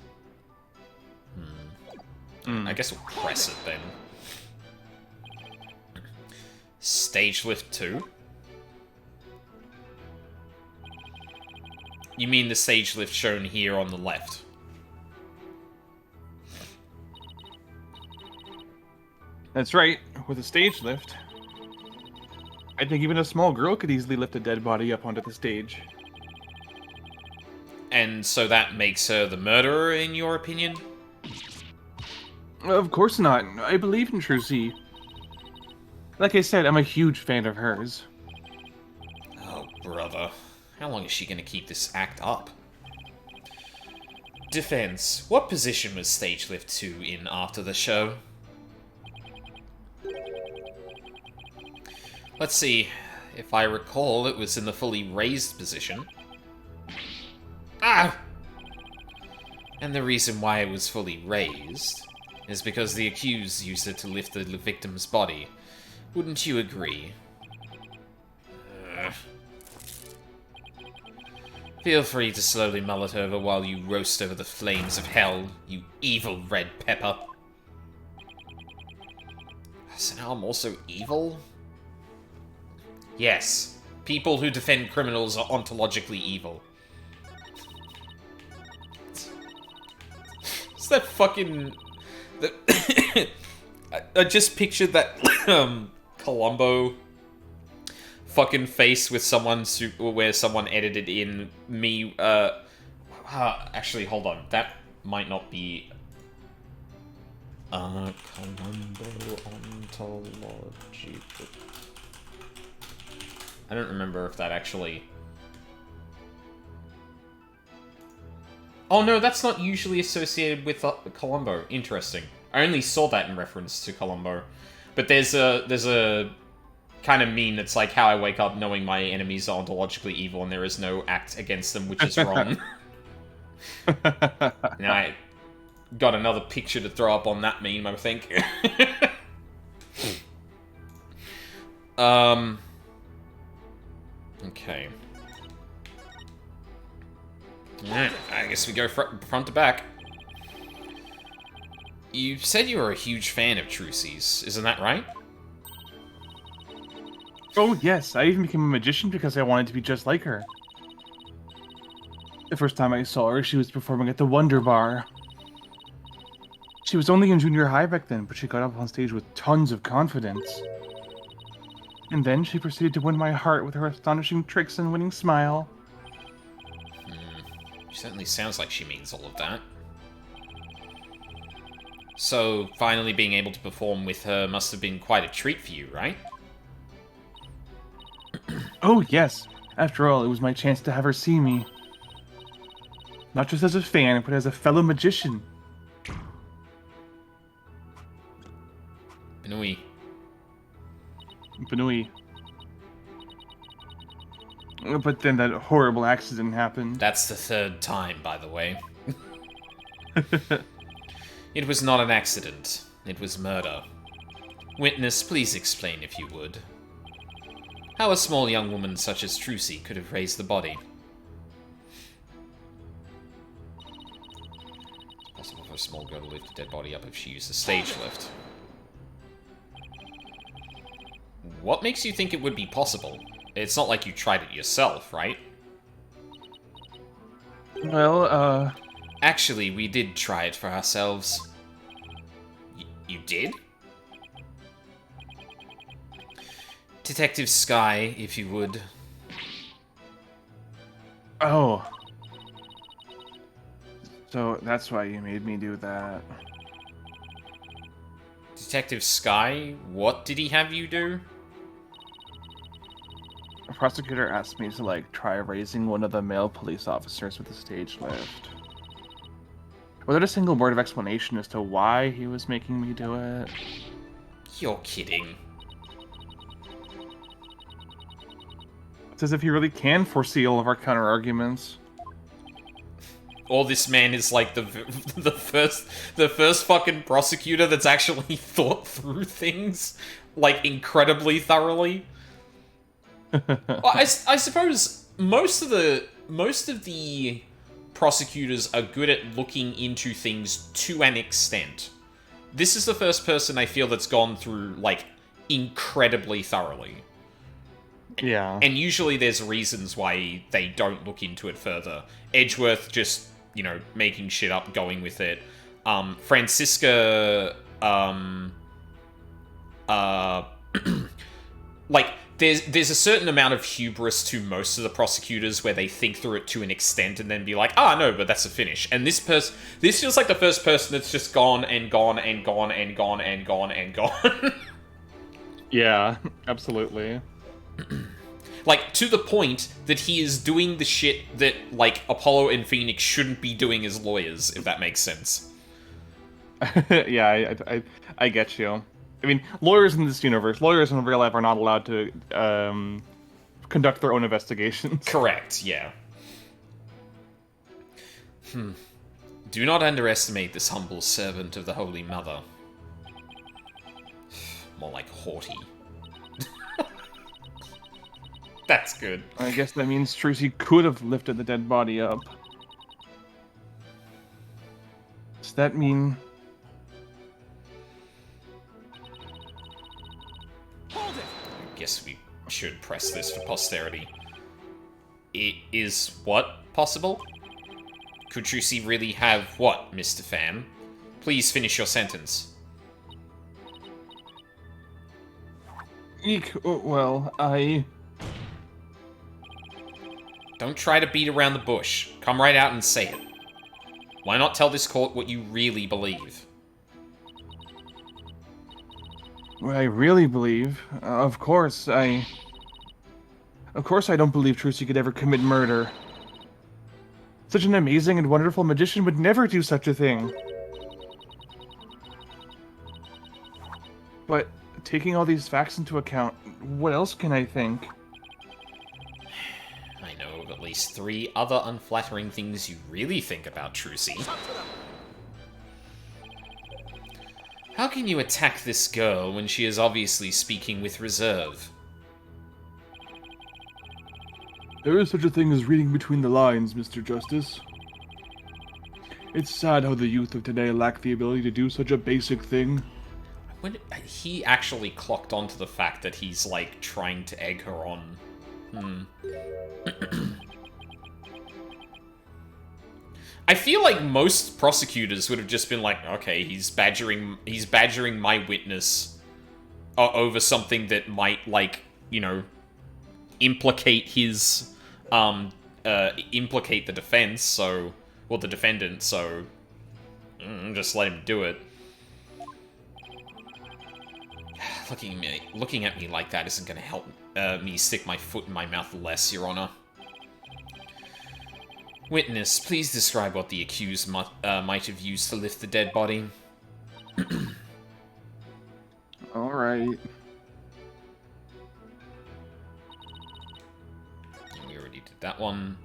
I guess we'll press it then. Stage lift 2? You mean the stage lift shown here on the left? That's right. With a stage lift, I think even a small girl could easily lift a dead body up onto the stage. And so that makes her the murderer, in your opinion? Of course not. I believe in Trucy. Like I said, I'm a huge fan of hers. Oh, brother. How long is she gonna keep this act up? Defense. What position was Stage Lift 2 in after the show? Let's see. If I recall, it was in the fully raised position. Ah! And the reason why it was fully raised is because the accused used it to lift the victim's body. Wouldn't you agree? Feel free to slowly mull it over while you roast over the flames of hell, you evil red pepper. So now I'm also evil? Yes, people who defend criminals are ontologically evil. It's that fucking... I just pictured that Columbo fucking face with someone where someone edited in me. Actually, hold on. That might not be. Columbo ontology. I don't remember if that actually. Oh no, that's not usually associated with Columbo. Interesting. I only saw that in reference to Columbo. But there's a kind of meme that's like how I wake up knowing my enemies are ontologically evil and there is no act against them which is wrong. Now I got another picture to throw up on that meme, I think. Okay. Yeah, I guess we go front to back. You said you were a huge fan of Trucy's, isn't that right? Oh, yes. I even became a magician because I wanted to be just like her. The first time I saw her, she was performing at the Wonder Bar. She was only in junior high back then, but she got up on stage with tons of confidence. And then she proceeded to win my heart with her astonishing tricks and winning smile. She certainly sounds like she means all of that. So, finally being able to perform with her must have been quite a treat for you, right? Oh, yes. After all, it was my chance to have her see me. Not just as a fan, but as a fellow magician. Benui. Benui. But then that horrible accident happened. That's the third time, by the way. It was not an accident. It was murder. Witness, please explain if you would. How a small young woman such as Trucy could have raised the body. It's possible for a small girl to lift a dead body up if she used a stage lift. What makes you think it would be possible? It's not like you tried it yourself, right? Well, Actually, we did try it for ourselves. You did? Detective Sky, if you would. oh. So that's why you made me do that. Detective Sky, what did he have you do? A prosecutor asked me to, like, try raising one of the male police officers with a stage lift. Without a single word of explanation as to why he was making me do it. You're kidding. It's as if he really can foresee all of our counter-arguments. Or this man is like the first fucking prosecutor that's actually thought through things, like, incredibly thoroughly. Well, I suppose most of the prosecutors are good at looking into things to an extent. This is the first person I feel that's gone through, like, incredibly thoroughly. Yeah. And usually there's reasons why they don't look into it further. Edgeworth just, you know, making shit up, going with it. Francisca, like, there's a certain amount of hubris to most of the prosecutors where they think through it to an extent and then be like, no, but that's a finish. And this feels like the first person that's just gone and gone and gone and gone and gone and gone. Yeah, absolutely. Like, to the point that he is doing the shit that, like, Apollo and Phoenix shouldn't be doing as lawyers, if that makes sense. Yeah, I get you. I mean, lawyers in this universe, lawyers in real life are not allowed to conduct their own investigations. Correct, yeah. Do not underestimate this humble servant of the Holy Mother. More like haughty. That's good. I guess that means Trucy could have lifted the dead body up. Does that mean... Hold it! I guess we should press this for posterity. It is what possible? Could Trucy really have what, Mr. Pham? Please finish your sentence. Well, Don't try to beat around the bush. Come right out and say it. Why not tell this court what you really believe? What I really believe, of course I don't believe Trucy could ever commit murder. Such an amazing and wonderful magician would never do such a thing. But taking all these facts into account, what else can I think? I know of at least 3 other unflattering things you really think about Trucy. How can you attack this girl when she is obviously speaking with reserve? There is such a thing as reading between the lines, Mr. Justice. It's sad how the youth of today lack the ability to do such a basic thing. When he actually clocked onto the fact that he's, like, trying to egg her on. I feel like most prosecutors would have just been like, okay, he's badgering my witness over something that might, like, you know, implicate his, implicate the defense, so, well, the defendant, so, just let him do it. Looking at me like that isn't gonna help me stick my foot in my mouth less, Your Honor. Witness, please describe what the accused might have used to lift the dead body. Alright. We already did that one.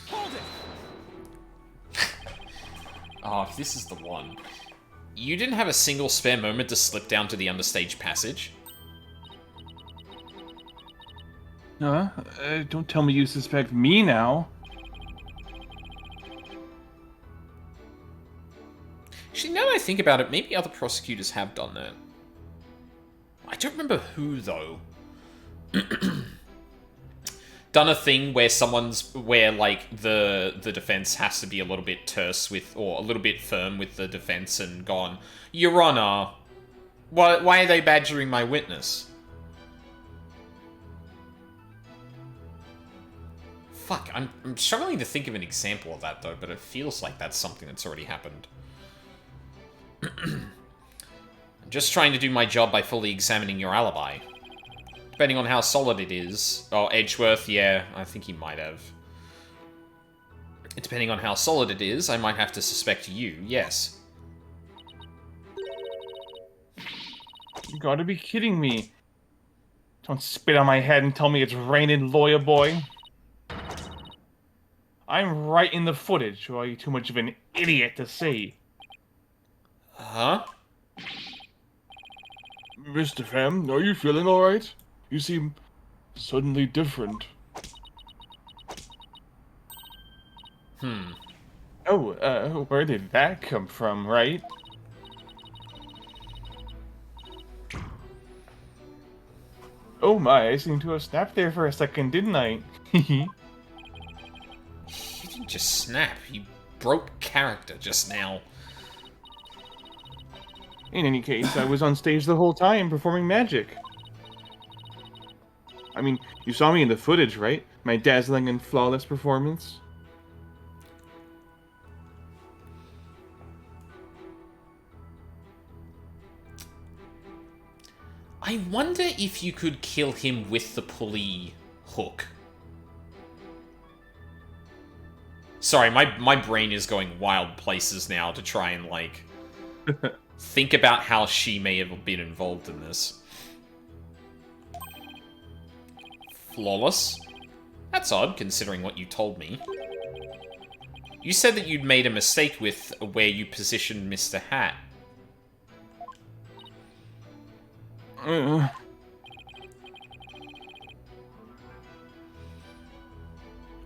Hold it! Oh, this is the one. You didn't have a single spare moment to slip down to the understage passage? Don't tell me you suspect me now. Actually, now that I think about it, maybe other prosecutors have done that. I don't remember who, though. Done a thing where like, the defense has to be a little bit terse with, or a little bit firm with the defense and gone, Your Honor, why are they badgering my witness? Fuck, I'm struggling to think of an example of that, though, but it feels like that's something that's already happened. I'm just trying to do my job by fully examining your alibi. Depending on how solid it is. Oh, Edgeworth, yeah, I think he might have. Depending on how solid it is, I might have to suspect you, yes. You gotta be kidding me. Don't spit on my head and tell me it's raining, lawyer boy. I'm right in the footage, or are you too much of an idiot to see? Huh? Mr. Pham, are you feeling alright? You seem suddenly different. Oh, where did that come from, right? Oh my, I seem to have snapped there for a second, didn't I? You didn't just snap, you broke character just now. In any case, I was on stage the whole time performing magic. I mean, you saw me in the footage, right? My dazzling and flawless performance. I wonder if you could kill him with the pulley hook. Sorry, my brain is going wild places now to try and, like, think about how she may have been involved in this. Flawless? That's odd, considering what you told me. You said that you'd made a mistake with where you positioned Mr. Hat.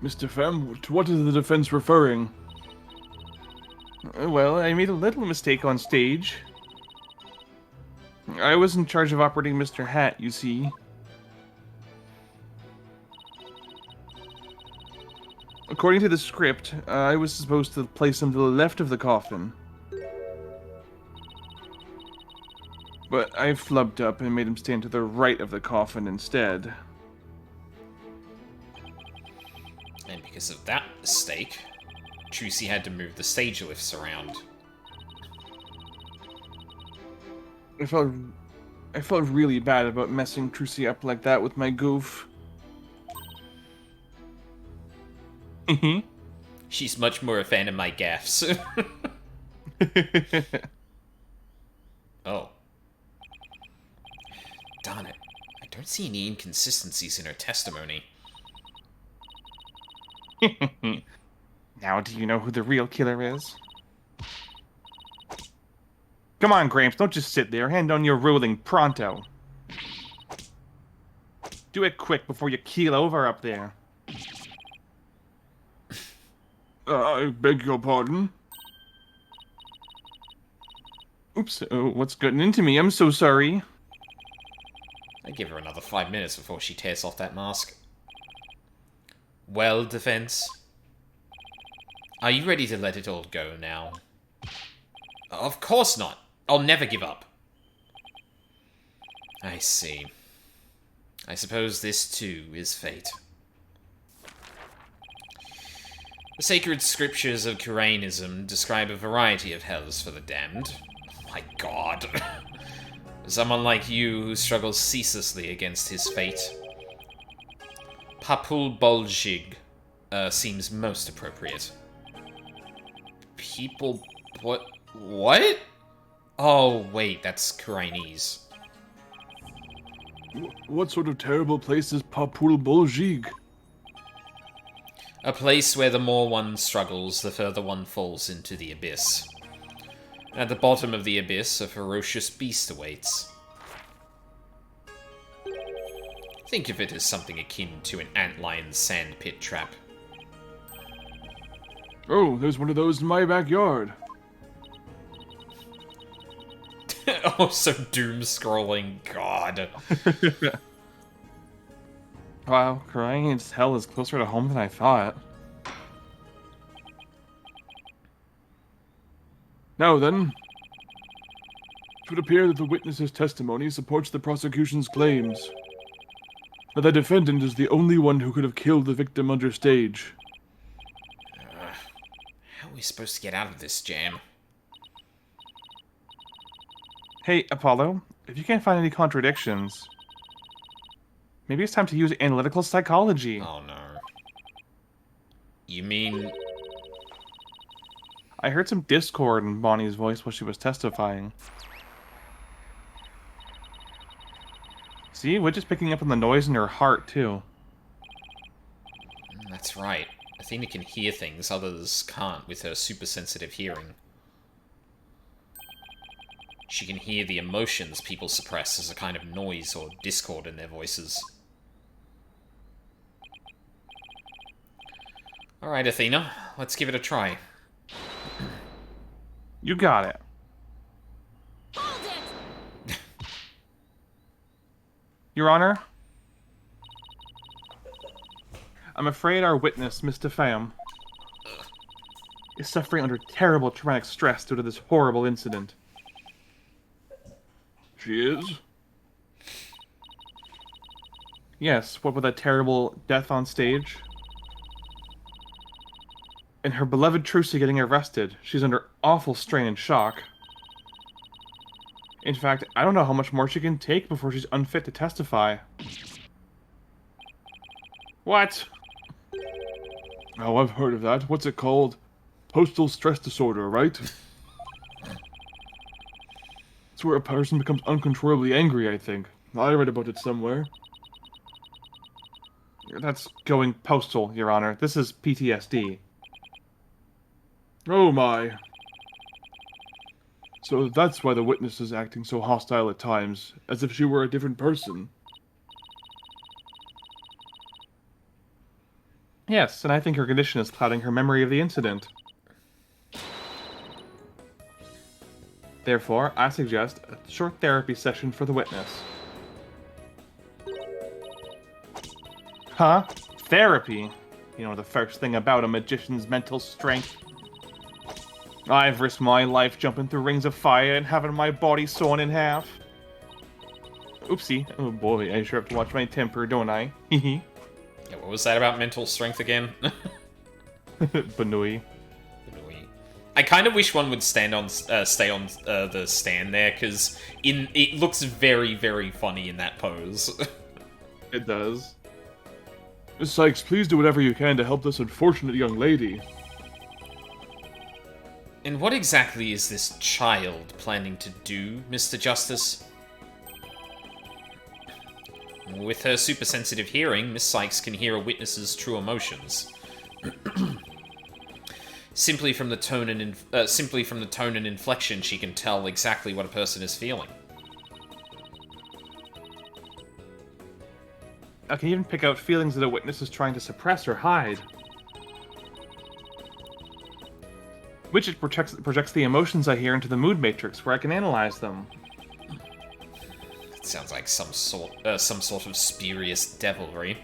Mr. Pham, to what is the defense referring? Well, I made a little mistake on stage. I was in charge of operating Mr. Hat, you see. According to the script, I was supposed to place him to the left of the coffin. But I flubbed up and made him stand to the right of the coffin instead. And because of that mistake, Trucy had to move the stage lifts around. I felt really bad about messing Trucy up like that with my goof. She's much more a fan of my gaffes. Oh. Darn it. I don't see any inconsistencies in her testimony. Now do you know who the real killer is? Come on, Gramps, don't just sit there. Hand on your ruling pronto. Do it quick before you keel over up there. I beg your pardon? Oops, what's gotten into me? I'm so sorry. I give her another 5 minutes before she tears off that mask. Well, defense? Are you ready to let it all go now? Of course not. I'll never give up. I see. I suppose this, too, is fate. The sacred scriptures of Kuranism describe a variety of hells for the damned. Oh my god. Someone like you who struggles ceaselessly against his fate. Papul Bolzhig seems most appropriate. People... What? Oh, wait, that's Kurainese. What sort of terrible place is Papul Bolzhig? A place where the more one struggles, the further one falls into the abyss. At the bottom of the abyss, a ferocious beast awaits. Think of it as something akin to an antlion sand pit trap. Oh, there's one of those in my backyard. Oh, so doom-scrolling, god. Wow, crying in hell is closer to home than I thought. Now then, it would appear that the witness's testimony supports the prosecution's claims. That the defendant is the only one who could have killed the victim under stage. How are we supposed to get out of this jam? Hey, Apollo, if you can't find any contradictions, maybe it's time to use analytical psychology. Oh no. You mean... I heard some discord in Bonnie's voice while she was testifying. See, Witch is picking up on the noise in her heart, too. That's right. Athena can hear things others can't with her super-sensitive hearing. She can hear the emotions people suppress as a kind of noise or discord in their voices. Alright, Athena. Let's give it a try. You got it. Hold it! Your Honor, I'm afraid our witness, Mr. Pham, is suffering under terrible traumatic stress due to this horrible incident. She is? Yes, what with that terrible death on stage? And her beloved Trucy getting arrested. She's under awful strain and shock. In fact, I don't know how much more she can take before she's unfit to testify. What? Oh, I've heard of that. What's it called? Postal stress disorder, right? It's where a person becomes uncontrollably angry, I think. I read about it somewhere. That's going postal, Your Honor. This is PTSD. Oh my. So that's why the witness is acting so hostile at times, as if she were a different person. Yes, and I think her condition is clouding her memory of the incident. Therefore, I suggest a short therapy session for the witness. Huh? Therapy? You know the first thing about a magician's mental strength. I've risked my life jumping through rings of fire and having my body sawn in half. Oopsie. Oh boy, I sure have to watch my temper, don't I? Hehe. Yeah, what was that about mental strength again? Banui. I kind of wish one would stay on the stand there, because it looks very, very funny in that pose. It does. Miss Sykes, please do whatever you can to help this unfortunate young lady. And what exactly is this child planning to do, Mr. Justice? With her super-sensitive hearing, Miss Sykes can hear a witness's true emotions. Simply from the tone and inflection, she can tell exactly what a person is feeling. I can even pick out feelings that a witness is trying to suppress or hide. Which it projects the emotions I hear into the mood matrix, where I can analyze them. It sounds like some sort of spurious devilry.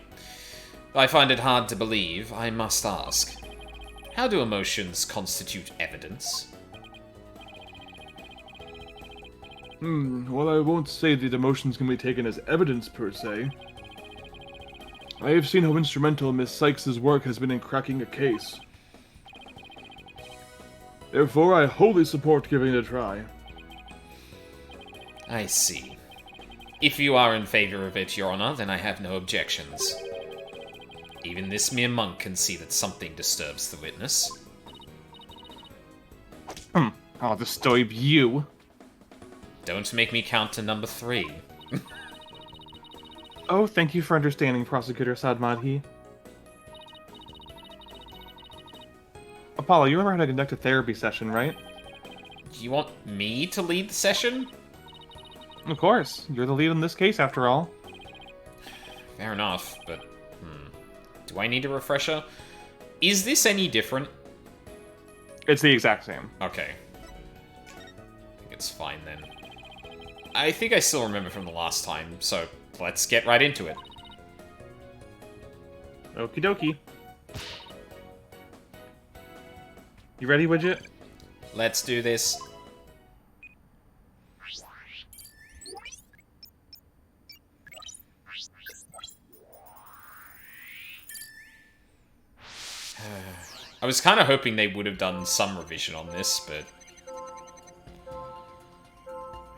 I find it hard to believe, I must ask. How do emotions constitute evidence? Well, I won't say that emotions can be taken as evidence per se. I have seen how instrumental Miss Sykes' work has been in cracking a case. Therefore, I wholly support giving it a try. I see. If you are in favor of it, Your Honor, then I have no objections. Even this mere monk can see that something disturbs the witness. I'll disturb you. Don't make me count to number 3. Oh, thank you for understanding, Prosecutor Sadmadhi. Apollo, you remember how to conduct a therapy session, right? Do you want me to lead the session? Of course. You're the lead in this case, after all. Fair enough, but... Do I need a refresher? Is this any different? It's the exact same. Okay. I think it's fine then. I think I still remember from the last time, so let's get right into it. Okie dokie. You ready, Widget? Let's do this. I was kind of hoping they would have done some revision on this, but...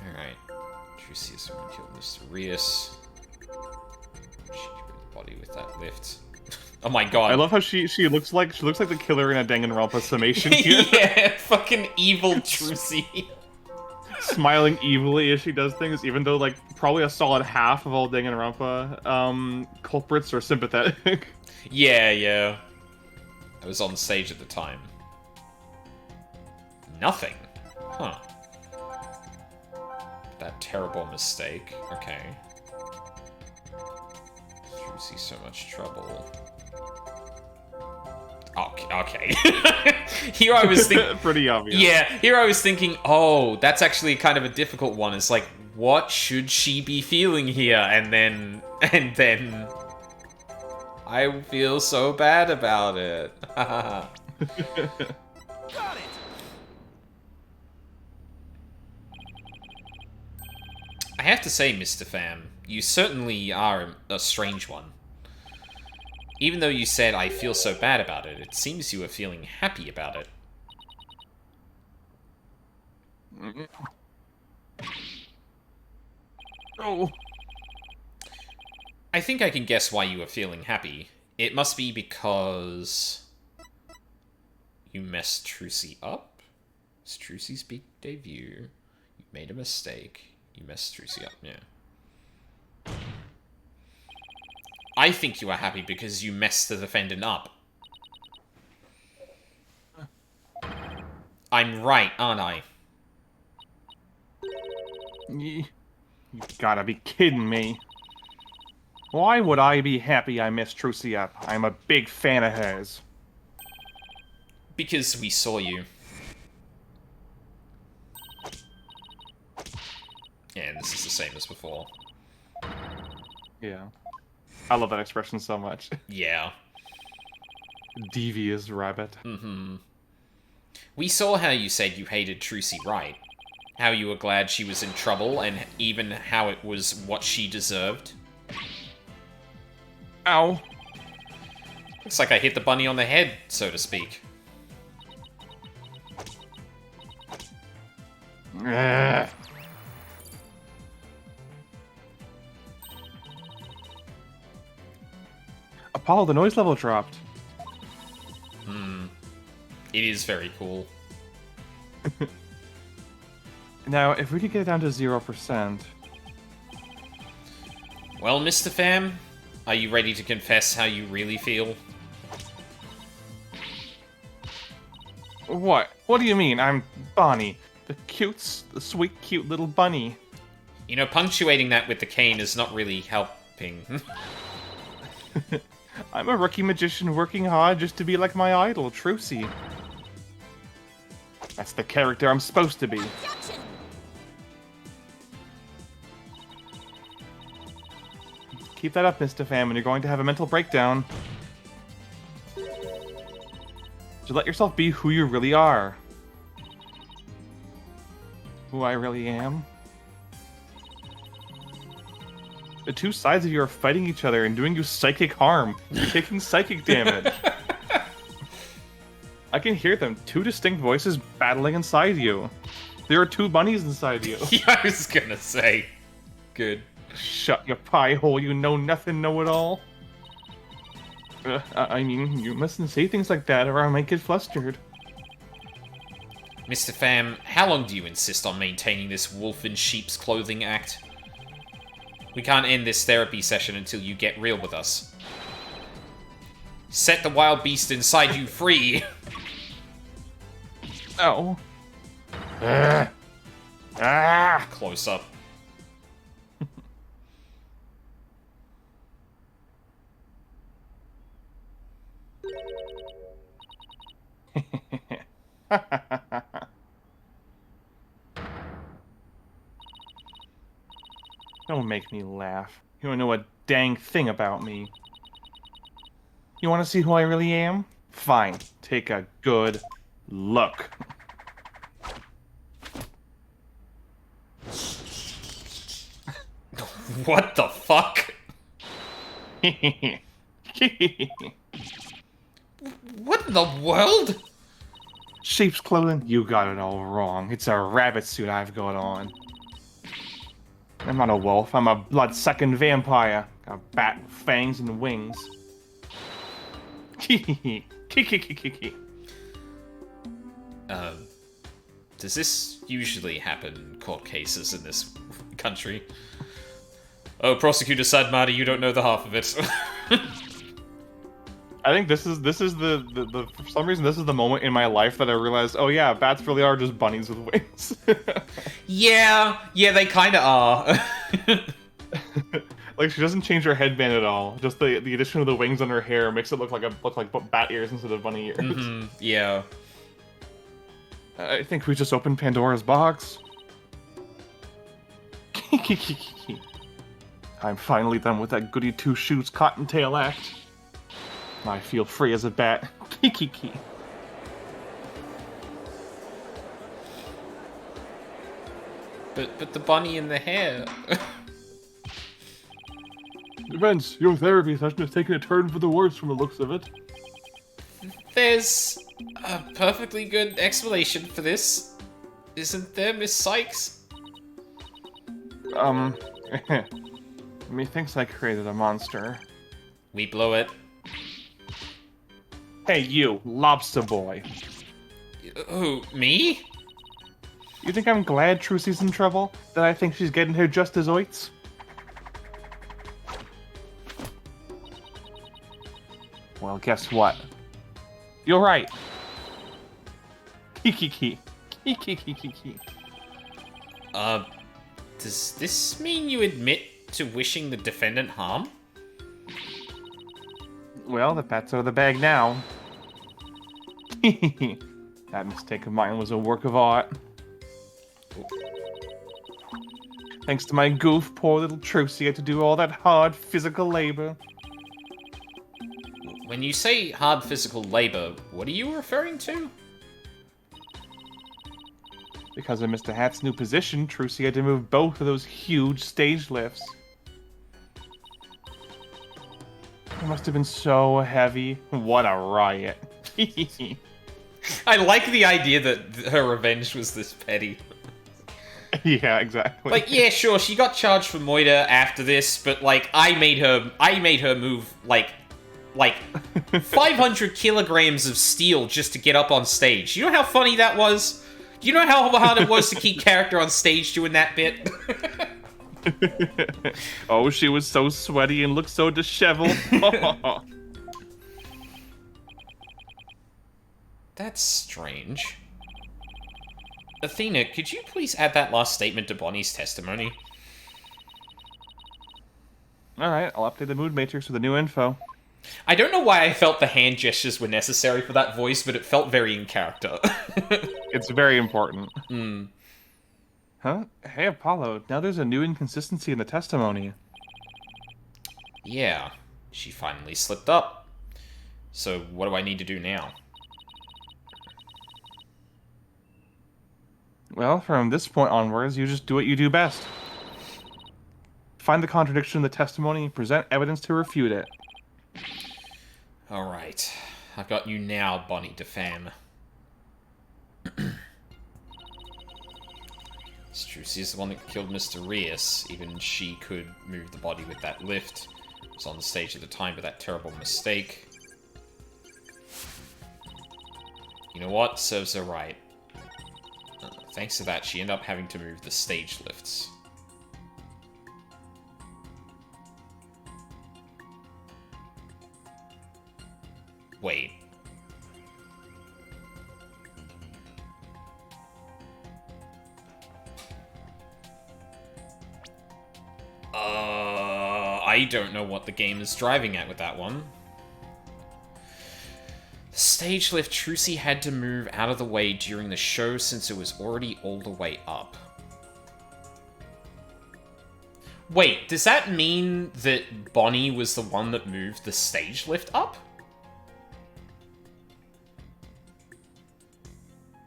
Alright. Trucy is someone killed Mr. Rios. She killed the body with that lift. Oh my god. I love how she looks like the killer in a Danganronpa summation here. Yeah, fucking evil Trucy. Smiling evilly as she does things, even though like probably a solid half of all Danganronpa culprits are sympathetic. Yeah. I was on stage at the time. Nothing. Huh. That terrible mistake. Okay. Trucy, so much trouble. Okay. Here I was thinking... Pretty obvious. Yeah, here I was thinking, oh, that's actually kind of a difficult one. It's like, what should she be feeling here? And then... I feel so bad about it. Got it! I have to say, Mr. Pham, you certainly are a strange one. Even though you said, I feel so bad about it, it seems you are feeling happy about it. Oh. I think I can guess why you are feeling happy. It must be because... you messed Trucy up? It's Trucy's big debut. You made a mistake. You messed Trucy up, yeah. I think you are happy because you messed the defendant up. I'm right, aren't I? You gotta be kidding me. Why would I be happy I messed Trucy up? I'm a big fan of hers. Because we saw you. And this is the same as before. Yeah. I love that expression so much. Yeah. Devious rabbit. We saw how you said you hated Trucy, right? How you were glad she was in trouble, and even how it was what she deserved. Ow. Looks like I hit the bunny on the head, so to speak. Ugh. Apollo, the noise level dropped. It is very cool. Now, if we could get it down to 0%. Well, Mr. Pham, are you ready to confess how you really feel? What? What do you mean? I'm Bonnie. The sweet, cute little bunny. You know, punctuating that with the cane is not really helping. I'm a rookie magician working hard just to be like my idol, Trucy. That's the character I'm supposed to be. Objection! Keep that up, Mr. Pham, and you're going to have a mental breakdown. So let yourself be who you really are. Who I really am. The two sides of you are fighting each other and doing you psychic harm. You're taking psychic damage. I can hear them. Two distinct voices battling inside you. There are two bunnies inside you. Yeah, I was gonna say. Good. Shut your pie hole, you know-nothing know-it-all. I mean, you mustn't say things like that or I might get flustered. Mr. Pham, how long do you insist on maintaining this wolf in sheep's clothing act? We can't end this therapy session until you get real with us. Set the wild beast inside you free! Oh. Ah! Close up. Don't make me laugh. You don't know a dang thing about me. You want to see who I really am? Fine. Take a good look. What the fuck? What in the world? Sheep's clothing? You got it all wrong. It's a rabbit suit I've got on. I'm not a wolf. I'm a blood-sucking vampire. Got bat fangs and wings. Does this usually happen in court cases in this country? Oh, Prosecutor Sadmadi, you don't know the half of it. I think this is the for some reason this is the moment in my life that I realized, oh yeah, bats really are just bunnies with wings. Yeah, they kind of are. Like she doesn't change her headband at all. Just the addition of the wings on her hair makes it look like bat ears instead of bunny ears. Yeah. I think we just opened Pandora's box. I'm finally done with that goody two-shoes cottontail act. I feel free as a bat. But the bunny in the hair. Vince, your therapy session has taken a turn for the worse from the looks of it. There's a perfectly good explanation for this. Isn't there, Miss Sykes? Methinks I created a monster. We blow it. Hey you, lobster boy. Who, me? You think I'm glad Trucy's in trouble? That I think she's getting her just desserts? Well, guess what? You're right. Kiki. Does this mean you admit to wishing the defendant harm? Well, the bat's out of the bag now. That mistake of mine was a work of art. Thanks to my goof, poor little Trucy had to do all that hard physical labor. When you say hard physical labor, what are you referring to? Because of Mr. Hat's new position, Trucy had to move both of those huge stage lifts. It must have been so heavy. What a riot. I like the idea that her revenge was this petty. Yeah, exactly. Like, yeah, sure, she got charged for Moida after this, but like, I made her move like 500 kilograms of steel just to get up on stage. You know how funny that was? Do you know how hard it was to keep character on stage doing that bit? Oh, she was so sweaty and looked so disheveled. That's strange. Athena, could you please add that last statement to Bonnie's testimony? Alright, I'll update the mood matrix with the new info. I don't know why I felt the hand gestures were necessary for that voice, but it felt very in character. It's very important. Hmm. Huh? Hey, Apollo, now there's a new inconsistency in the testimony. Yeah, she finally slipped up. So what do I need to do now? Well, from this point onwards, you just do what you do best. Find the contradiction in the testimony and present evidence to refute it. Alright. I've got you now, Bonnie DeFam. Strucy's the one that killed Mr. Rias. Even she could move the body with that lift. Was on the stage at the time with that terrible mistake. You know what? Serves her right. Thanks to that, she ended up having to move the stage lifts. Wait. I don't know what the game is driving at with that one. The stage lift Trucy had to move out of the way during the show since it was already all the way up. Wait, does that mean that Bonnie was the one that moved the stage lift up?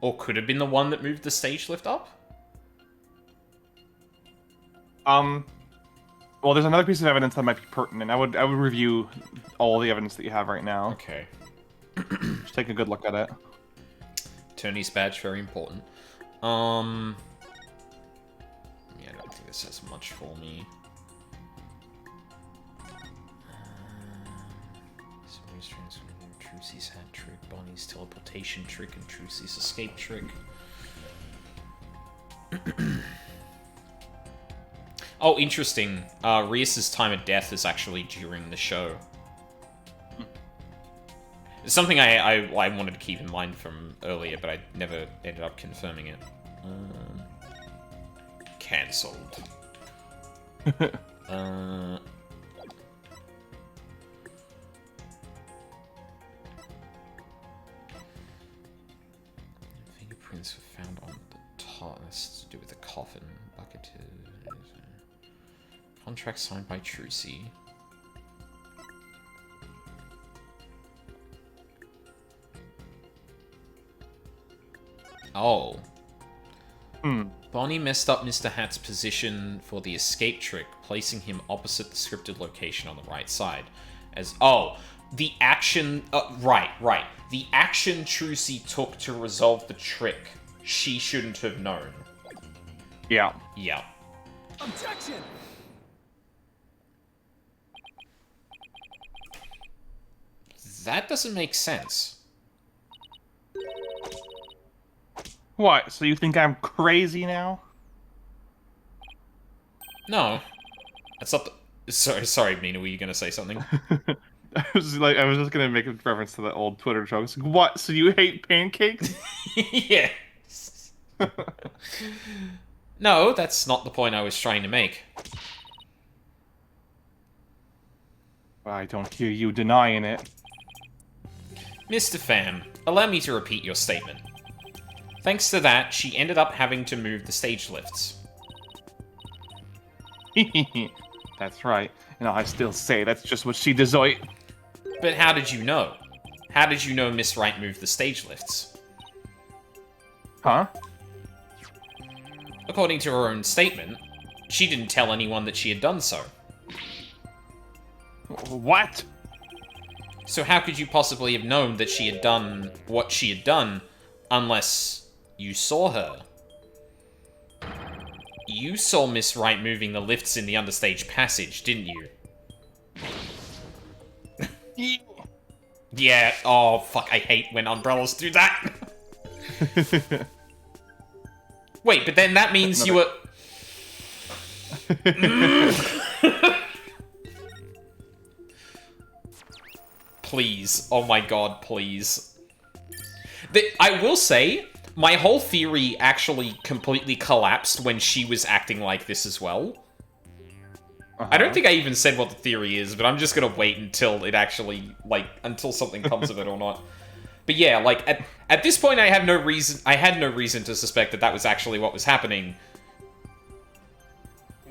Or could have been the one that moved the stage lift up? Well, there's another piece of evidence that might be pertinent. I would review all the evidence that you have right now. Okay. Just take a good look at it. Attorney's badge, very important. Yeah, I don't think this has much for me. Trucy's hat trick, Bonnie's teleportation trick, and Trucy's escape trick. Oh, interesting. Rias's time of death is actually during the show. It's something I wanted to keep in mind from earlier, but I never ended up confirming it. Cancelled. Fingerprints were found on the top. That's to do with the coffin. Bucket. Contract signed by Trucy. Oh. Bonnie messed up Mr. Hat's position for the escape trick, placing him opposite the scripted location on the right side. The action... right. The action Trucy took to resolve the trick, she shouldn't have known. Yeah. Yeah. Objection! That doesn't make sense. What? So you think I'm crazy now? No. That's not the... Sorry, Mina, were you gonna say something? I was just gonna make a reference to the old Twitter joke. It's like, what? So you hate pancakes? Yes. No, that's not the point I was trying to make. I don't hear you denying it. Mr. Pham, allow me to repeat your statement. Thanks to that, she ended up having to move the stage lifts. That's right. And I still say that's just what she deserved. But how did you know? How did you know Miss Wright moved the stage lifts? Huh? According to her own statement, she didn't tell anyone that she had done so. What? So how could you possibly have known that she had done what she had done unless you saw her? You saw Miss Wright moving the lifts in the understage passage, didn't you? Yeah, oh fuck, I hate when umbrellas do that. Wait, but then that means you were... Please. Oh my god, please. I will say, my whole theory actually completely collapsed when she was acting like this as well. I don't think I even said what the theory is, but I'm just gonna wait until it actually, until something comes of it or not. But yeah, at this point I had no reason to suspect that that was actually what was happening.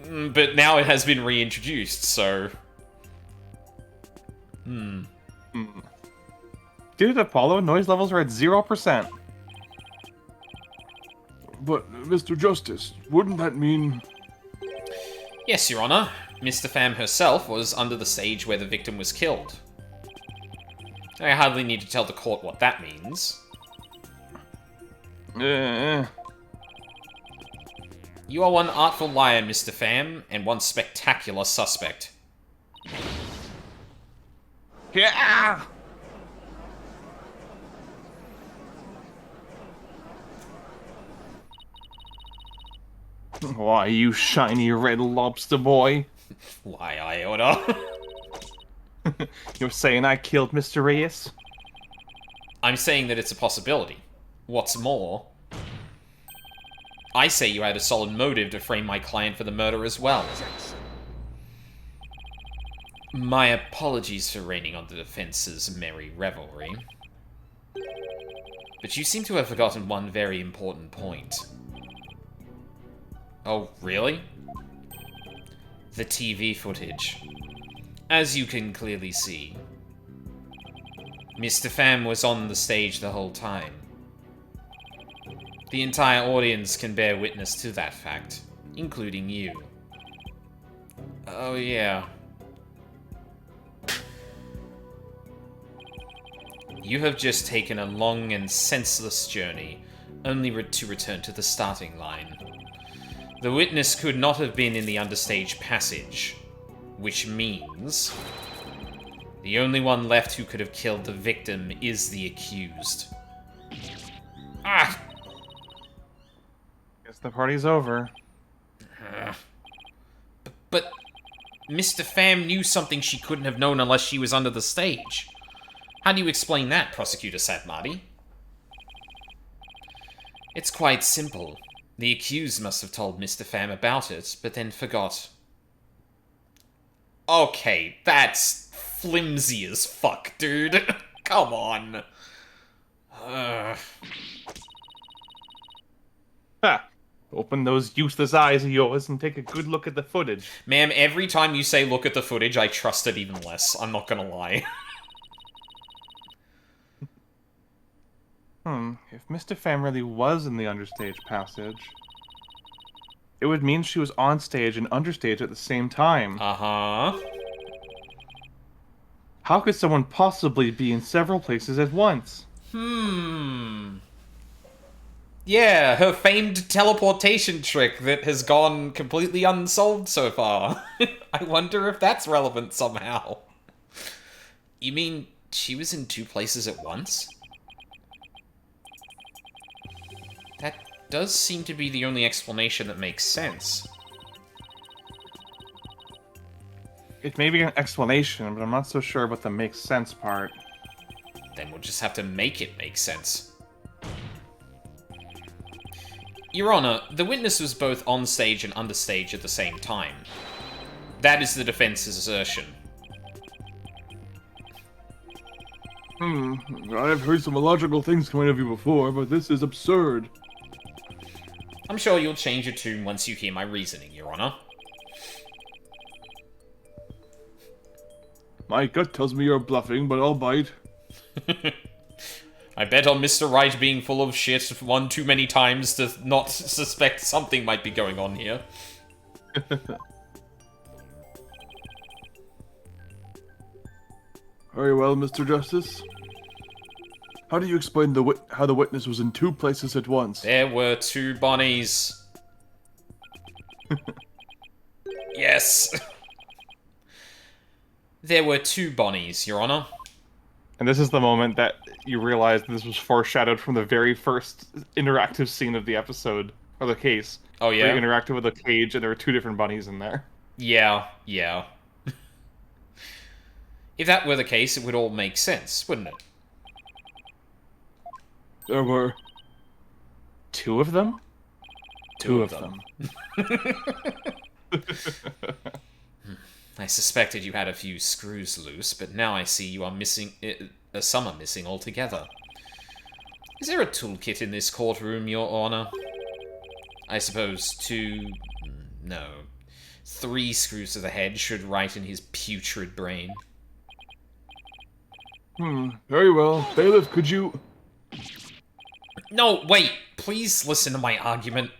But now it has been reintroduced, so... Dude, Apollo, noise levels are at 0%. But, Mr. Justice, wouldn't that mean... Yes, Your Honor. Mr. Pham herself was under the stage where the victim was killed. I hardly need to tell the court what that means. You are one artful liar, Mr. Pham, and one spectacular suspect. Yeah! Why, you shiny red lobster boy? Why, Iota? You're saying I killed Mr. Reyes? I'm saying that it's a possibility. What's more, I say you had a solid motive to frame my client for the murder as well. My apologies for raining on the defense's merry revelry. But you seem to have forgotten one very important point. Oh, really? The TV footage. As you can clearly see, Mr. Pham was on the stage the whole time. The entire audience can bear witness to that fact, including you. Oh, yeah. You have just taken a long and senseless journey, only to return to the starting line. The witness could not have been in the understage passage, which means the only one left who could have killed the victim is the accused. Ah! Guess the party's over. But Mr. Pham knew something she couldn't have known unless she was under the stage. How do you explain that, Prosecutor Satmati? It's quite simple. The accused must have told Mr. Pham about it, but then forgot. Okay, that's flimsy as fuck, dude. Come on. Ha! Open those useless eyes of yours and take a good look at the footage. Ma'am, every time you say look at the footage, I trust it even less. I'm not gonna lie. If Mr. Pham really was in the understage passage, it would mean she was on stage and understage at the same time. Uh-huh. How could someone possibly be in several places at once? Yeah, her famed teleportation trick that has gone completely unsolved so far. I wonder if that's relevant somehow. You mean she was in two places at once? That does seem to be the only explanation that makes sense. It may be an explanation, but I'm not so sure about the makes sense part. Then we'll just have to make it make sense. Your Honor, the witness was both on stage and understage at the same time. That is the defense's assertion. I've heard some illogical things coming of you before, but this is absurd. I'm sure you'll change your tune once you hear my reasoning, Your Honor. My gut tells me you're bluffing, but I'll bite. I bet on Mr. Wright being full of shit one too many times to not suspect something might be going on here. Very well, Mr. Justice. How do you explain how the witness was in two places at once? There were two Bonnies. Yes. There were two Bonnies, Your Honor. And this is the moment that you realize this was foreshadowed from the very first interactive scene of the episode, or the case. Oh, yeah? Where you interacted with a cage and there were two different bunnies in there. Yeah. If that were the case, it would all make sense, wouldn't it? There were Two of them? Two of them. I suspected you had a few screws loose, but now I see you are missing... some are missing altogether. Is there a toolkit in this courtroom, Your Honor? I suppose two... no. 3 screws to the head should right in his putrid brain. Very well. Bailiff, could you... No, wait! Please listen to my argument.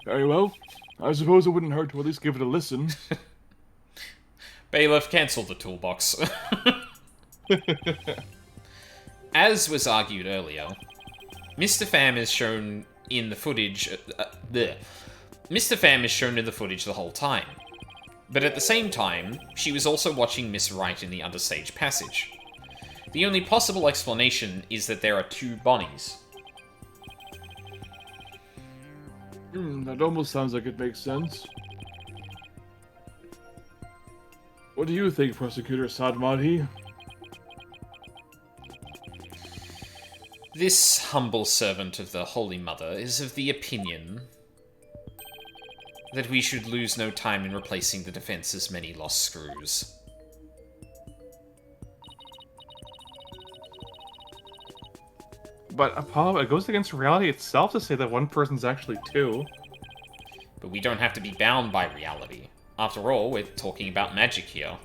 Very well. I suppose it wouldn't hurt to at least give it a listen. Bailiff, cancel the toolbox. As was argued earlier, Mr. Pham is shown in the footage... Mr. Pham is shown in the footage the whole time. But at the same time, she was also watching Miss Wright in the understage passage. The only possible explanation is that there are two Bonnies. That almost sounds like it makes sense. What do you think, Prosecutor Sadmati? This humble servant of the Holy Mother is of the opinion that we should lose no time in replacing the defense's many lost screws. But Apollo, it goes against reality itself to say that one person's actually two. But we don't have to be bound by reality. After all, we're talking about magic here.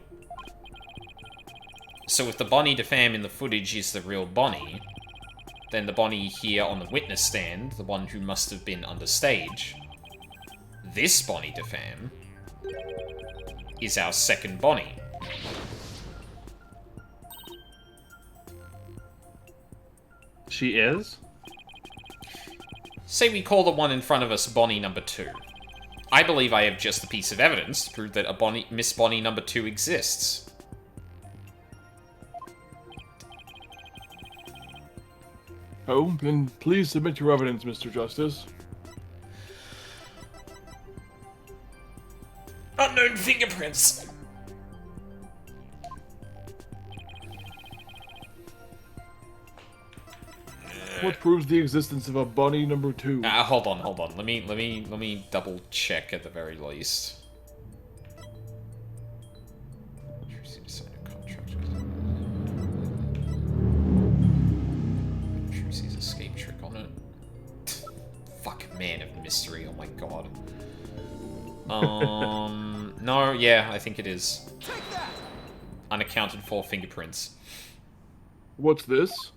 So if the Bonnie DeFam in the footage is the real Bonnie, then the Bonnie here on the witness stand, the one who must have been understage, this Bonnie DeFam is our second Bonnie. She is? Say we call the one in front of us Bonnie number 2. I believe I have just a piece of evidence to prove that a Miss Bonnie number 2 exists. Oh, then please submit your evidence, Mr. Justice. Unknown fingerprints! What proves the existence of a Bonnie number 2? Hold on. Let me double check at the very least. Trucy's escape trick on it. Fuck, man of mystery. Oh my god. No, yeah, I think it is. Unaccounted for fingerprints. What's this?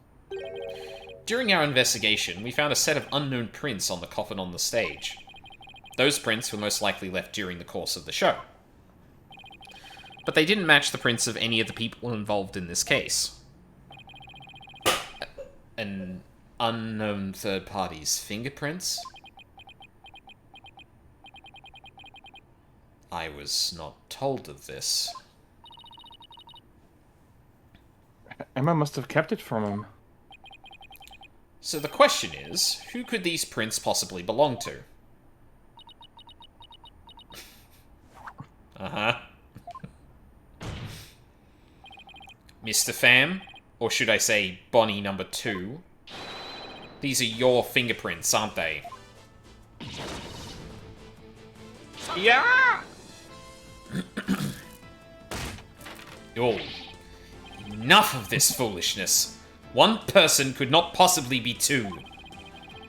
During our investigation, we found a set of unknown prints on the coffin on the stage. Those prints were most likely left during the course of the show. But they didn't match the prints of any of the people involved in this case. An unknown third party's fingerprints? I was not told of this. Emma must have kept it from him. So the question is, who could these prints possibly belong to? Uh-huh. Mr. Pham? Or should I say Bonnie number 2? These are your fingerprints, aren't they? Yeah! Oh. Enough of this foolishness. One person could not possibly be 2.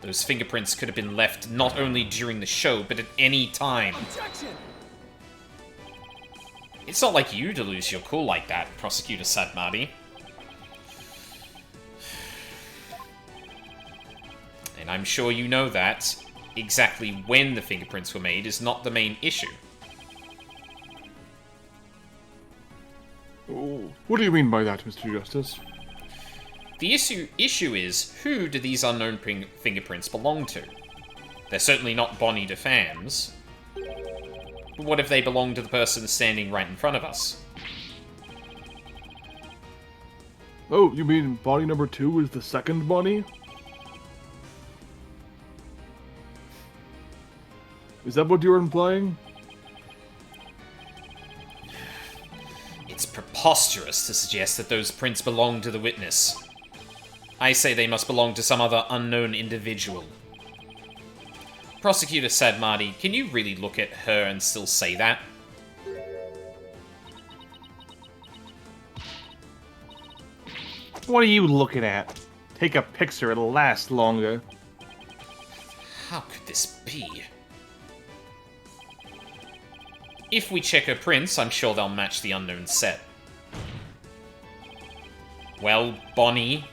Those fingerprints could have been left not only during the show, but at any time. Objection! It's not like you to lose your cool like that, Prosecutor Sadmati. And I'm sure you know that exactly when the fingerprints were made is not the main issue. Oh, what do you mean by that, Mr. Justice? The issue is, who do these unknown fingerprints belong to? They're certainly not Bonnie DeFam's. But what if they belong to the person standing right in front of us? Oh, you mean Bonnie number 2 is the second Bonnie? Is that what you're implying? It's preposterous to suggest that those prints belong to the witness. I say they must belong to some other unknown individual. Prosecutor Sadmati, can you really look at her and still say that? What are you looking at? Take a picture, it'll last longer. How could this be? If we check her prints, I'm sure they'll match the unknown set. Well, Bonnie,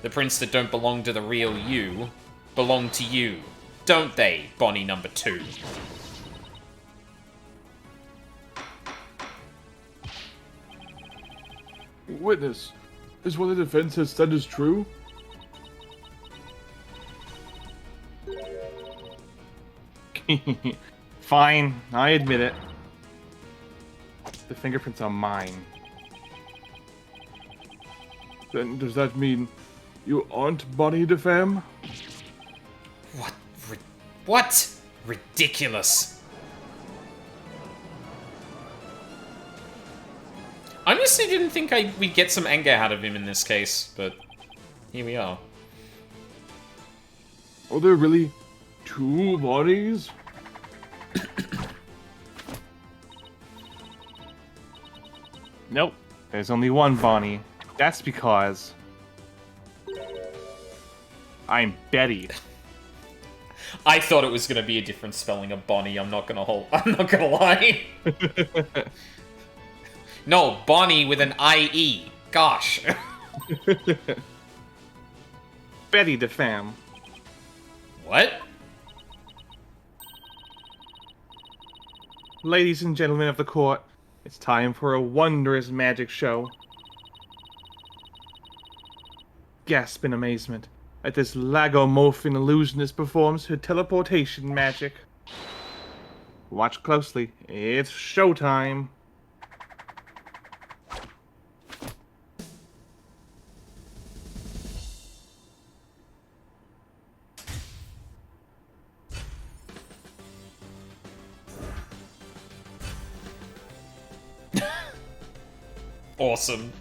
the prints that don't belong to the real you belong to you, don't they, Bonnie number 2? Witness, is what the defense has said is true? Fine, I admit it. The fingerprints are mine. Then does that mean you aren't Bonnie DeFam? What? Ridiculous. I honestly didn't think we'd get some anger out of him in this case, but here we are. Are there really 2 Bonnies? Nope. There's only one Bonnie. That's because I'm Betty. I thought it was gonna be a different spelling of Bonnie. I'm not gonna lie. No, Bonnie with an IE. Gosh. Betty the fam. What? Ladies and gentlemen of the court, it's time for a wondrous magic show. Gasp in amazement at this lagomorphin illusionist performs her teleportation magic. Watch closely, it's showtime. Awesome.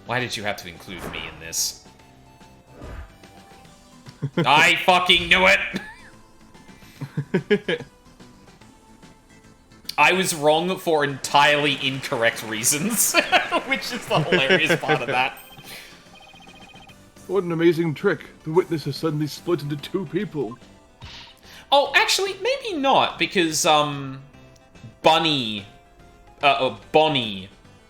Why did you have to include me in this? I fucking knew it! I was wrong for entirely incorrect reasons, which is the hilarious part of that. What an amazing trick. The witness has suddenly split into two people. Oh, actually, maybe not, because, Bonnie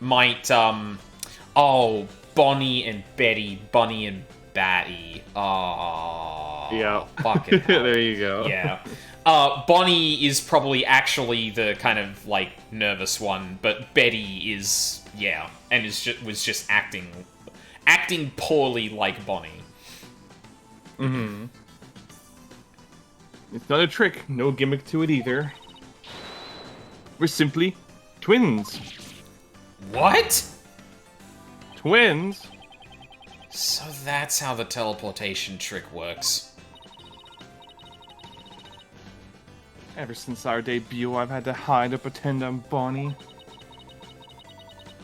might, oh, Bonnie and Betty, Bunny and Batty. Oh, Yeah. fucking hell. There you go. Yeah. Bonnie is probably actually the kind of, like, nervous one, but Betty is, yeah, and was just acting poorly like Bonnie. Mm-hmm. It's not a trick, no gimmick to it either. We're simply twins. What? Twins? So that's how the teleportation trick works. Ever since our debut, I've had to hide or pretend I'm Bonnie.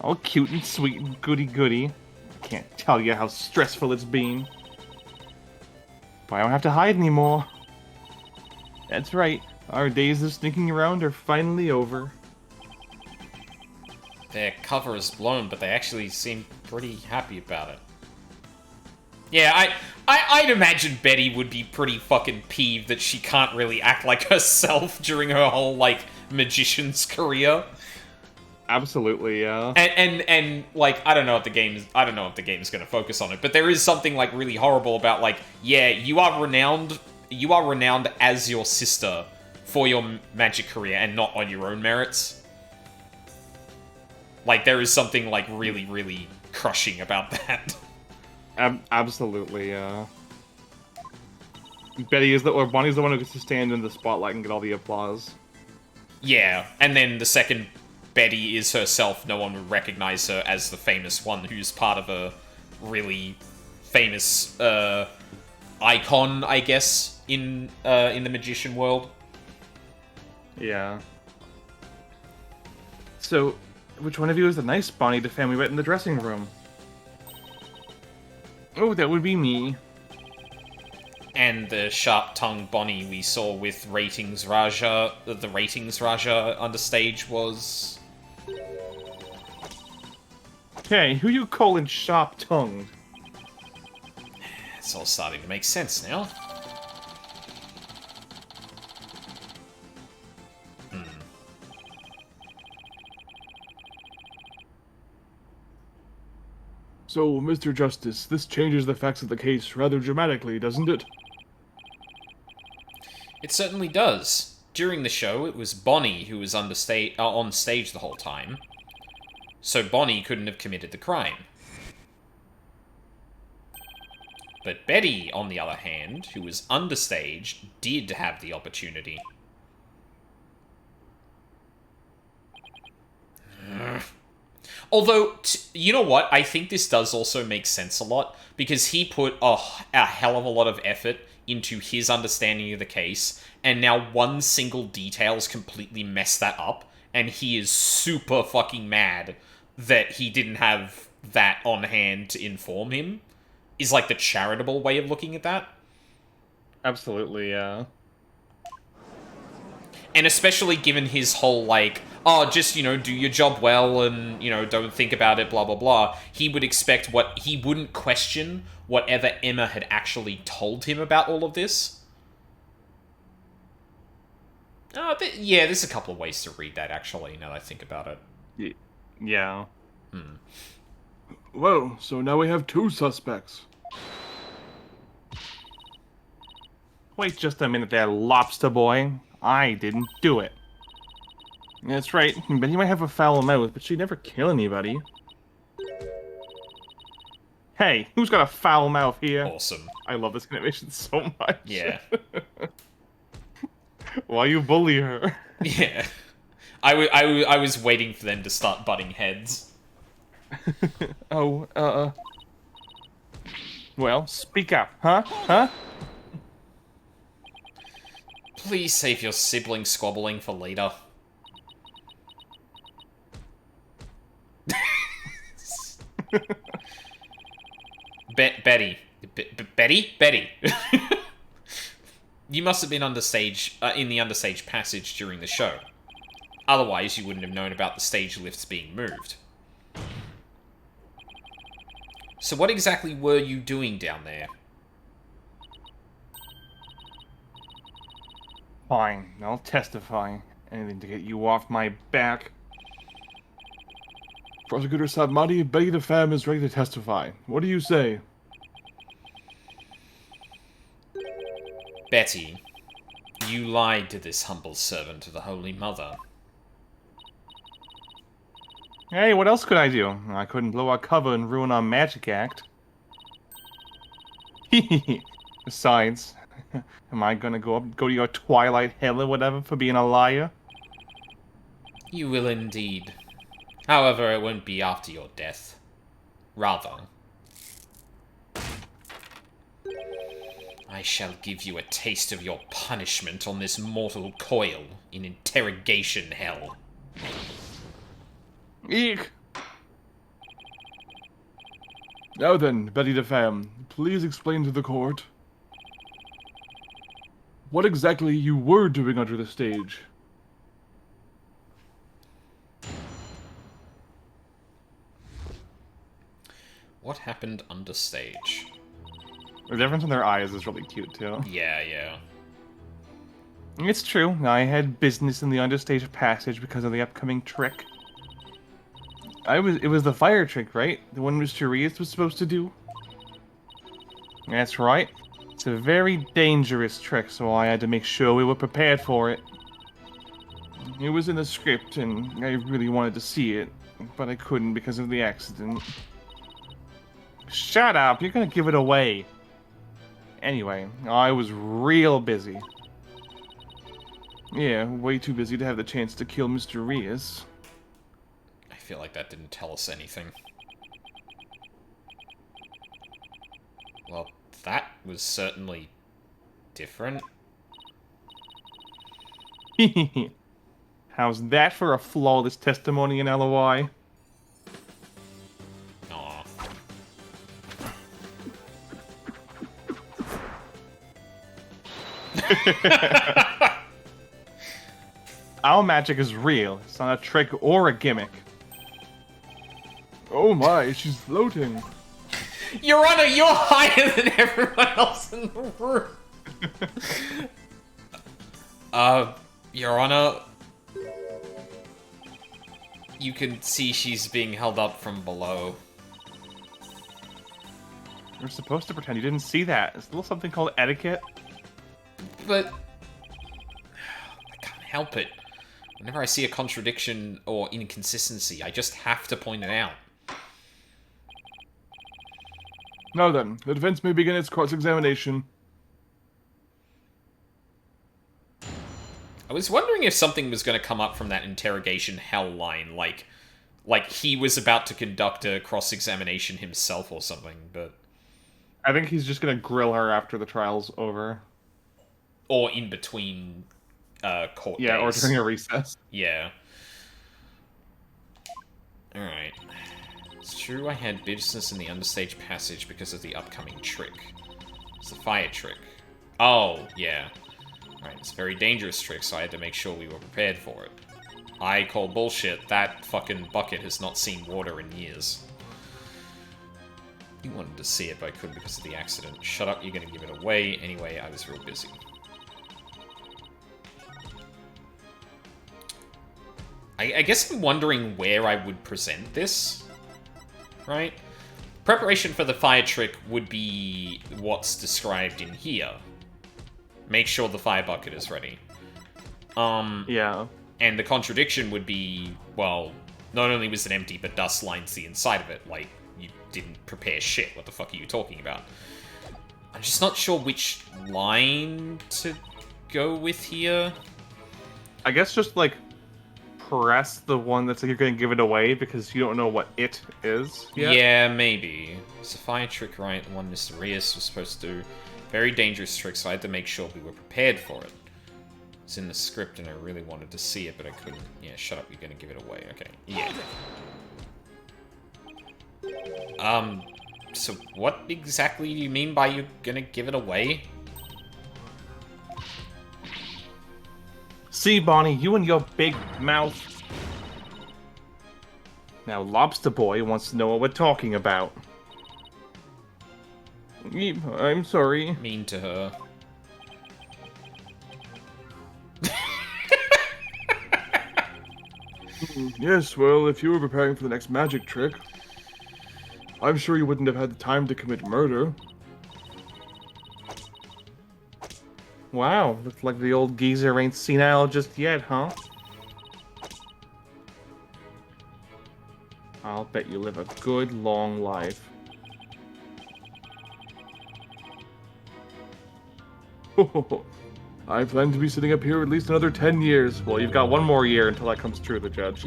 All cute and sweet and goody-goody. Can't tell you how stressful it's been. But I don't have to hide anymore. That's right, our days of sneaking around are finally over. Their cover is blown, but they actually seem pretty happy about it. Yeah, I'd imagine Betty would be pretty fucking peeved that she can't really act like herself during her whole, like, magician's career. Absolutely, yeah. And like, I don't know if the game's gonna focus on it, but there is something, like, really horrible about, like, yeah, you are renowned as your sister for your magic career and not on your own merits. Like, there is something, like, really, really crushing about that. Absolutely, yeah. Bonnie's the one who gets to stand in the spotlight and get all the applause. Yeah, and then the second Betty is herself, no one would recognize her as the famous one who's part of a really famous icon, I guess, in the magician world. Yeah. So, which one of you is the nice Bonnie the family met in the dressing room? Oh, that would be me. And the sharp-tongued Bonnie we saw with Ratings Raja, the Ratings Raja understage was... Hey, who you calling sharp-tongued? It's all starting to make sense now. So, Mr. Justice, this changes the facts of the case rather dramatically, doesn't it? It certainly does. During the show, it was Bonnie who was on stage the whole time. So Bonnie couldn't have committed the crime. But Betty, on the other hand, who was understage, did have the opportunity. Although, you know what? I think this does also make sense a lot, because he put a hell of a lot of effort into his understanding of the case, and now one single detail's completely messed that up, and he is super fucking mad that he didn't have that on hand to inform him, is like the charitable way of looking at that. Absolutely, yeah. And especially given his whole, like, oh, just, you know, do your job well and, you know, don't think about it, blah, blah, blah. He would expect he wouldn't question whatever Emma had actually told him about all of this. Yeah, there's a couple of ways to read that, actually, now that I think about it. Yeah. Well, so now we have 2 suspects. Wait just a minute there, lobster boy. I didn't do it. That's right, Betty might have a foul mouth, but she'd never kill anybody. Hey, who's got a foul mouth here? Awesome. I love this animation so much. Yeah. Why you bully her? Yeah. I was waiting for them to start butting heads. Oh, well, speak up, huh? Huh? Please save your sibling squabbling for later. Betty. Betty? You must have been understage, in the understage passage during the show. Otherwise, you wouldn't have known about the stage lifts being moved. So what exactly were you doing down there? Fine, I'll testify. Anything to get you off my back. Prosecutor Sabmati, Betty the Femme is ready to testify. What do you say? Betty, you lied to this humble servant of the Holy Mother. Hey, what else could I do? I couldn't blow our cover and ruin our magic act. Besides, am I gonna go to your Twilight Hell or whatever for being a liar? You will indeed. However, it won't be after your death. Rather, I shall give you a taste of your punishment on this mortal coil in interrogation hell. Eek! Now then, Betty the Femme, please explain to the court what exactly you were doing under the stage. What happened understage? The difference in their eyes is really cute, too. Yeah. It's true, I had business in the understage passage because of the upcoming trick. It was the fire trick, right? The one Mr. Rias was supposed to do? That's right. It's a very dangerous trick, so I had to make sure we were prepared for it. It was in the script, and I really wanted to see it, but I couldn't because of the accident. Shut up, you're gonna give it away. Anyway, I was real busy. Yeah, way too busy to have the chance to kill Mr. Rias. I feel like that didn't tell us anything. Well, that was certainly different. How's that for a flawless testimony in LOI? Aw. Our magic is real. It's not a trick or a gimmick. Oh my, she's floating. Your Honor, you're higher than everyone else in the room. Your Honor, you can see she's being held up from below. You're supposed to pretend you didn't see that. It's a little something called etiquette. But I can't help it. Whenever I see a contradiction or inconsistency, I just have to point it out. Now then, the defense may begin its cross-examination. I was wondering if something was going to come up from that interrogation hell line, like he was about to conduct a cross-examination himself or something, but... I think he's just gonna grill her after the trial's over. Or in between court days. Yeah, or during a recess. Yeah. Alright. It's true I had business in the understage passage because of the upcoming trick. It's the fire trick. Oh, yeah. Right, it's a very dangerous trick, so I had to make sure we were prepared for it. I call bullshit. That fucking bucket has not seen water in years. You wanted to see it, but I couldn't because of the accident. Shut up, you're gonna give it away. Anyway, I was real busy. I guess I'm wondering where I would present this, right? Preparation for the fire trick would be what's described in here. Make sure the fire bucket is ready. Yeah. And the contradiction would be, well, not only was it empty, but dust lines the inside of it. Like, you didn't prepare shit. What the fuck are you talking about? I'm just not sure which line to go with here. I guess just, like, press the one that's like you're going to give it away because you don't know what it is yet. Yeah, maybe. It's a fire trick, right? The one Mr. Rios was supposed to do. Very dangerous trick, so I had to make sure we were prepared for it. It's in the script and I really wanted to see it, but I couldn't. Yeah, shut up, you're gonna give it away. Okay, yeah. So what exactly do you mean by you're gonna give it away? See, Bonnie, you and your big mouth. Now, Lobster Boy wants to know what we're talking about. I'm sorry. Mean to her. Yes, well, if you were preparing for the next magic trick, I'm sure you wouldn't have had the time to commit murder. Wow, looks like the old geezer ain't senile just yet, huh? I'll bet you live a good, long life. I plan to be sitting up here at least another 10 years. Well, you've got one more year until that comes true, the judge.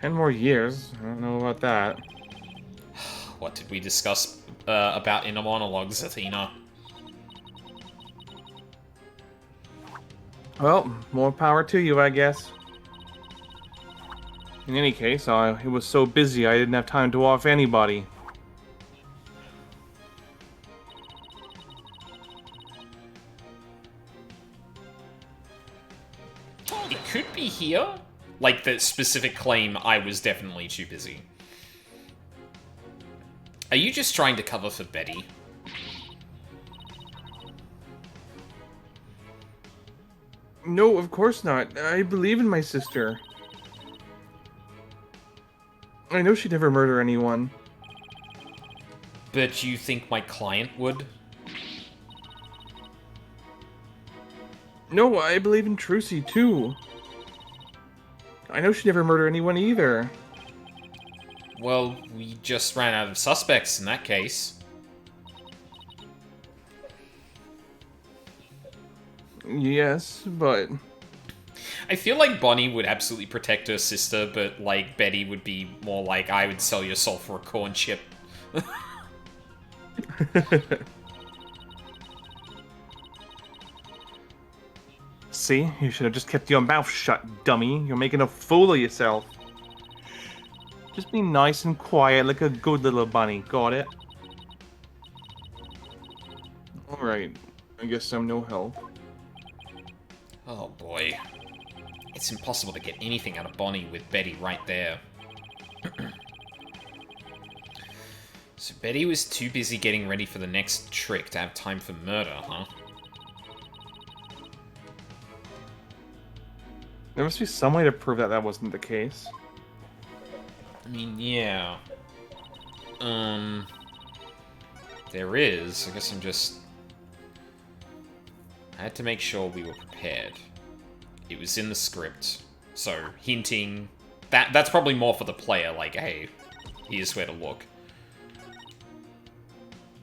10 more years? I don't know about that. What did we discuss about inner monologues, Athena? Well, more power to you, I guess. In any case, it was so busy I didn't have time to off anybody. It could be here. Like the specific claim, I was definitely too busy. Are you just trying to cover for Betty? No, of course not. I believe in my sister. I know she'd never murder anyone. But you think my client would? No, I believe in Trucy, too. I know she'd never murder anyone either. Well, we just ran out of suspects in that case. Yes, but... I feel like Bonnie would absolutely protect her sister, but, like, Betty would be more like, I would sell your soul for a corn chip. See? You should have just kept your mouth shut, dummy. You're making a fool of yourself. Just be nice and quiet like a good little bunny. Got it? Alright, I guess I'm no help. Oh boy. It's impossible to get anything out of Bonnie with Betty right there. So Betty was too busy getting ready for the next trick to have time for murder, huh? There must be some way to prove that that wasn't the case. I mean, yeah. There is. I guess I'm just... I had to make sure we were prepared. It was in the script, so hinting... That's probably more for the player, like, hey, here's where to look.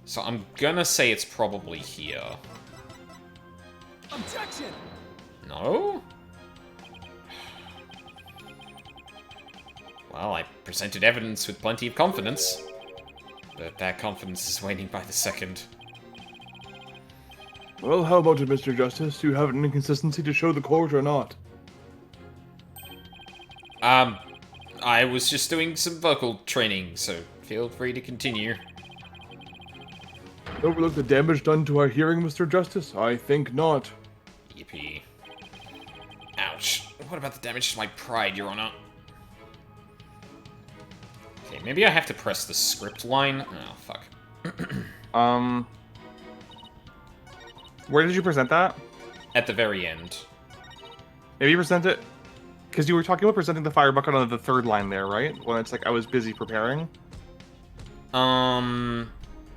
So I'm gonna say it's probably here. Objection! No? Well, I presented evidence with plenty of confidence. But that confidence is waning by the second. Well, how about it, Mr. Justice? Do you have an inconsistency to show the court or not? I was just doing some vocal training, so feel free to continue. Overlook the damage done to our hearing, Mr. Justice? I think not. Yippee. Ouch. What about the damage to my pride, Your Honor? Okay, maybe I have to press the script line. Oh, fuck. Where did you present that? At the very end. Maybe you present it... Because you were talking about presenting the fire bucket on the third line there, right? When it's like, I was busy preparing.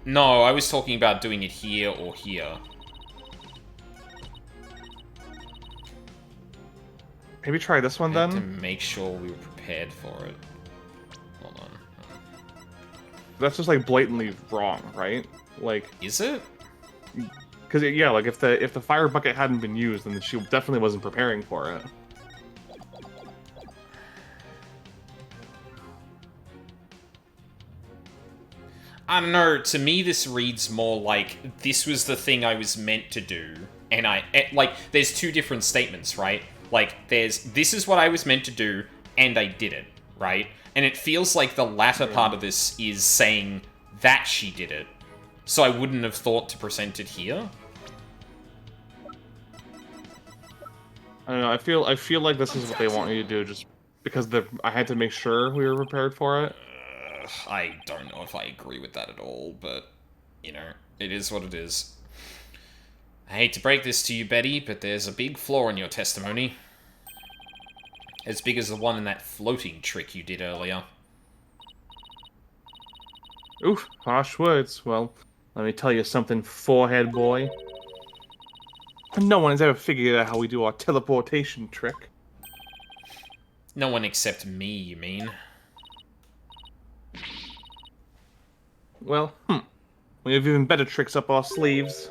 No, I was talking about doing it here or here. Maybe try this one I had to then? make sure we were prepared for it. Hold on. That's just like blatantly wrong, right? Like, Is it? because yeah, like if the fire bucket hadn't been used, then she definitely wasn't preparing for it. I don't know, to me this reads more like, this was the thing I was meant to do, and like, there's two different statements, right? Like, there's, this is what I was meant to do, and I did it, right? And it feels like the latter part of this is saying that she did it, so I wouldn't have thought to present it here. I don't know, I feel like this is what they want you to do, just because I had to make sure we were prepared for it. I don't know if I agree with that at all, but, you know, it is what it is. I hate to break this to you, Betty, but there's a big flaw in your testimony. As big as the one in that floating trick you did earlier. Oof, harsh words. Well, let me tell you something, forehead boy. No one has ever figured out how we do our teleportation trick. No one except me, you mean? Well, we have even better tricks up our sleeves.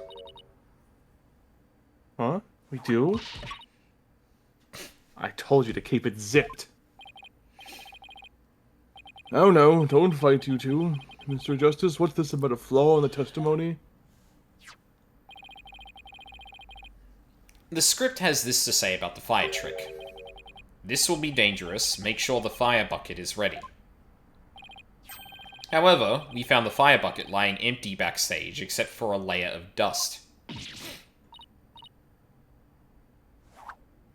Huh? We do? I told you to keep it zipped. Oh no, don't fight, you two. Mr. Justice, what's this about a flaw in the testimony? The script has this to say about the fire trick. This will be dangerous. Make sure the fire bucket is ready. However, we found the fire bucket lying empty backstage except for a layer of dust.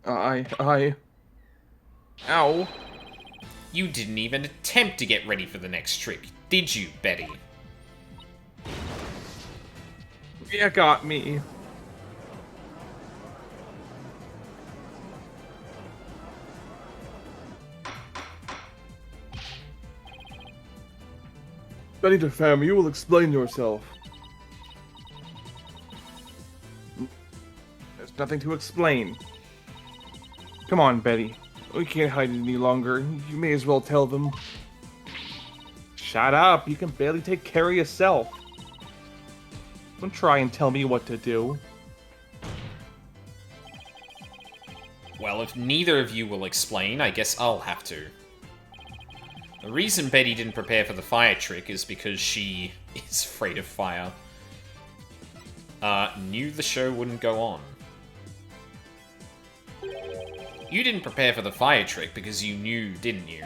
Ow. You didn't even attempt to get ready for the next trick, did you, Betty? You got me. Betty DeFam, you will explain yourself. There's nothing to explain. Come on, Betty. We can't hide it any longer. You may as well tell them. Shut up. You can barely take care of yourself. Don't try and tell me what to do. Well, if neither of you will explain, I guess I'll have to. The reason Betty didn't prepare for the fire trick is because she is afraid of fire. Knew the show wouldn't go on. You didn't prepare for the fire trick because you knew, didn't you?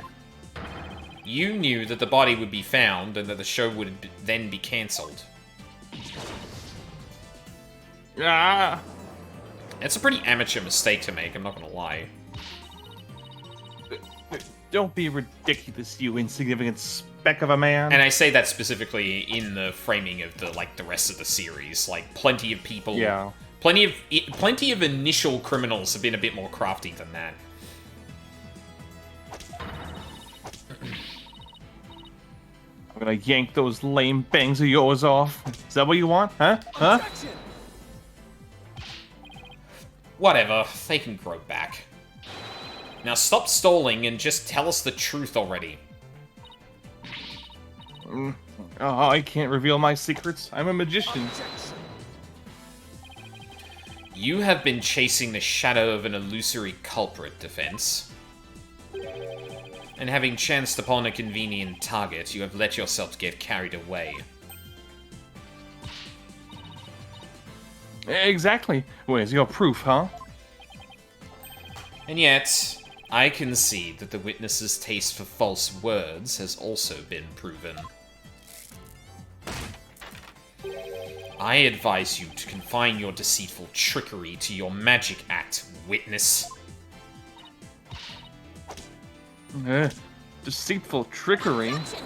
You knew that the body would be found and that the show would then be cancelled. Ah! It's a pretty amateur mistake to make, I'm not gonna lie. Don't be ridiculous, you insignificant speck of a man. And I say that specifically in the framing of the rest of the series. Like, plenty of people... Yeah. Plenty of initial criminals have been a bit more crafty than that. I'm gonna yank those lame bangs of yours off. Is that what you want? Huh? Huh? Whatever, they can grow back. Now stop stalling and just tell us the truth already. Oh, I can't reveal my secrets. I'm a magician. You have been chasing the shadow of an illusory culprit, Defense. And having chanced upon a convenient target, you have let yourself get carried away. Exactly. Where's your proof, huh? And yet, I concede that the witness's taste for false words has also been proven. I advise you to confine your deceitful trickery to your magic act, witness. Deceitful trickery? Action.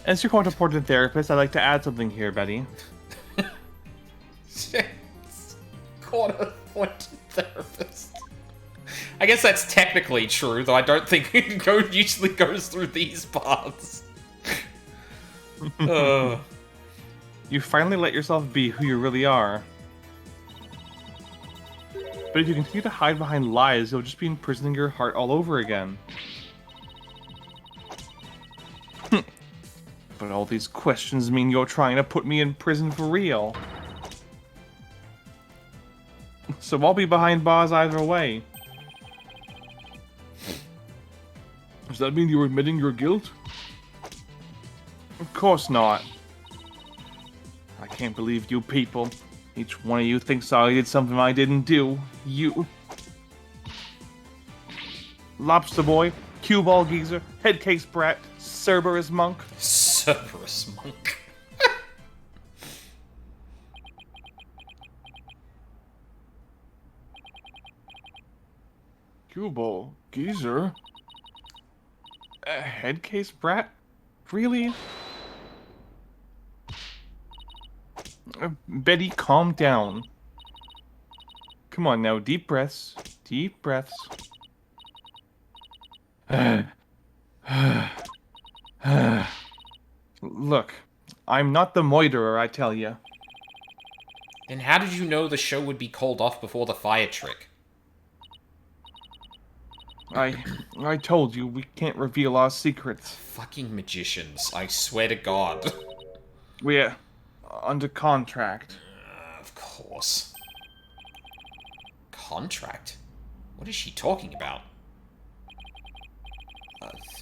As your court-appointed therapist, I'd like to add something here, Betty. Court-appointed therapist. I guess that's technically true, though I don't think it usually goes through these paths. You finally let yourself be who you really are. But if you continue to hide behind lies, you'll just be imprisoning your heart all over again. But all these questions mean you're trying to put me in prison for real. So I'll be behind bars either way. Does that mean you're admitting your guilt? Of course not. I can't believe you people. Each one of you thinks I did something I didn't do. You. Lobster Boy, Cue Ball Geezer, Headcase Brat, Cerberus Monk. Cerberus monk. Cue ball, geezer. Headcase Brat? Really? Betty, calm down. Come on now, deep breaths. Deep breaths. Look, I'm not the moiterer, I tell you. Then how did you know the show would be called off before the fire trick? I told you, we can't reveal our secrets. Fucking magicians, I swear to God. We're under contract. Of course. Contract? What is she talking about?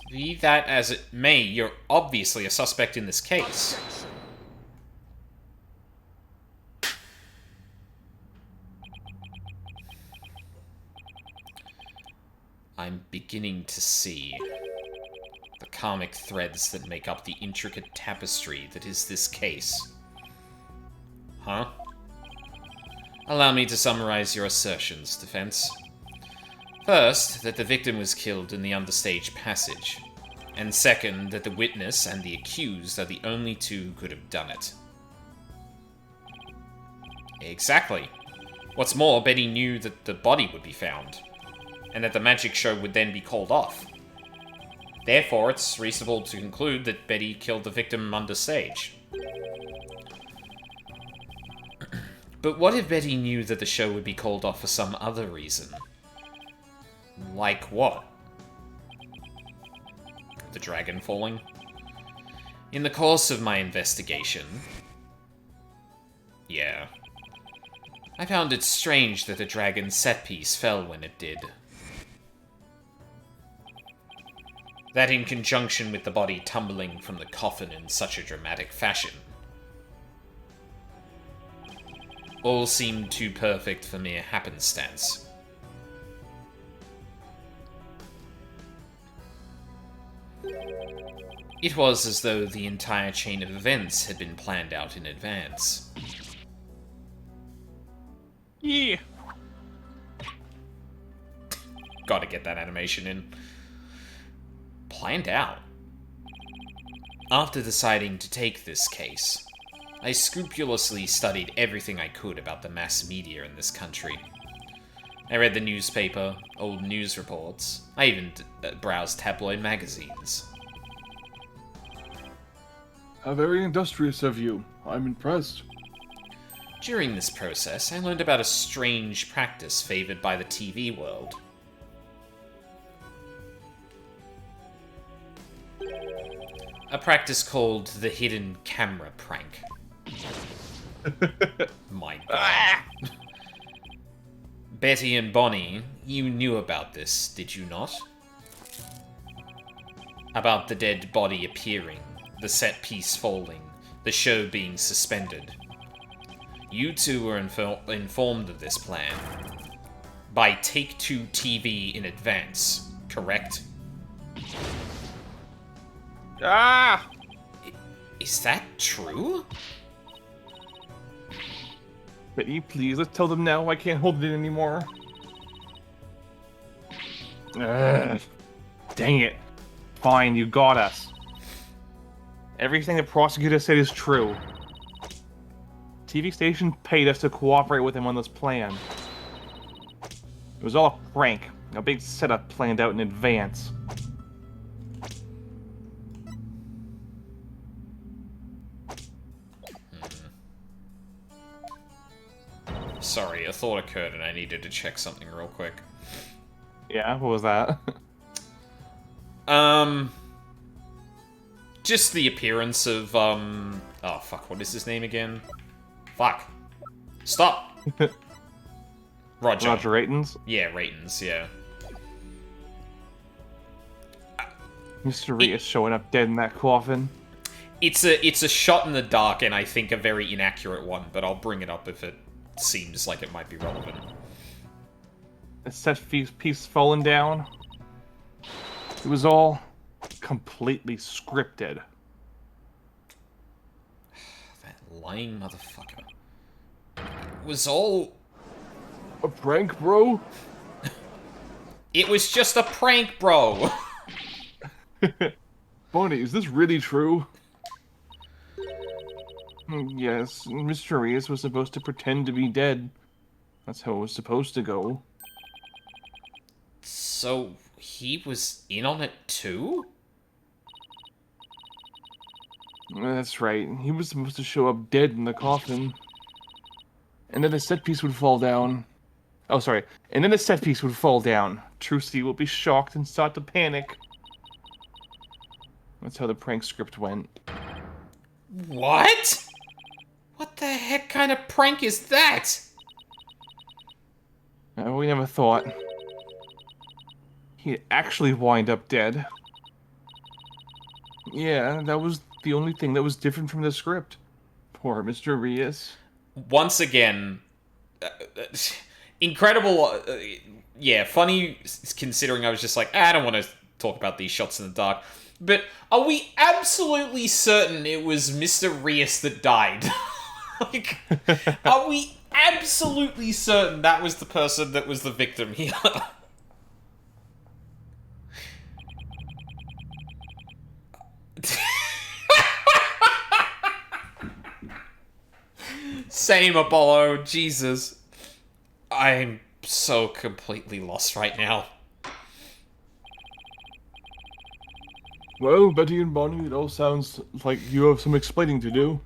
Be that as it may, you're obviously a suspect in this case. I'm beginning to see the karmic threads that make up the intricate tapestry that is this case. Huh? Allow me to summarize your assertions, defense. First, that the victim was killed in the understage passage. And second, that the witness and the accused are the only two who could have done it. Exactly. What's more, Betty knew that the body would be found, and that the magic show would then be called off. Therefore, it's reasonable to conclude that Betty killed the victim understage. But what if Betty knew that the show would be called off for some other reason? Like what? The dragon falling? In the course of my investigation... Yeah. I found it strange that the dragon's set piece fell when it did. That in conjunction with the body tumbling from the coffin in such a dramatic fashion. All seemed too perfect for mere happenstance. It was as though the entire chain of events had been planned out in advance. Yeah. Gotta get that animation in. Planned out. After deciding to take this case, I scrupulously studied everything I could about the mass media in this country. I read the newspaper, old news reports, I even browsed tabloid magazines. How very industrious of you. I'm impressed. During this process, I learned about a strange practice favored by the TV world. A practice called the hidden camera prank. My God. Betty and Bonnie, you knew about this, did you not? About the dead body appearing, the set piece falling, the show being suspended. You two were informed of this plan by Take-Two TV in advance, correct? Ah! Is that true? Betty, please, let's tell them now. I can't hold it in anymore. Ugh. Dang it. Fine, you got us. Everything the prosecutor said is true. TV station paid us to cooperate with him on this plan. It was all a prank, a big setup planned out in advance. Sorry, a thought occurred and I needed to check something real quick. Yeah, what was that? Just the appearance of, oh fuck, what is his name again? Fuck. Stop! Roger. Roger Ratons? Yeah, Ratons, yeah. Mr. Rias showing up dead in that coffin. It's a shot in the dark and I think a very inaccurate one, but I'll bring it up if it seems like it might be relevant. A set piece falling down. It was all completely scripted. That lying motherfucker. It was all... A prank, bro? It was just a prank, bro! Bonnie, is this really true? Yes, Mr. Rias was supposed to pretend to be dead. That's how it was supposed to go. So, he was in on it too? That's right. He was supposed to show up dead in the coffin. And then the set piece would fall down. Oh, sorry. And then the set piece would fall down. Trucy will be shocked and start to panic. That's how the prank script went. What? What the heck kind of prank is that? We never thought he'd actually wind up dead. Yeah, that was the only thing that was different from the script. Poor Mr. Rias. Once again, incredible, yeah, funny considering I was just like, I don't want to talk about these shots in the dark. But are we absolutely certain it was Mr. Rias that died? Like, are we absolutely certain that was the person that was the victim here? Same, Apollo. Jesus. I'm so completely lost right now. Well, Betty and Bonnie, it all sounds like you have some explaining to do.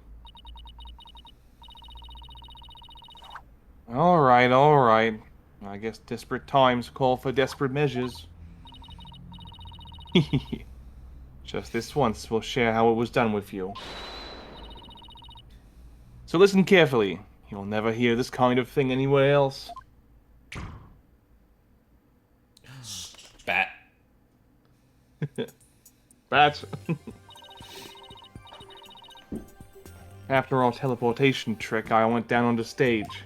Alright, alright. I guess desperate times call for desperate measures. Just this once, we'll share how it was done with you. So listen carefully. You'll never hear this kind of thing anywhere else. Bat. Bats. After our teleportation trick, I went down on the stage.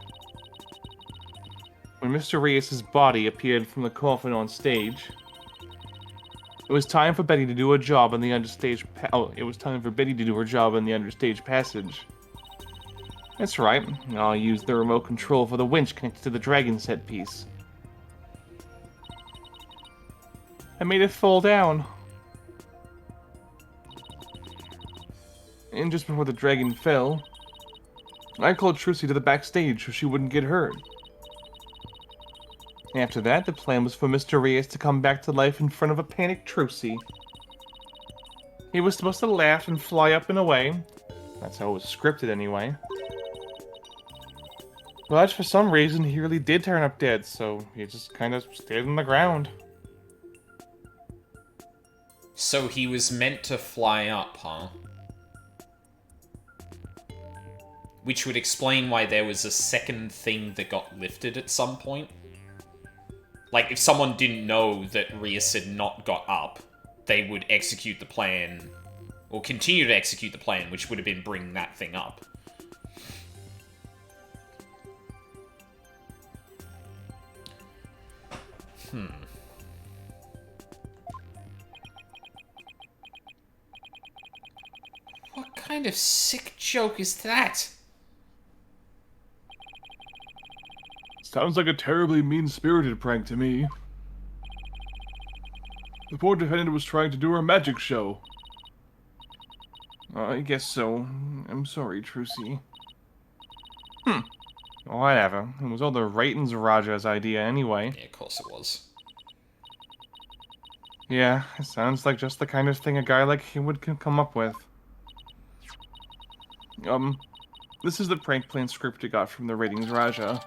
When Mr. Rias' body appeared from the coffin on stage, it was time for Betty to do her job in the understage. It was time for Betty to do her job in the understage passage. That's right. I'll use the remote control for the winch connected to the dragon set piece. I made it fall down. And just before the dragon fell, I called Trucy to the backstage so she wouldn't get hurt. After that, the plan was for Mr. Rias to come back to life in front of a panicked Trucy. He was supposed to laugh and fly up and away. That's how it was scripted anyway. But for some reason, he really did turn up dead, so he just kind of stayed on the ground. So he was meant to fly up, huh? Which would explain why there was a second thing that got lifted at some point. Like, if someone didn't know that Rias had not got up, they would execute the plan, or continue to execute the plan, which would have been bring that thing up. kind of sick joke is that? Sounds like a terribly mean-spirited prank to me. The poor defendant was trying to do her magic show. I guess so. I'm sorry, Trucy. Whatever. It was all the Ratons Raja's idea anyway. Yeah, of course it was. Yeah, it sounds like just the kind of thing a guy like him would come up with. This is the prank plan script he got from the Ratings Raja.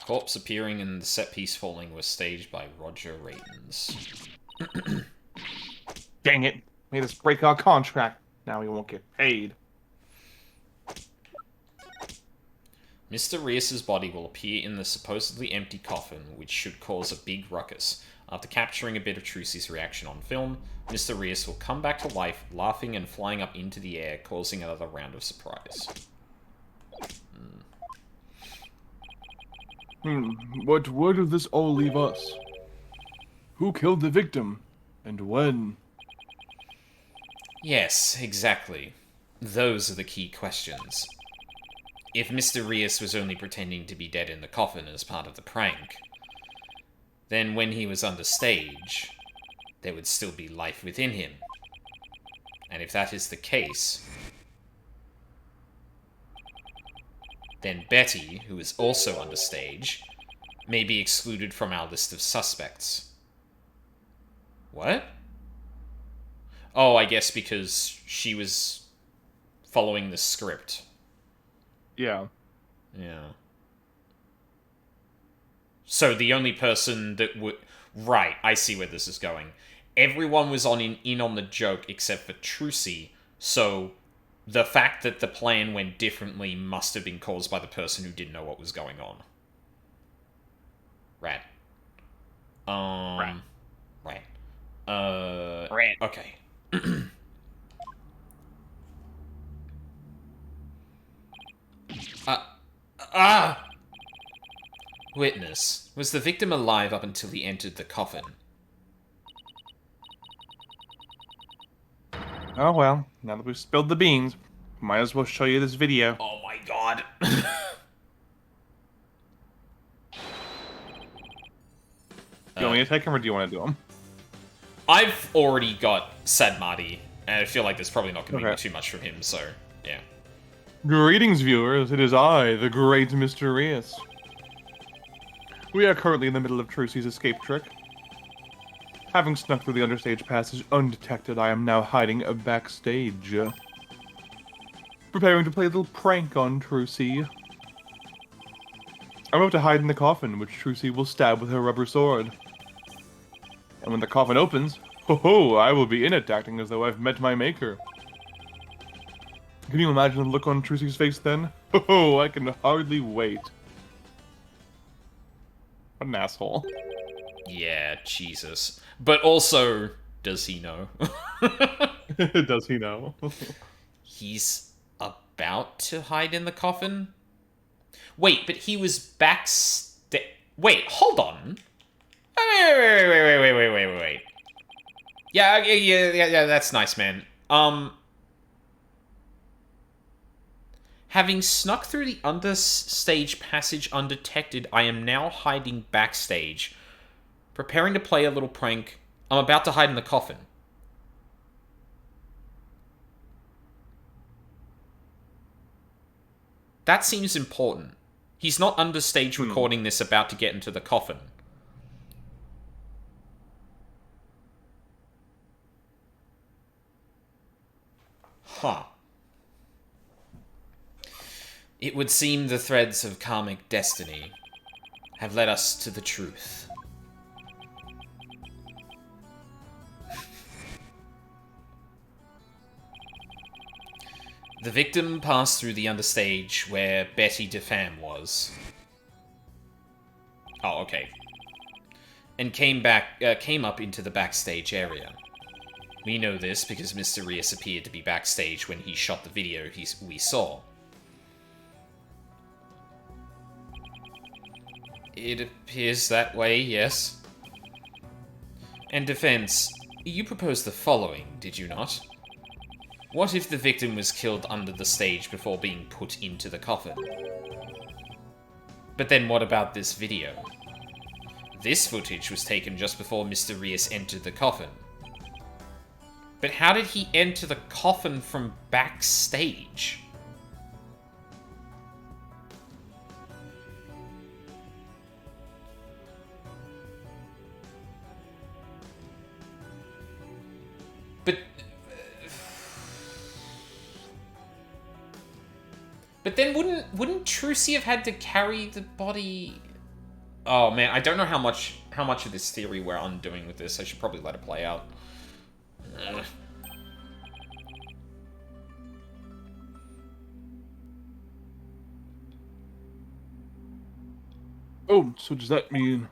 Corpse appearing and the set piece falling was staged by Roger Ratons. Dang it! Made us break our contract. Now we won't get paid. Mr. Rias's body will appear in the supposedly empty coffin, which should cause a big ruckus. After capturing a bit of Trucy's reaction on film, Mr. Rias will come back to life, laughing and flying up into the air, causing another round of surprise. What where does this all leave us? Who killed the victim? And when? Yes, exactly. Those are the key questions. If Mr. Rias was only pretending to be dead in the coffin as part of the prank, then when he was under stage, there would still be life within him. And if that is the case, then Betty, who is also under stage, may be excluded from our list of suspects. What? Oh, I guess because she was following the script. Yeah. Yeah. So the only person that would... Right, I see where this is going. Everyone was in on the joke except for Trucy, so the fact that the plan went differently must have been caused by the person who didn't know what was going on. Right. Right. Right. Okay. Witness. Was the victim alive up until he entered the coffin? Oh well, now that we've spilled the beans, might as well show you this video. Oh my god. Do you want me to take him or do you want to do him? I've already got Sad Marty, and I feel like there's probably not going to Okay. be too much from him, so yeah. Greetings, viewers. It is I, the great Mr. Rias. We are currently in the middle of Trucy's escape trick. Having snuck through the understage passage undetected, I am now hiding backstage. Preparing to play a little prank on Trucy. I'm about to hide in the coffin, which Trucy will stab with her rubber sword. And when the coffin opens, ho-ho, I will be in it, acting as though I've met my maker. Can you imagine the look on Trucy's face then? Ho-ho, I can hardly wait. What an asshole. Yeah, Jesus. But also, does he know? Does he know? He's about to hide in the coffin? Wait, but he was backstage. Wait, hold on. Wait. Yeah, that's nice, man. Having snuck through the understage passage undetected, I am now hiding backstage. Preparing to play a little prank. I'm about to hide in the coffin. That seems important. He's not understage recording this about to get into the coffin. Huh. It would seem the threads of karmic destiny have led us to the truth. The victim passed through the understage where Betty DeFam was. Oh, okay. And came up into the backstage area. We know this because Mr. Rias appeared to be backstage when he shot the video we saw. It appears that way, yes. And defense, you proposed the following, did you not? What if the victim was killed under the stage before being put into the coffin? But then what about this video? This footage was taken just before Mr. Rios entered the coffin. But how did he enter the coffin from backstage? But then wouldn't Trucy have had to carry the body? Oh man, I don't know how much of this theory we're undoing with this. I should probably let it play out. Oh, so does that mean...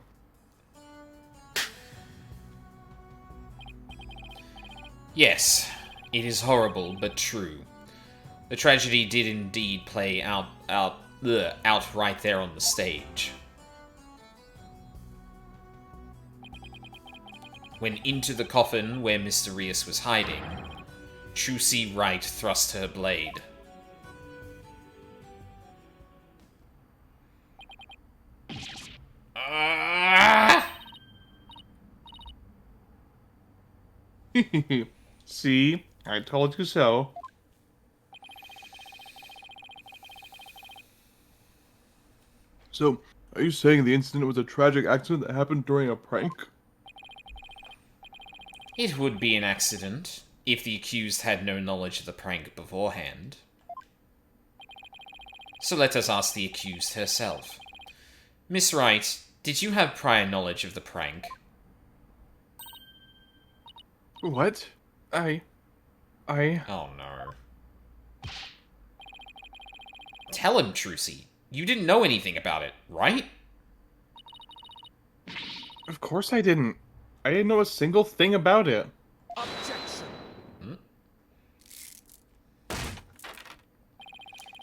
Yes, it is horrible but true. The tragedy did indeed play out right there on the stage. When into the coffin where Mr. Rios was hiding, Trucy Wright thrust her blade. See? I told you so. So, are you saying the incident was a tragic accident that happened during a prank? It would be an accident if the accused had no knowledge of the prank beforehand. So let us ask the accused herself. Miss Wright, did you have prior knowledge of the prank? What? I... Oh no. Tell him, Trucy. You didn't know anything about it, right? Of course I didn't. I didn't know a single thing about it. Objection.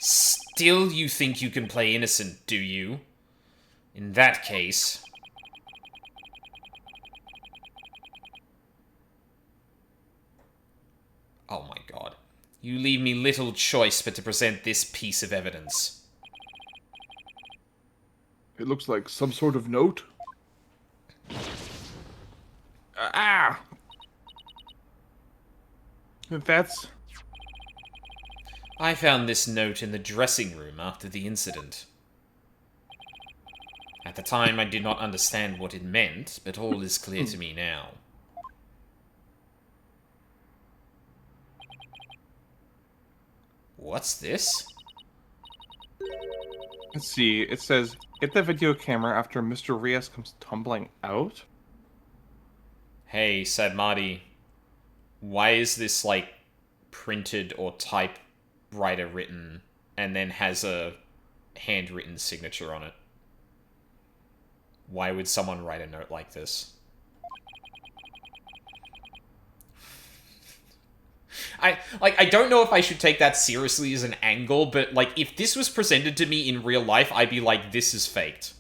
Still you think you can play innocent, do you? In that case... Oh my god. You leave me little choice but to present this piece of evidence. It looks like some sort of note. That's... I found this note in the dressing room after the incident. At the time, I did not understand what it meant, but all is clear to me now. What's this? Let's see, it says, get the video camera after Mr. Rios comes tumbling out? Hey, Sadmati. Why is this, like, printed or typewriter written, and then has a handwritten signature on it? Why would someone write a note like this? I don't know if I should take that seriously as an angle, but, like, if this was presented to me in real life, I'd be like, this is faked.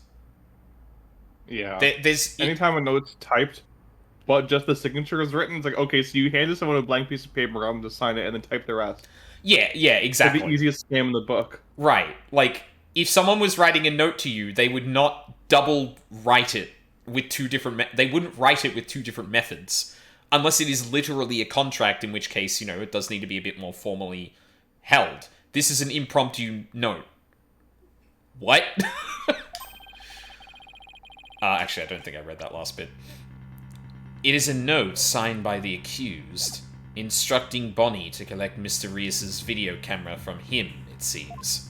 Yeah. There's... Anytime a note's typed, but just the signature is written, it's like, okay, so you handed someone a blank piece of paper, I'm to sign it, and then type the rest. Yeah, exactly. It's the easiest scam in the book. Right. Like, if someone was writing a note to you, they would not double write it with two different... They wouldn't write it with two different methods. Unless it is literally a contract, in which case, you know, it does need to be a bit more formally held. This is an impromptu note. What? Actually, I don't think I read that last bit. It is a note signed by the accused, instructing Bonnie to collect Mr. Rios' video camera from him, it seems.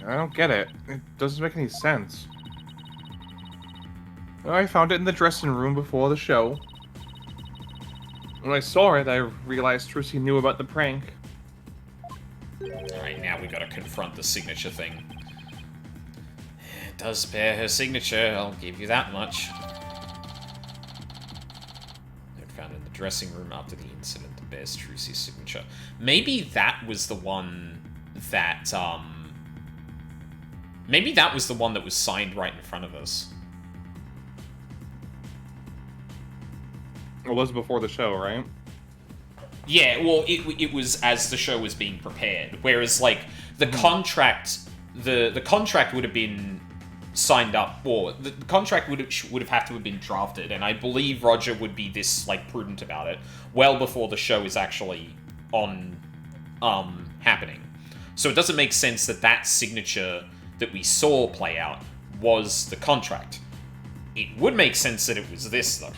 I don't get it. It doesn't make any sense. I found it in the dressing room before the show. When I saw it, I realized Trucy knew about the prank. Alright, now we gotta confront the signature thing. It does bear her signature, I'll give you that much. Note found in the dressing room after the incident that bears Trucy's signature. Maybe that was the one that, maybe that was the one that was signed right in front of us. Or was it before the show, right? Yeah, well, it was as the show was being prepared. Whereas, like, the contract, the contract would have been signed up, or the contract would have had to have been drafted, and I believe Roger would be this, like, prudent about it well before the show is actually on, happening. So it doesn't make sense that that signature that we saw play out was the contract. It would make sense that it was this, though.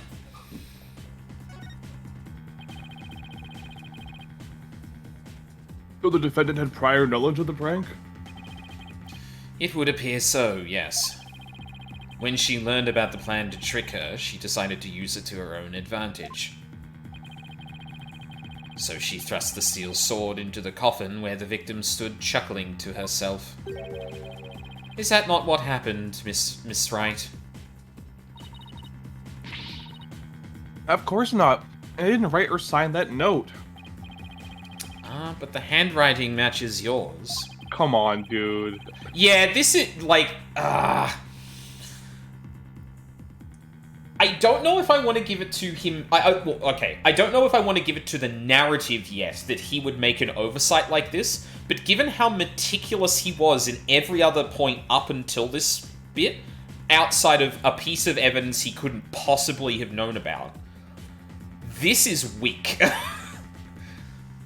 So the defendant had prior knowledge of the prank? It would appear so, yes. When she learned about the plan to trick her, she decided to use it to her own advantage. So she thrust the steel sword into the coffin where the victim stood chuckling to herself. Is that not what happened, Miss Wright? Of course not. I didn't write or sign that note. Ah, but the handwriting matches yours. Come on, dude. Yeah, this is, like, I don't know if I want to give it to him. Well, okay, I don't know if I want to give it to the narrative yet that he would make an oversight like this, but given how meticulous he was in every other point up until this bit, outside of a piece of evidence he couldn't possibly have known about, this is weak.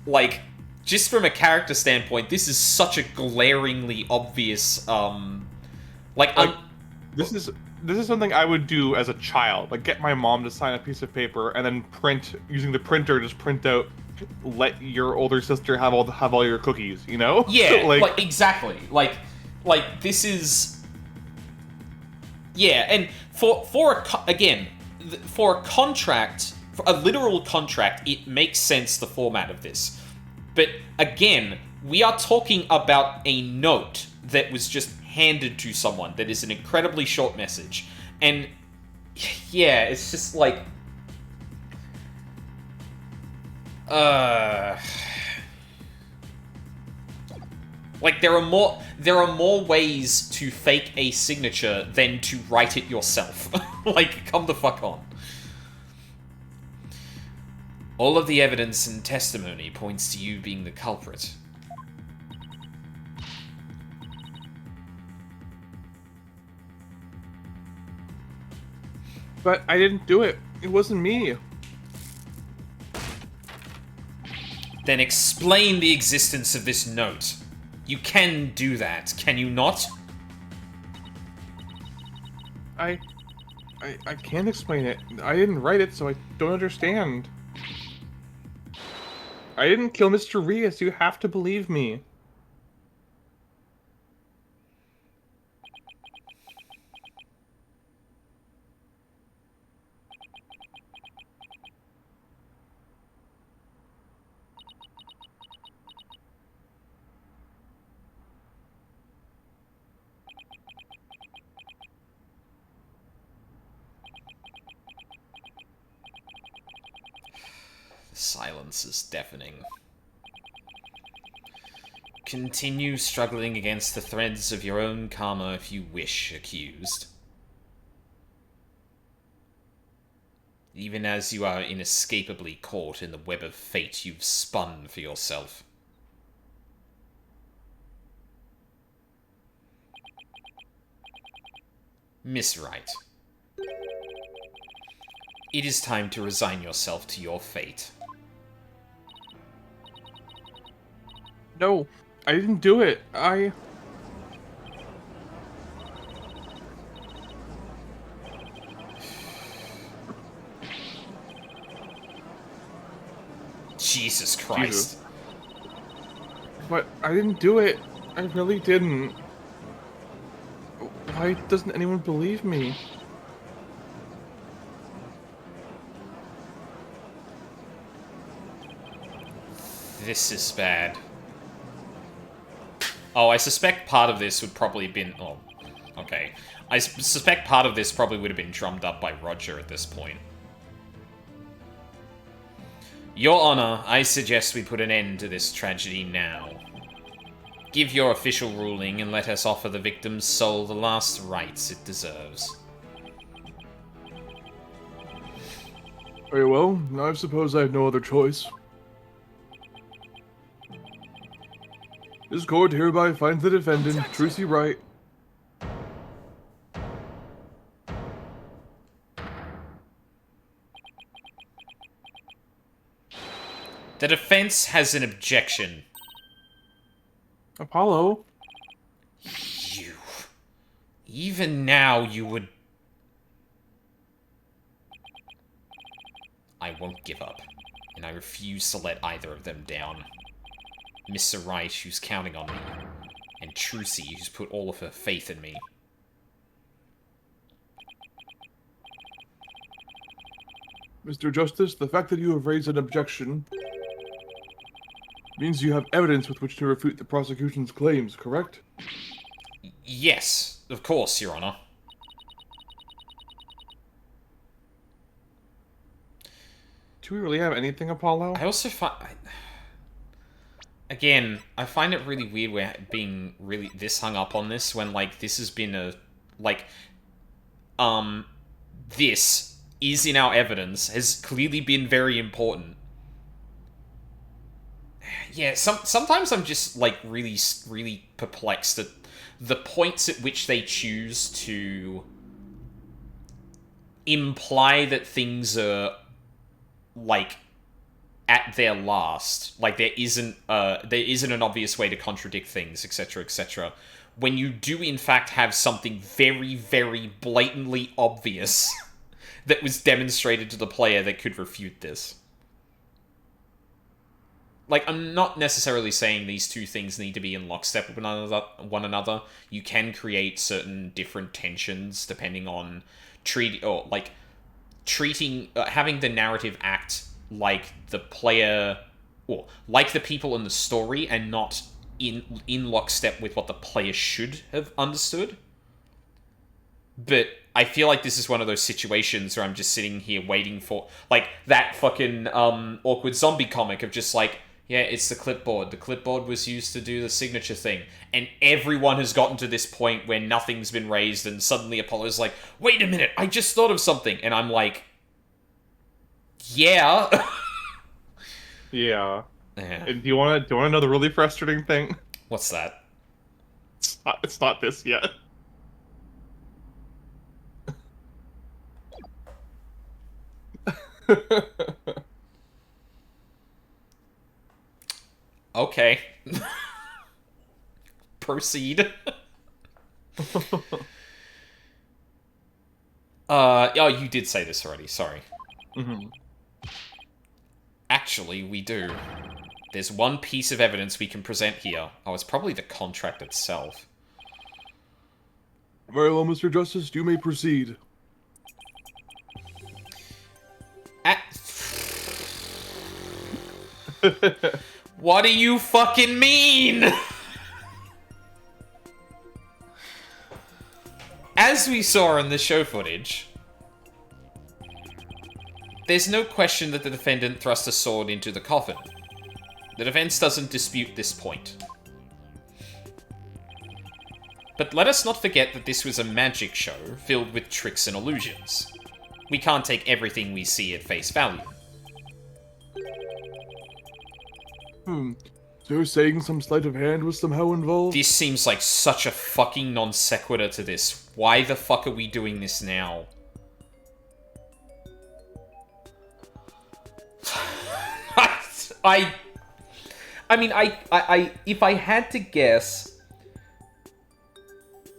Like, just from a character standpoint, this is such a glaringly obvious, This is something I would do as a child. Like, get my mom to sign a piece of paper and then print, using the printer, just print out, let your older sister have all your cookies, you know? Yeah, like exactly. Like this is, yeah, and for a contract, for a literal contract, it makes sense, the format of this. But again, we are talking about a note that was just handed to someone that is an incredibly short message. And yeah, it's just like like there are more ways to fake a signature than to write it yourself. Like, come the fuck on. All of the evidence and testimony points to you being the culprit. But I didn't do it. It wasn't me. Then explain the existence of this note. You can do that, can you not? I can't explain it. I didn't write it, so I don't understand. I didn't kill Mr. Rias. You have to believe me. Silence is deafening. Continue struggling against the threads of your own karma if you wish, accused. Even as you are inescapably caught in the web of fate you've spun for yourself. Miss Wright. It is time to resign yourself to your fate. No, I didn't do it. Jesus Christ. Jesus. But I didn't do it. I really didn't. Why doesn't anyone believe me? This is bad. Oh, I suspect part of this would probably have been... Oh, okay. I suspect part of this probably would have been drummed up by Roger at this point. Your Honor, I suggest we put an end to this tragedy now. Give your official ruling and let us offer the victim's soul the last rites it deserves. Very well, now I suppose I have no other choice. This court hereby finds the defendant, Trucy Wright. The defense has an objection. Apollo. You. Even now, you would... I won't give up, and I refuse to let either of them down. Mr. Wright, who's counting on me, and Trucy, who's put all of her faith in me. Mr. Justice, the fact that you have raised an objection means you have evidence with which to refute the prosecution's claims, correct? Yes, of course, Your Honor. Do we really have anything, Apollo? I also find... Again, I find it really weird we're being really this hung up on this when, like, this has been a... Like, this is in our evidence, has clearly been very important. Yeah, sometimes I'm just, like, really perplexed at the points at which they choose to imply that things are, like, at their last. Like, there isn't an obvious way to contradict things, etc., etc. When you do, in fact, have something very, very blatantly obvious that was demonstrated to the player that could refute this. Like, I'm not necessarily saying these two things need to be in lockstep with one another. You can create certain different tensions depending on having the narrative act like the player, or like the people in the story, and not in lockstep with what the player should have understood. But I feel like this is one of those situations where I'm just sitting here waiting for, like, that fucking awkward zombie comic of just like, yeah, it's the clipboard. The clipboard was used to do the signature thing. And everyone has gotten to this point where nothing's been raised, and suddenly Apollo's like, wait a minute, I just thought of something. And I'm like, yeah. Yeah. Yeah. And do you want to know the really frustrating thing? What's that? It's not this yet. Okay. Proceed. Oh, you did say this already, sorry. Mm-hmm. Actually, we do. There's one piece of evidence we can present here. Oh, it's probably the contract itself. Very well, Mr. Justice, you may proceed. What do you fucking mean? As we saw in the show footage, there's no question that the defendant thrust a sword into the coffin. The defense doesn't dispute this point. But let us not forget that this was a magic show filled with tricks and illusions. We can't take everything we see at face value. So you're saying some sleight of hand was somehow involved? This seems like such a fucking non sequitur to this. Why the fuck are we doing this now? I mean, if I had to guess,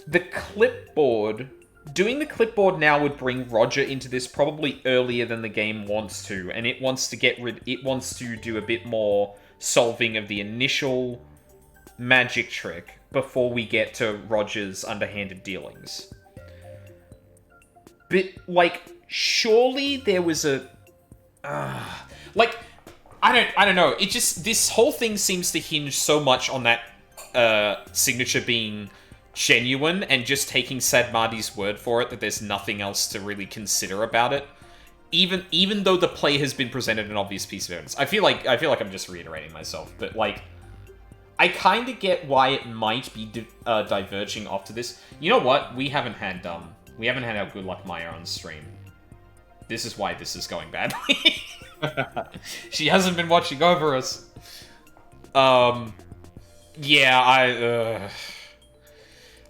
the clipboard, doing the clipboard now would bring Roger into this probably earlier than the game wants to, and it wants to do a bit more solving of the initial magic trick before we get to Roger's underhanded dealings. But, like, surely there was a... like, I don't know. It just... This whole thing seems to hinge so much on that signature being genuine and just taking Sadmati's word for it that there's nothing else to really consider about it. Even though the play has been presented an obvious piece of evidence. I feel like I'm just reiterating myself, but, like, I kind of get why it might be diverging off to this. You know what? We haven't had our Good Luck Maya on stream. This is why this is going badly. She hasn't been watching over us. Yeah,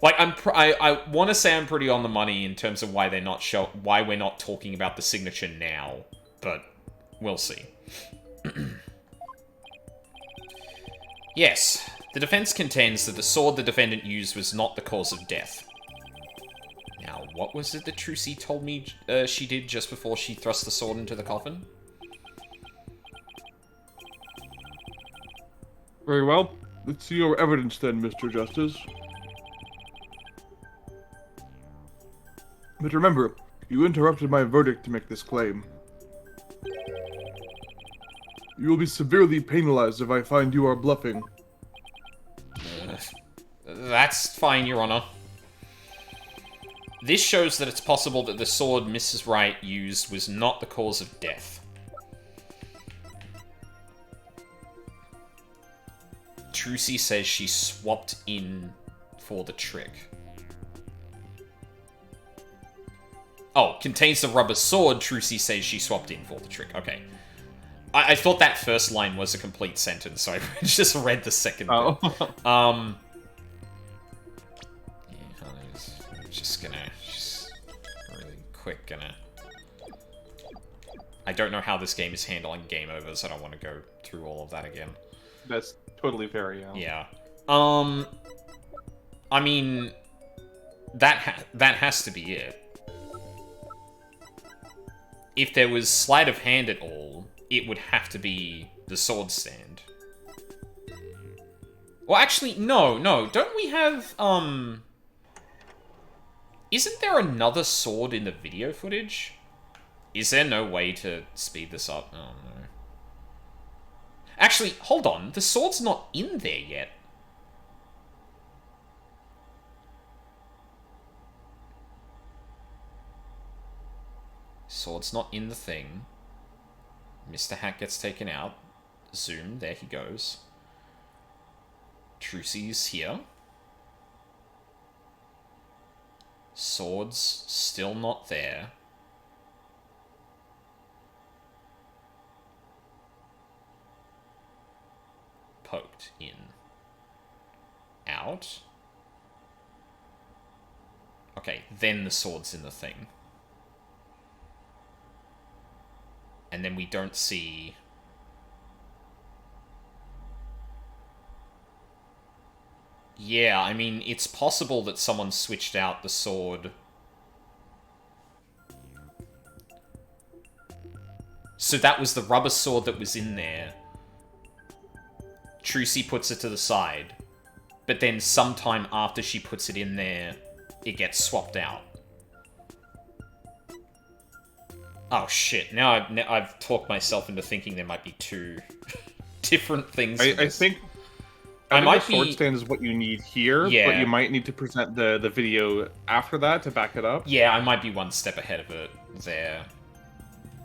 like I want to say I'm pretty on the money in terms of why they're not why we're not talking about the signature now, but we'll see. Yes, the defense contends that the sword the defendant used was not the cause of death. Now, what was it that Trucy told me she did just before she thrust the sword into the coffin? Very well. Let's see your evidence then, Mr. Justice. But remember, you interrupted my verdict to make this claim. You will be severely penalized if I find you are bluffing. That's fine, Your Honor. This shows that it's possible that the sword Mrs. Wright used was not the cause of death. Trucy says she swapped in for the trick. Oh, contains the rubber sword, Trucy says she swapped in for the trick. Okay. I thought that first line was a complete sentence, so I just read the second bit. Yeah, just really quick gonna... I don't know how this game is handling game overs, I don't want to go through all of that again. That's totally fair, yeah. Yeah. I mean, that has to be it. If there was sleight of hand at all, it would have to be the sword stand. Well, actually, no. Don't we have, Isn't there another sword in the video footage? Is there no way to speed this up? Oh, no. Actually, hold on. The sword's not in there yet. Sword's not in the thing. Mr. Hat gets taken out. Zoom, there he goes. Trucy's here. Sword's still not there. Poked in. Out. Okay, then the sword's in the thing. And then we don't see... Yeah, I mean, it's possible that someone switched out the sword. So that was the rubber sword that was in there. Trucy puts it to the side. But then sometime after she puts it in there, it gets swapped out. Oh shit, now I've talked myself into thinking there might be two different things. I think the sword stand is what you need here, but you might need to present the video after that to back it up. Yeah, I might be one step ahead of it there.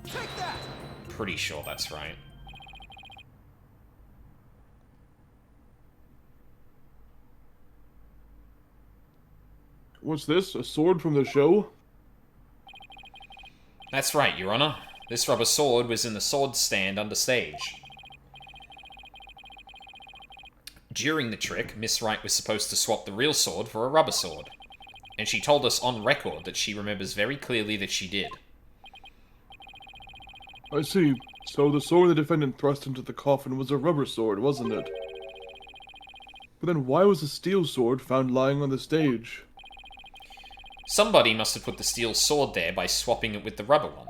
Take that! Pretty sure that's right. What's this? A sword from the show? That's right, Your Honor. This rubber sword was in the sword stand under stage. During the trick, Miss Wright was supposed to swap the real sword for a rubber sword. And she told us on record that she remembers very clearly that she did. I see. So the sword the defendant thrust into the coffin was a rubber sword, wasn't it? But then why was a steel sword found lying on the stage? Somebody must have put the steel sword there by swapping it with the rubber one.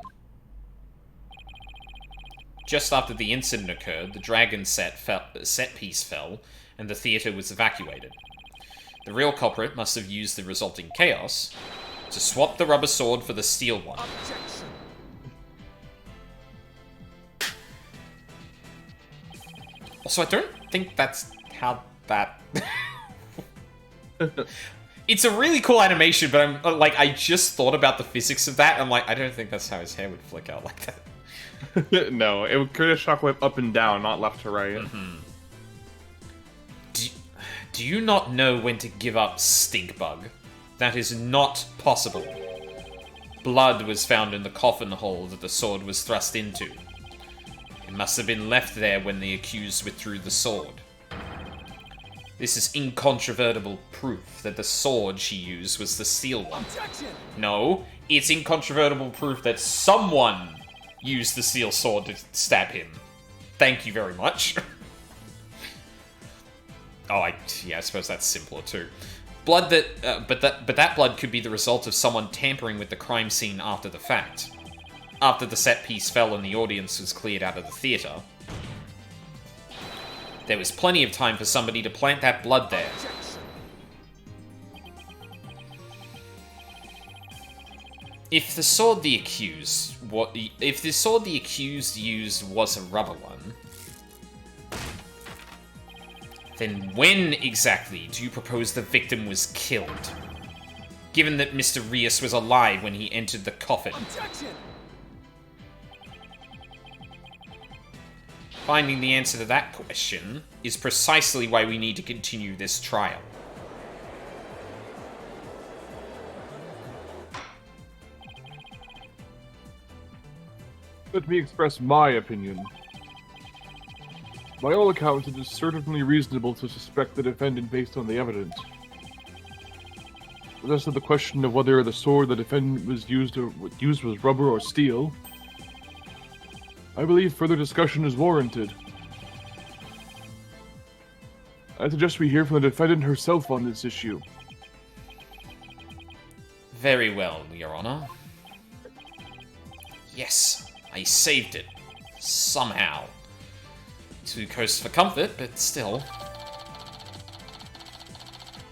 Just after the incident occurred, the dragon set piece fell, and the theater was evacuated. The real culprit must have used the resulting chaos to swap the rubber sword for the steel one. Objection! Also, I don't think that's how that... It's a really cool animation, but I'm like, I just thought about the physics of that. I'm like, I don't think that's how his hair would flick out like that. No, it would create a shockwave up and down, not left to right. Mm-hmm. Do you not know when to give up, Stinkbug? That is not possible. blood was found in the coffin hole that the sword was thrust into. It must have been left there when the accused withdrew the sword. This is incontrovertible proof that the sword she used was the steel one. No, it's incontrovertible proof that someone used the steel sword to stab him. Thank you very much. I suppose that's simpler too. Blood but that blood could be the result of someone tampering with the crime scene after the fact. After the set piece fell and the audience was cleared out of the theater. There was plenty of time for somebody to plant that blood there. If the sword the accused used was a rubber one, then when exactly do you propose the victim was killed? Given that Mr. Rios was alive when he entered the coffin. Finding the answer to that question is precisely why we need to continue this trial. Let me express my opinion. By all accounts, it is certainly reasonable to suspect the defendant based on the evidence. But as to the question of whether the sword the defendant used was rubber or steel, I believe further discussion is warranted. I suggest we hear from the defendant herself on this issue. Very well, Your Honor. Yes, I saved it. Somehow. Too close for comfort, but still.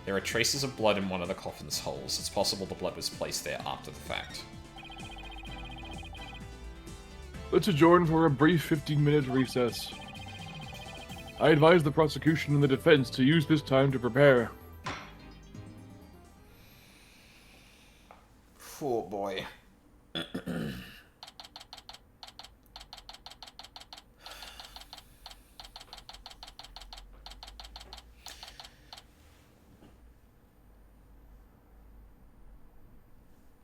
There are traces of blood in one of the coffin's holes. It's possible the blood was placed there after the fact. Let's adjourn for a brief 15-minute recess. I advise the prosecution and the defense to use this time to prepare. Poor boy.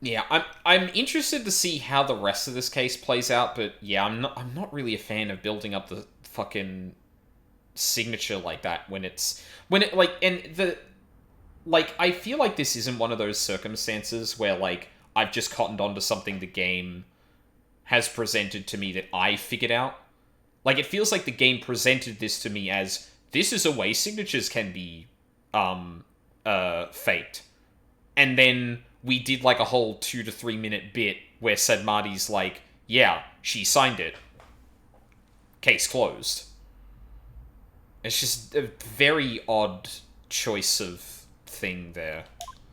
Yeah, I'm interested to see how the rest of this case plays out, but yeah, I'm not really a fan of building up the fucking signature like that I feel like this isn't one of those circumstances where like I've just cottoned onto something the game has presented to me that I figured out. Like it feels like the game presented this to me as this is a way signatures can be faked. And then we did like a whole 2 to 3 minute bit where Sid Marty's like, yeah, she signed it. Case closed. It's just a very odd choice of thing there.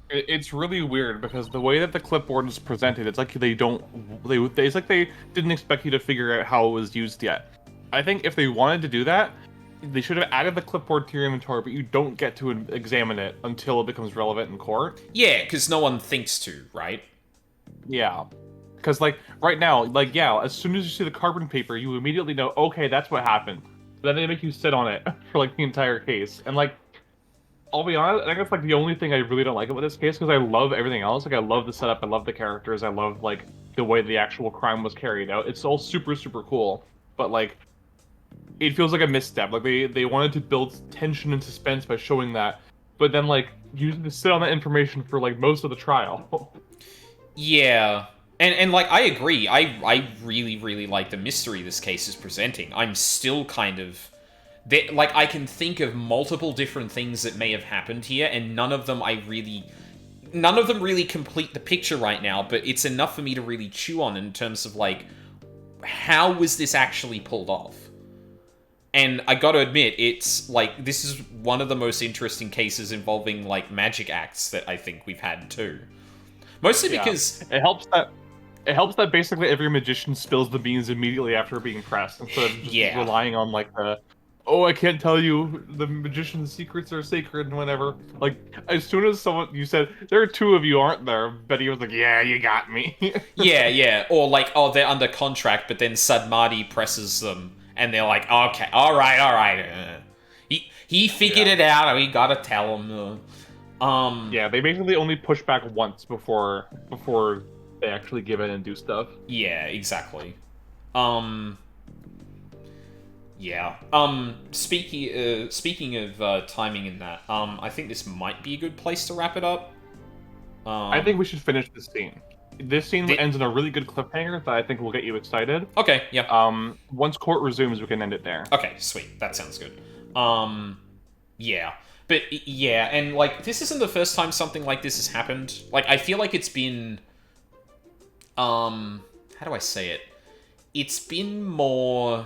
It's really weird because the way that the clipboard is presented, it's like it's like they didn't expect you to figure out how it was used yet. I think if they wanted to do that, they should have added the clipboard to your inventory, but you don't get to examine it until it becomes relevant in court. Yeah, because no one thinks to, right? Yeah. Because, like, right now, like, yeah, as soon as you see the carbon paper, you immediately know, okay, that's what happened. But then they make you sit on it for, like, the entire case. And, like, I'll be honest, I think that's, like, the only thing I really don't like about this case, because I love everything else. Like, I love the setup, I love the characters, I love, like, the way the actual crime was carried out. It's all super, super cool. But, like, it feels like a misstep. Like, they wanted to build tension and suspense by showing that, but then, like, you to sit on that information for, like, most of the trial. Yeah. And like, I agree. I really, really like the mystery this case is presenting. I'm still kind of... like, I can think of multiple different things that may have happened here, and none of them really complete the picture right now, but it's enough for me to really chew on in terms of, like, how was this actually pulled off? And I gotta admit, it's, like, this is one of the most interesting cases involving, like, magic acts that I think we've had, too. Mostly because... It helps that basically every magician spills the beans immediately after being pressed, instead of just relying on, like, oh, I can't tell you, the magician's secrets are sacred and whatever. Like, as soon as you said, there are 2 of you, aren't there? Betty was like, yeah, you got me. yeah. Or, like, oh, they're under contract, but then Sid Marty presses them, and they're like, okay, alright. He figured it out, we gotta tell him. Yeah, they basically only push back once before they actually give in and do stuff. Yeah, exactly. Yeah. Speaking of timing in that, I think this might be a good place to wrap it up. I think we should finish this scene. This scene ends in a really good cliffhanger that I think will get you excited. Okay, yeah. Once court resumes, we can end it there. Okay, sweet. That sounds good. Yeah. But, yeah, and, like, this isn't the first time something like this has happened. Like, I feel like it's been... how do I say it? It's been more...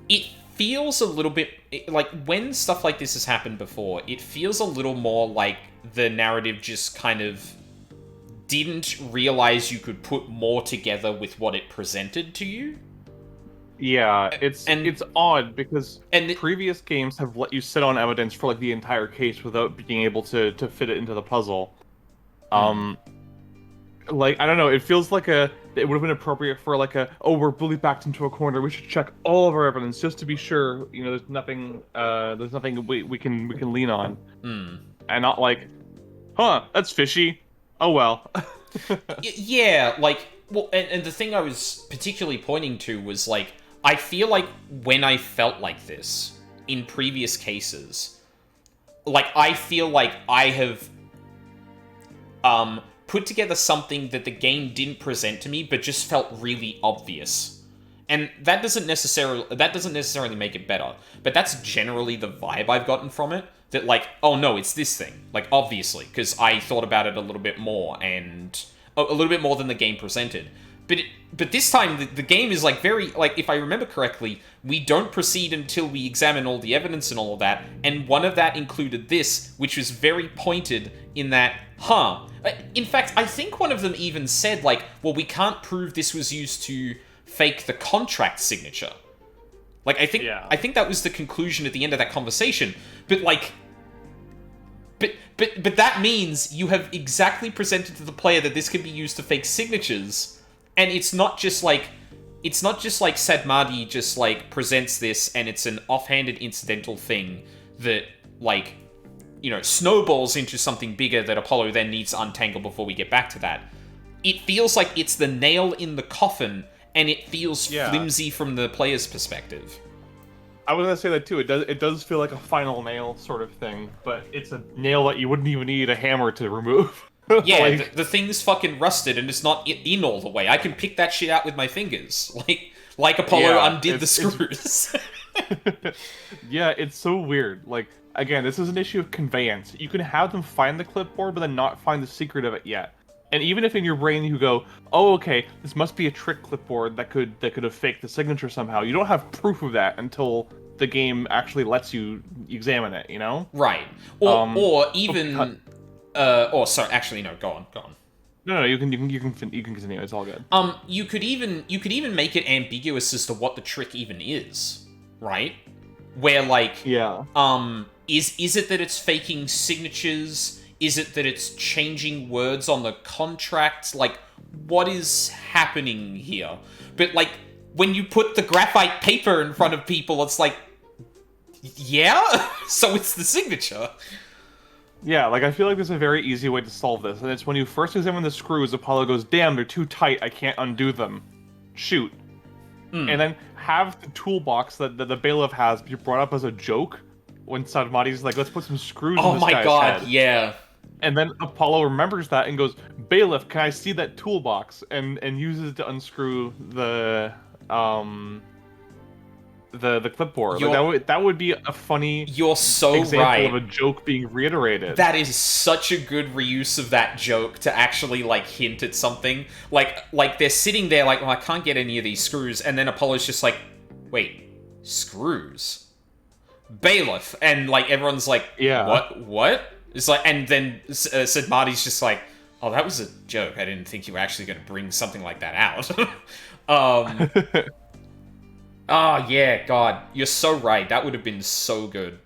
It feels a little bit... Like, when stuff like this has happened before, it feels a little more like the narrative just kind of didn't realize you could put more together with what it presented to you. Yeah, it's odd because and previous games have let you sit on evidence for like the entire case without being able to fit it into the puzzle. Like I don't know, it feels like it would have been appropriate for like we're bully backed into a corner. We should check all of our evidence just to be sure. You know, there's nothing we can lean on, and not like, that's fishy. Oh well. Yeah, like well, and the thing I was particularly pointing to was like. I feel like when I felt like this in previous cases, like I feel like I have put together something that the game didn't present to me, but just felt really obvious. And that doesn't necessarily make it better, but that's generally the vibe I've gotten from it. That like, oh no, it's this thing, like obviously, because I thought about it a little bit more and a little bit more than the game presented. But this time, the game is, like, very... Like, if I remember correctly, we don't proceed until we examine all the evidence and all of that, and one of that included this, which was very pointed in that, In fact, I think one of them even said, like, well, we can't prove this was used to fake the contract signature. Like, I think that was the conclusion at the end of that conversation. But, like... But that means you have exactly presented to the player that this can be used to fake signatures... And it's not just like Sadmadi just like presents this and it's an offhanded incidental thing that like, you know, snowballs into something bigger that Apollo then needs to untangle before we get back to that. It feels like it's the nail in the coffin and it feels flimsy from the player's perspective. I was gonna say that too. It does feel like a final nail sort of thing, but it's a nail that you wouldn't even need a hammer to remove. Yeah, like, the thing's fucking rusted and it's not in all the way. I can pick that shit out with my fingers. Like Apollo undid the screws. Yeah, it's so weird. Like, again, this is an issue of conveyance. You can have them find the clipboard, but then not find the secret of it yet. And even if in your brain you go, oh, okay, this must be a trick clipboard that could have faked the signature somehow, you don't have proof of that until the game actually lets you examine it, you know? Right. Or even... sorry, actually, no, go on. No, you can continue. It's all good. You could even make it ambiguous as to what the trick even is, right? Where like, is it that it's faking signatures? Is it that it's changing words on the contract? Like, what is happening here? But like, when you put the graphite paper in front of people, it's like, yeah, so it's the signature. Yeah, like, I feel like there's a very easy way to solve this, and it's when you first examine the screws, Apollo goes, damn, they're too tight, I can't undo them. Shoot. And then have the toolbox that the bailiff has be brought up as a joke when Sadmadi's like, let's put some screws in this guy's head. Yeah. And then Apollo remembers that and goes, bailiff, can I see that toolbox? And uses it to unscrew the clipboard. Like, that would be a funny example of a joke being reiterated. That is such a good reuse of that joke to actually like hint at something. Like they're sitting there like, well, I can't get any of these screws, and then Apollo's just like, wait, screws? Bailiff, and like everyone's like, what? It's like, and then Sadmadi's just like, oh, that was a joke. I didn't think you were actually going to bring something like that out. Oh, yeah, God. You're so right. That would have been so good.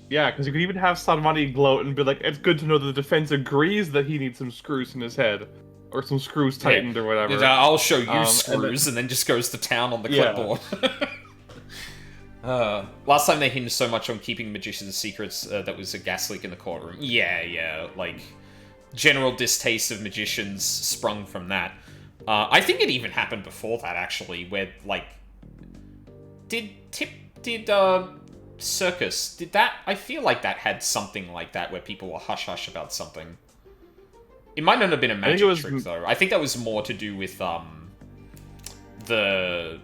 Yeah, because you could even have Sadmadi gloat and be like, it's good to know the defense agrees that he needs some screws in his head. Or some screws tightened or whatever. I'll show you screws, and then just goes to town on the clipboard. Last time they hinged so much on keeping magicians' secrets, that was a gas leak in the courtroom. Yeah, like, general distaste of magicians sprung from that. I think it even happened before that, actually, where, like, did Circus, did that? I feel like that had something like that, where people were hush-hush about something. It might not have been a magic trick, though. I think that was more to do with, the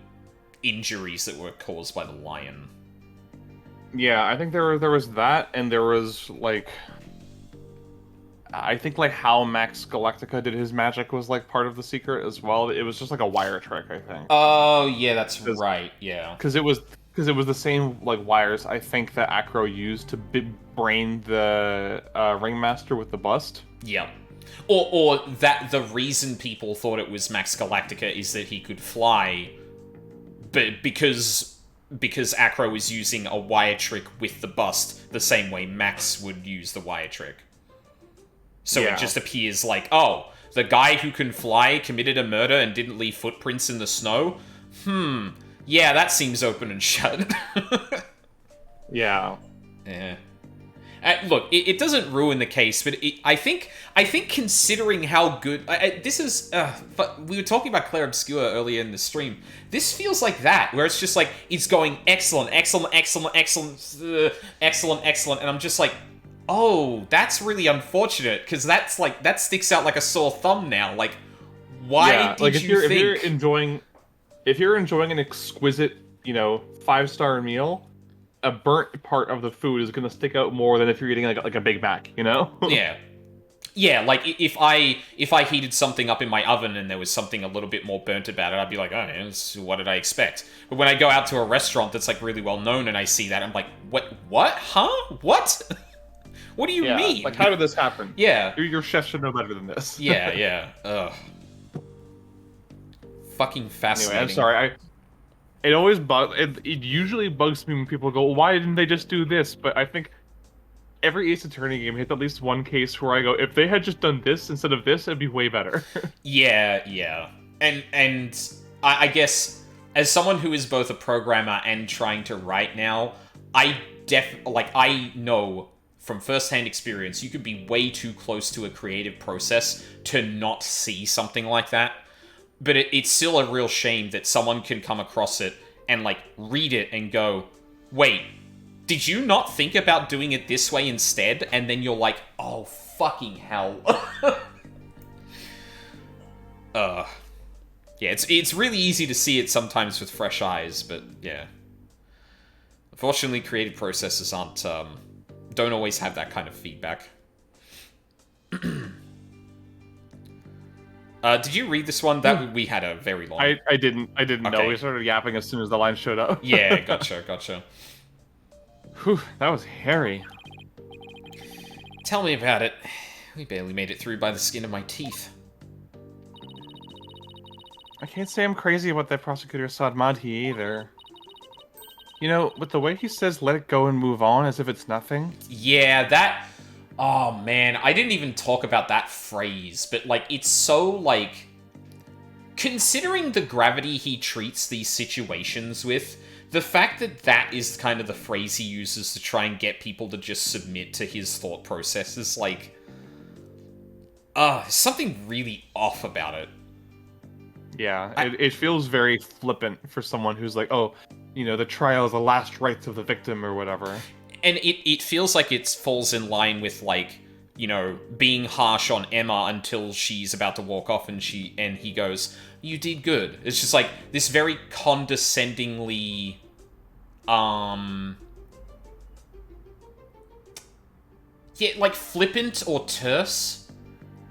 injuries that were caused by the lion. Yeah, I think there was that, and there was, like... I think, like, how Max Galactica did his magic was, like, part of the secret as well. It was just, like, a wire trick, I think. Oh, yeah, that's right, yeah. Because it was the same, like, wires, I think, that Acro used to brain the Ringmaster with the bust. Yeah. Or that the reason people thought it was Max Galactica is that he could fly, but because Acro was using a wire trick with the bust the same way Max would use the wire trick. So Yeah. it just appears like, oh, the guy who can fly committed a murder and didn't leave footprints in the snow? Yeah, that seems open and shut. Yeah. Yeah. Look, it doesn't ruin the case, but I think considering how good this is, but we were talking about Claire Obscure earlier in the stream. This feels like that, where it's just like it's going excellent, and I'm just like, oh, that's really unfortunate because that's like that sticks out like a sore thumb now. Like, why did if you think? If you're enjoying an exquisite, 5-star meal, a burnt part of the food is going to stick out more than if you're eating like a Big Mac, Yeah, like if I heated something up in my oven and there was something a little bit more burnt about it, I'd be like, oh, man, what did I expect? But when I go out to a restaurant that's like really well known and I see that, I'm like, what? Huh? What? What do you mean? Like, how did this happen? Yeah. Your chef should know better than this. Yeah. Ugh. Fucking fascinating. Anyway, I'm sorry. It usually bugs me when people go, why didn't they just do this? But I think every Ace Attorney game hits at least one case where I go, if they had just done this instead of this, it'd be way better. Yeah. And I guess as someone who is both a programmer and trying to write now, I know from first-hand experience, you could be way too close to a creative process to not see something like that. But it's still a real shame that someone can come across it and, like, read it and go, wait, did you not think about doing it this way instead? And then you're like, oh, fucking hell. Yeah, it's really easy to see it sometimes with fresh eyes, but yeah. Unfortunately, creative processes don't always have that kind of feedback. Did you read this one? That we had a very long... I didn't know. Okay. We started yapping as soon as the line showed up. Yeah, gotcha. Whew, that was hairy. Tell me about it. We barely made it through by the skin of my teeth. I can't say I'm crazy about that prosecutor Sadmadhi either. With the way he says let it go and move on as if it's nothing. Yeah, that... Oh, man, I didn't even talk about that phrase, but, like, it's so, like... Considering the gravity he treats these situations with, the fact that that is kind of the phrase he uses to try and get people to just submit to his thought process is, like... something really off about it. Yeah, it feels very flippant for someone who's like, oh, the trial is the last rites of the victim or whatever. And it feels like it falls in line with, like, being harsh on Emma until she's about to walk off and he goes, you did good. It's just like this very condescendingly, like flippant or terse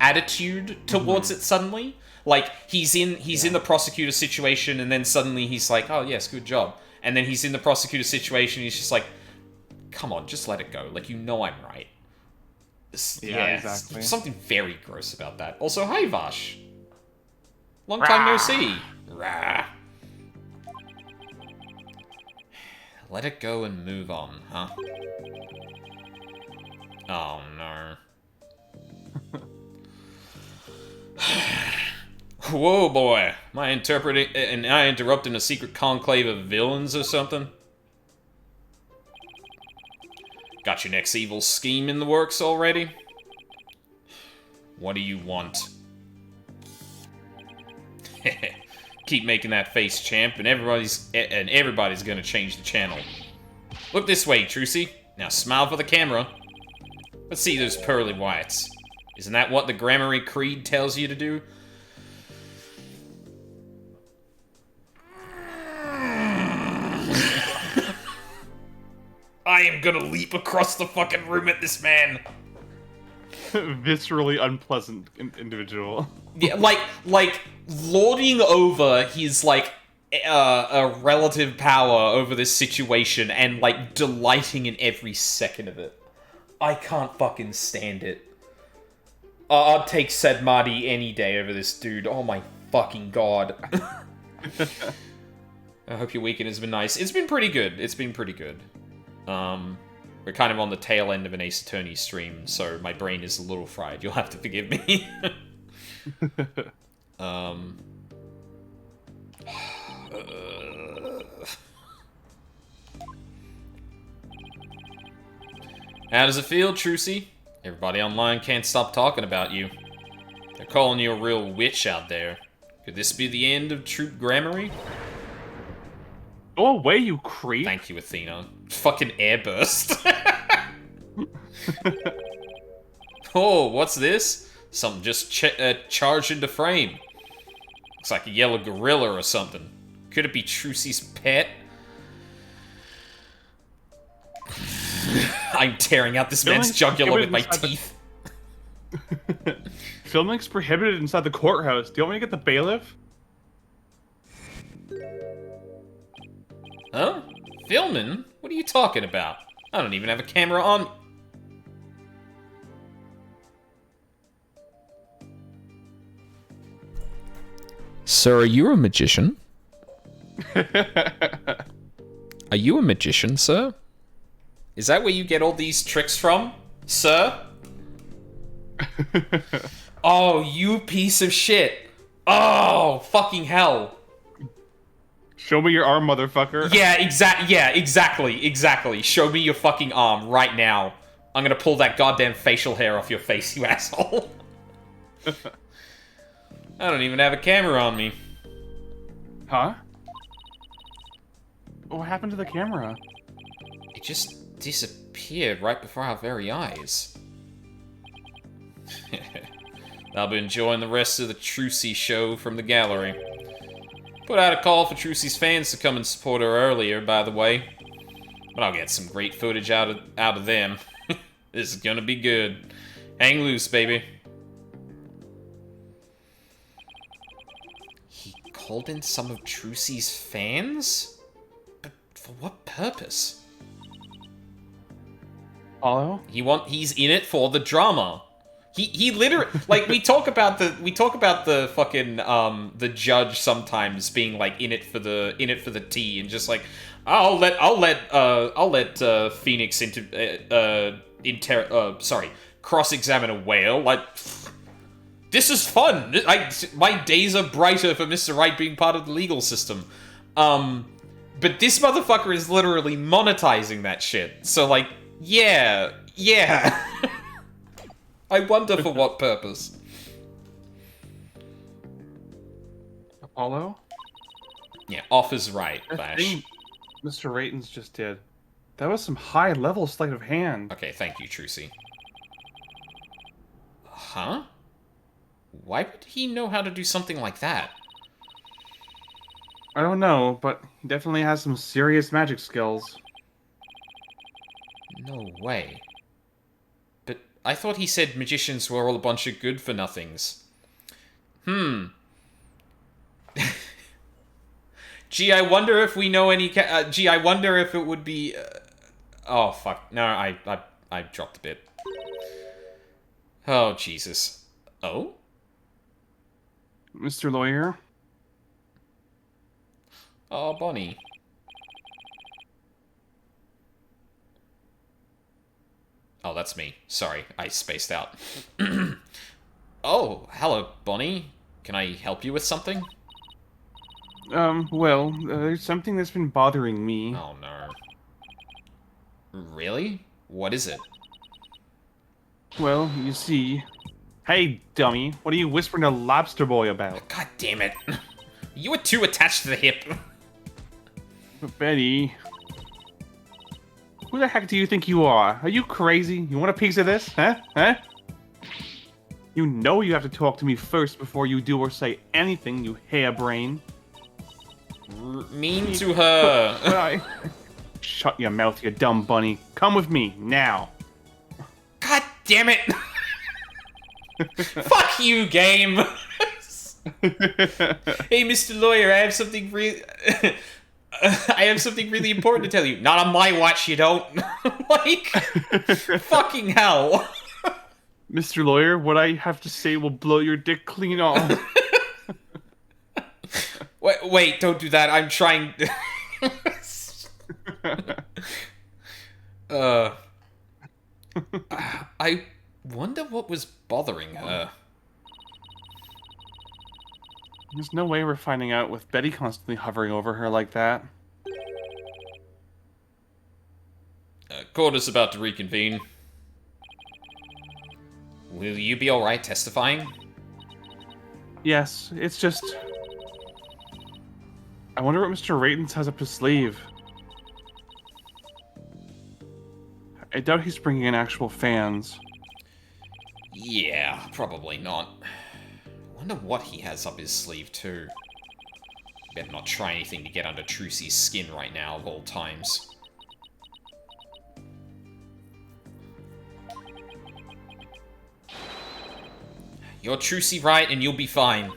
attitude towards it suddenly. Like, he's in the prosecutor situation, and then suddenly he's like, oh, yes, good job. And then he's in the prosecutor situation, he's just like, come on, just let it go. Like, I'm right. Exactly. Something very gross about that. Also, hi, Vash. Long time no see. Rah. Let it go and move on, huh? Oh, no. Whoa, boy. Am I interrupting a secret conclave of villains or something? Got your next evil scheme in the works already? What do you want? Keep making that face, champ, and everybody's gonna change the channel. Look this way, Trucy. Now smile for the camera. Let's see those pearly whites. Isn't that what the Grammary Creed tells you to do? I am gonna leap across the fucking room at this man. Viscerally unpleasant individual. Yeah, like lording over his like a relative power over this situation and like delighting in every second of it. I can't fucking stand it. I'd take Sadmati any day over this dude. Oh my fucking god. I hope your weekend has been nice. It's been pretty good. It's been pretty good. We're kind of on the tail end of an Ace Attorney stream, so my brain is a little fried. You'll have to forgive me. How does it feel, Trucy? Everybody online can't stop talking about you. They're calling you a real witch out there. Could this be the end of Troop Grammary? Go away, you creep. Thank you, Athena. Fucking airburst. Oh, what's this? Something just charged into frame. Looks like a yellow gorilla or something. Could it be Trucy's pet? I'm tearing out this man's jugular with my teeth. Filming's prohibited inside the courthouse. Do you want me to get the bailiff? Huh? Filming? What are you talking about? I don't even have a camera on. Sir, are you a magician? Are you a magician, sir? Is that where you get all these tricks from, sir? Oh, you piece of shit. Oh, fucking hell. Show me your arm, motherfucker. Yeah, exactly. Show me your fucking arm right now. I'm gonna pull that goddamn facial hair off your face, you asshole. I don't even have a camera on me. Huh? What happened to the camera? It just disappeared right before our very eyes. I'll be enjoying the rest of the Trucy show from the gallery. Put out a call for Trucy's fans to come and support her earlier, by the way. But I'll get some great footage out of them. This is gonna be good. Hang loose, baby. He called in some of Trucy's fans? But for what purpose? Apollo? He's in it for the drama. He literally, like, we talk about the fucking the judge sometimes being like in it for the tea and just like I'll let Phoenix cross-examine a whale. Like, this is fun. My days are brighter for Mr. Right being part of the legal system. But this motherfucker is literally monetizing that shit. So like, yeah. I wonder for what purpose. Apollo? Yeah, off is right, That Flash. thing Mr. Raytons just did. That was some high-level sleight of hand. Okay, thank you, Trucy. Huh? Why would he know how to do something like that? I don't know, but he definitely has some serious magic skills. No way. But I thought he said magicians were all a bunch of good-for-nothings. Gee, I wonder if we know any gee, I wonder if it would be... oh, fuck. No, I dropped a bit. Oh, Jesus. Oh? Mr. Lawyer? Oh, Bonnie. Oh, that's me. Sorry, I spaced out. Oh, hello, Bonnie. Can I help you with something? Well, there's something that's been bothering me. Oh, no. Really? What is it? Well, you see... Hey, dummy, what are you whispering to Lobster Boy about? God damn it. You were too attached to the hip. But Betty... Who the heck do you think you are? Are you crazy? You want a piece of this? Huh? Huh? You know you have to talk to me first before you do or say anything, you harebrain. Mean to her. But I... Shut your mouth, you dumb bunny. Come with me, now. God damn it. Fuck you, game. Hey, Mr. Lawyer, I have something really... I have something really important to tell you. Not on my watch, you don't. Like, fucking hell. Mr. Lawyer, what I have to say will blow your dick clean off. Wait, don't do that. I'm trying... I wonder what was bothering her. There's no way we're finding out with Betty constantly hovering over her like that. Court is about to reconvene. Will you be alright testifying? Yes, it's just... I wonder what Mr. Raytons has up his sleeve. I doubt he's bringing in actual fans. Yeah, probably not. I wonder what he has up his sleeve, too. Better not try anything to get under Trucy's skin right now, of all times. You're Trucy right, and you'll be fine.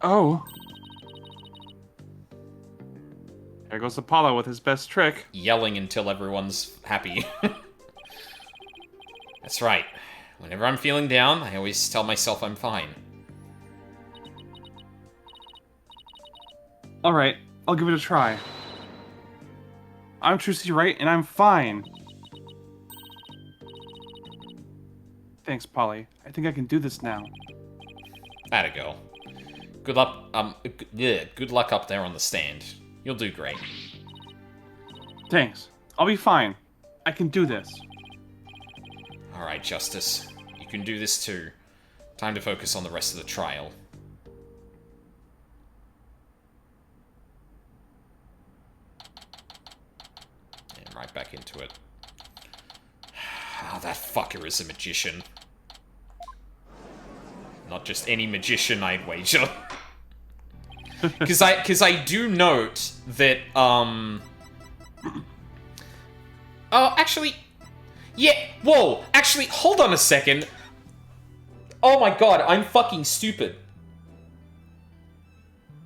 Oh. There goes Apollo with his best trick. Yelling until everyone's happy. That's right. Whenever I'm feeling down, I always tell myself I'm fine. Alright, I'll give it a try. I'm Trucy Wright, and I'm fine. Thanks, Polly. I think I can do this now. Atta go. Good luck, good luck up there on the stand. You'll do great. Thanks. I'll be fine. I can do this. Alright, Justice. You can do this too. Time to focus on the rest of the trial. And right back into it. Ah, that fucker is a magician. Not just any magician, I'd wager. Because I do note that, Oh, actually... Yeah, whoa, actually, hold on a second. Oh my god, I'm fucking stupid.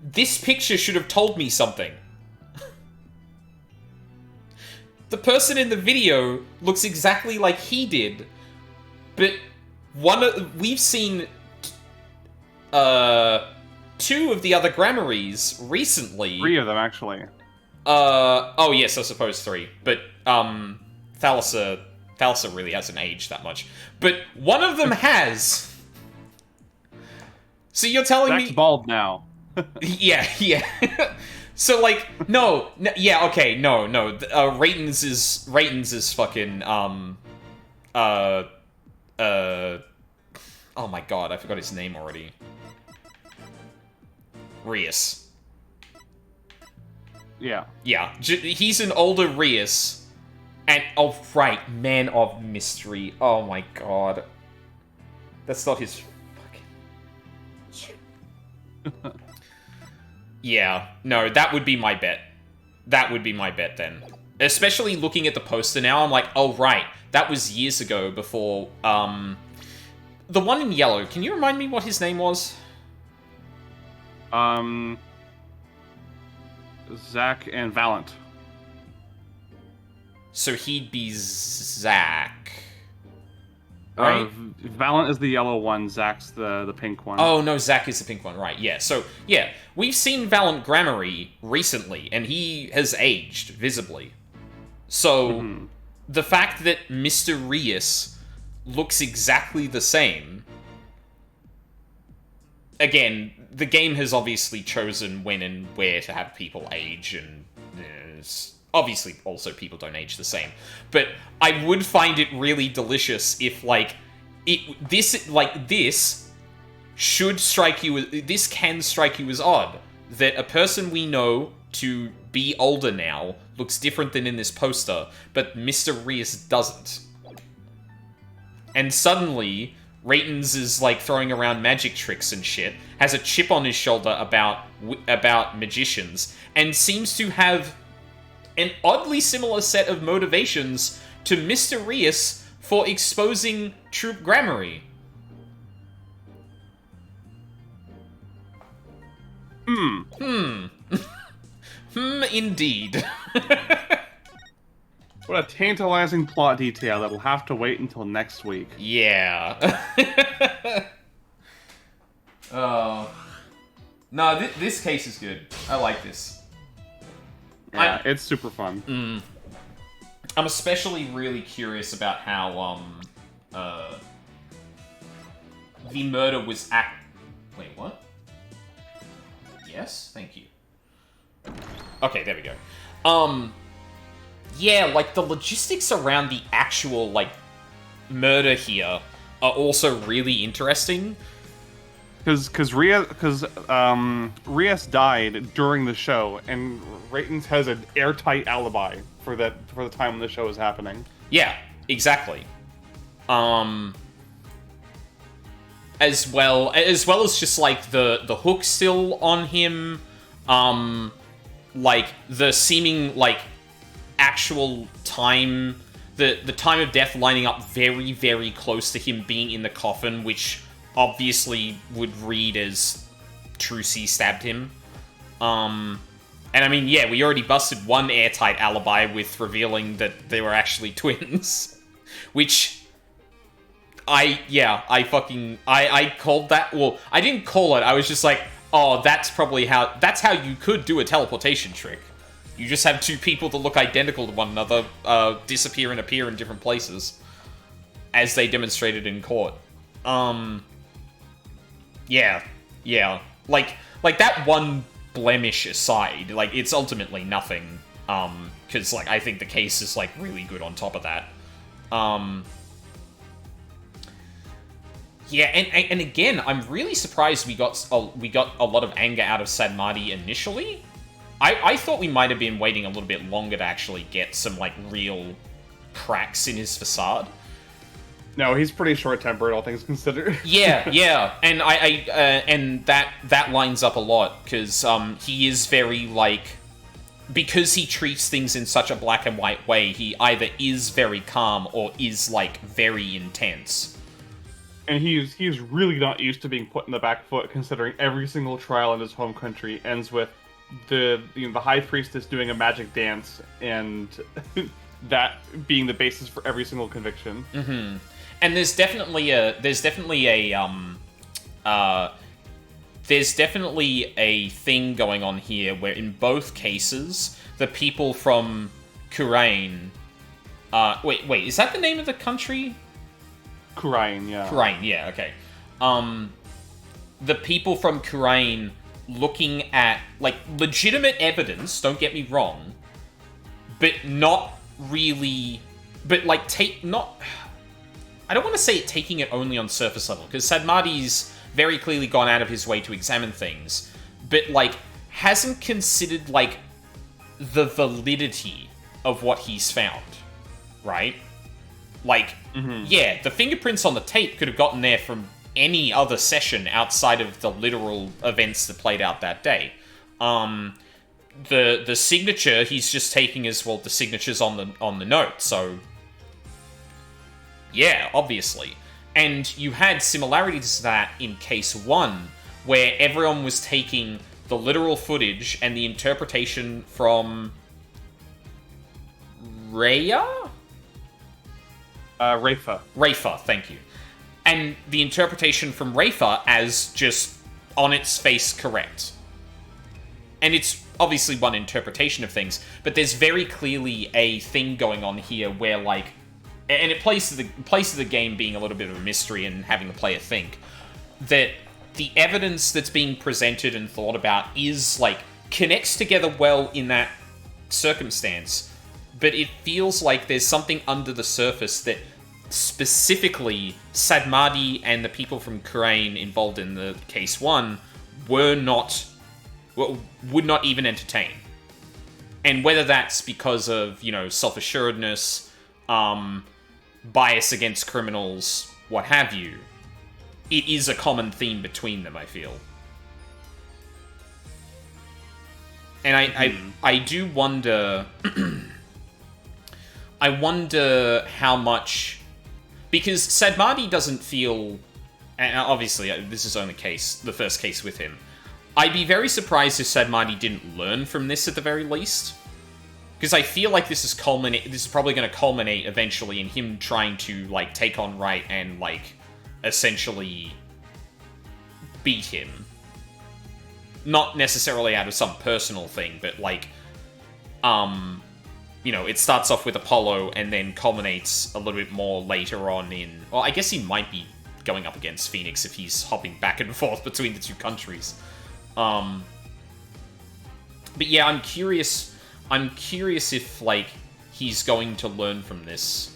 This picture should have told me something. The person in the video looks exactly like he did, but we've seen two of the other Grammarys recently. 3 of them, actually. Oh yes, I suppose 3. But, Thalassa really hasn't aged that much. But one of them has. So you're telling Zach's me... bald now. Yeah. So, like, yeah, okay, no. Raytons is fucking, oh my god, I forgot his name already. Rias. Yeah. Yeah, he's an older Rias. And, oh, right, Man of Mystery. Oh my god. That's not his fucking... Yeah, no, that would be my bet. That would be my bet then. Especially looking at the poster now, I'm like, oh right, that was years ago before, the one in yellow, can you remind me what his name was? Zach and Valent. So he'd be Zach. Right? Valent is the yellow one, Zach's the pink one. Oh, no, Zach is the pink one, right, yeah. So, yeah, we've seen Valent Grammary recently, and he has aged visibly. So, the fact that Mr. Rias looks exactly the same... Again, the game has obviously chosen when and where to have people age, and obviously also people don't age the same, but I would find it really delicious if this should strike you. This can strike you as odd that a person we know to be older now looks different than in this poster, but Mr. Rias doesn't. And suddenly, Raytons is like throwing around magic tricks and shit, has a chip on his shoulder about magicians, and seems to have an oddly similar set of motivations to Mr. Rias for exposing Troop Gramarye. Indeed. What a tantalizing plot detail that'll have to wait until next week. Yeah. No, this case is good. I like this. Yeah, it's super fun. I'm especially really curious about how the murder was Wait, what? Yes, thank you. Okay, there we go. Yeah, like the logistics around the actual like murder here are also really interesting. Because Rias died during the show, and Raytons has an airtight alibi for the time when the show is happening. Yeah, exactly. As well as just like the hook still on him, like the seeming like actual time, the time of death lining up very, very close to him being in the coffin, which obviously would read as Trucy stabbed him. And I mean, yeah, we already busted one airtight alibi with revealing that they were actually twins, which I called that. Well, I didn't call it. I was just like, oh, that's how you could do a teleportation trick. You just have two people that look identical to one another disappear and appear in different places, as they demonstrated in court. Yeah. Like that one blemish aside, like it's ultimately nothing. Because like I think the case is like really good on top of that. Yeah, and again, I'm really surprised we got a lot of anger out of Sadmati initially. I thought we might have been waiting a little bit longer to actually get some like real cracks in his facade. No, he's pretty short-tempered, all things considered. Yeah, and and that lines up a lot because he is very like, because he treats things in such a black and white way. He either is very calm or is like very intense. And he's really not used to being put in the back foot, considering every single trial in his home country ends with the high priestess doing a magic dance, and that being the basis for every single conviction. Mm-hmm. And there's definitely a thing going on here where in both cases the people from Khura'in, wait, is that the name of the country? Khura'in, yeah. Khura'in, yeah, okay. The people from Khura'in looking at, like, legitimate evidence, don't get me wrong, but not really... But, like, I don't want to say taking it only on surface level, because Sadmati's very clearly gone out of his way to examine things, but, like, hasn't considered, like, the validity of what he's found, right? Like, yeah, the fingerprints on the tape could have gotten there from any other session outside of the literal events that played out that day. The signature he's just taking as, well, the signatures on the note, so yeah, obviously. And you had similarities to that in case 1, where everyone was taking the literal footage and the interpretation from Rhea? Rayfa, thank you. And the interpretation from Rayfa as just on its face correct. And it's obviously one interpretation of things, but there's very clearly a thing going on here where, like, and it plays to the game being a little bit of a mystery and having the player think that the evidence that's being presented and thought about is, like, connects together well in that circumstance, but it feels like there's something under the surface that specifically Sadmadi and the people from Kurain involved in the case 1 would not even entertain. And whether that's because of, self-assuredness, bias against criminals, what have you, it is a common theme between them, I feel. And I do wonder... I wonder how much... Because Sadmadi doesn't feel... And obviously, this is only the first case with him. I'd be very surprised if Sadmadi didn't learn from this at the very least. Because I feel like this is probably going to culminate eventually in him trying to, take on Wright and, essentially beat him. Not necessarily out of some personal thing, but, it starts off with Apollo and then culminates a little bit more later on in... Well, I guess he might be going up against Phoenix if he's hopping back and forth between the two countries. But yeah, I'm curious if, he's going to learn from this.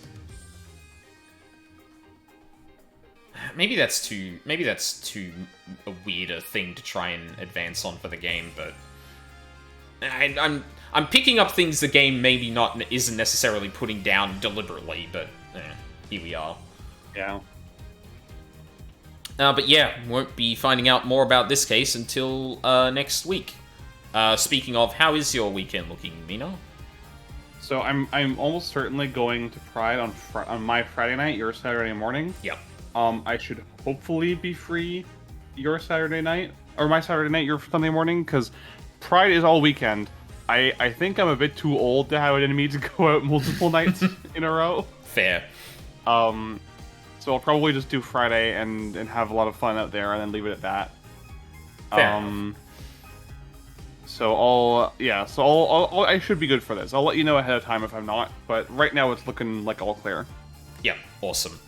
Maybe that's too a weirder thing to try and advance on for the game, but I'm picking up things the game maybe isn't necessarily putting down deliberately, but here we are. Yeah. But yeah, won't be finding out more about this case until next week. Speaking of, how is your weekend looking, Mino? So I'm almost certainly going to Pride on my Friday night, your Saturday morning. Yep. I should hopefully be free your Saturday night, or my Saturday night, your Sunday morning, because Pride is all weekend. I think I'm a bit too old to have an enemy to go out multiple nights in a row. Fair. So I'll probably just do Friday and have a lot of fun out there and then leave it at that. Fair enough. So I should be good for this. I'll let you know ahead of time if I'm not, but right now it's looking like all clear. Yep, awesome.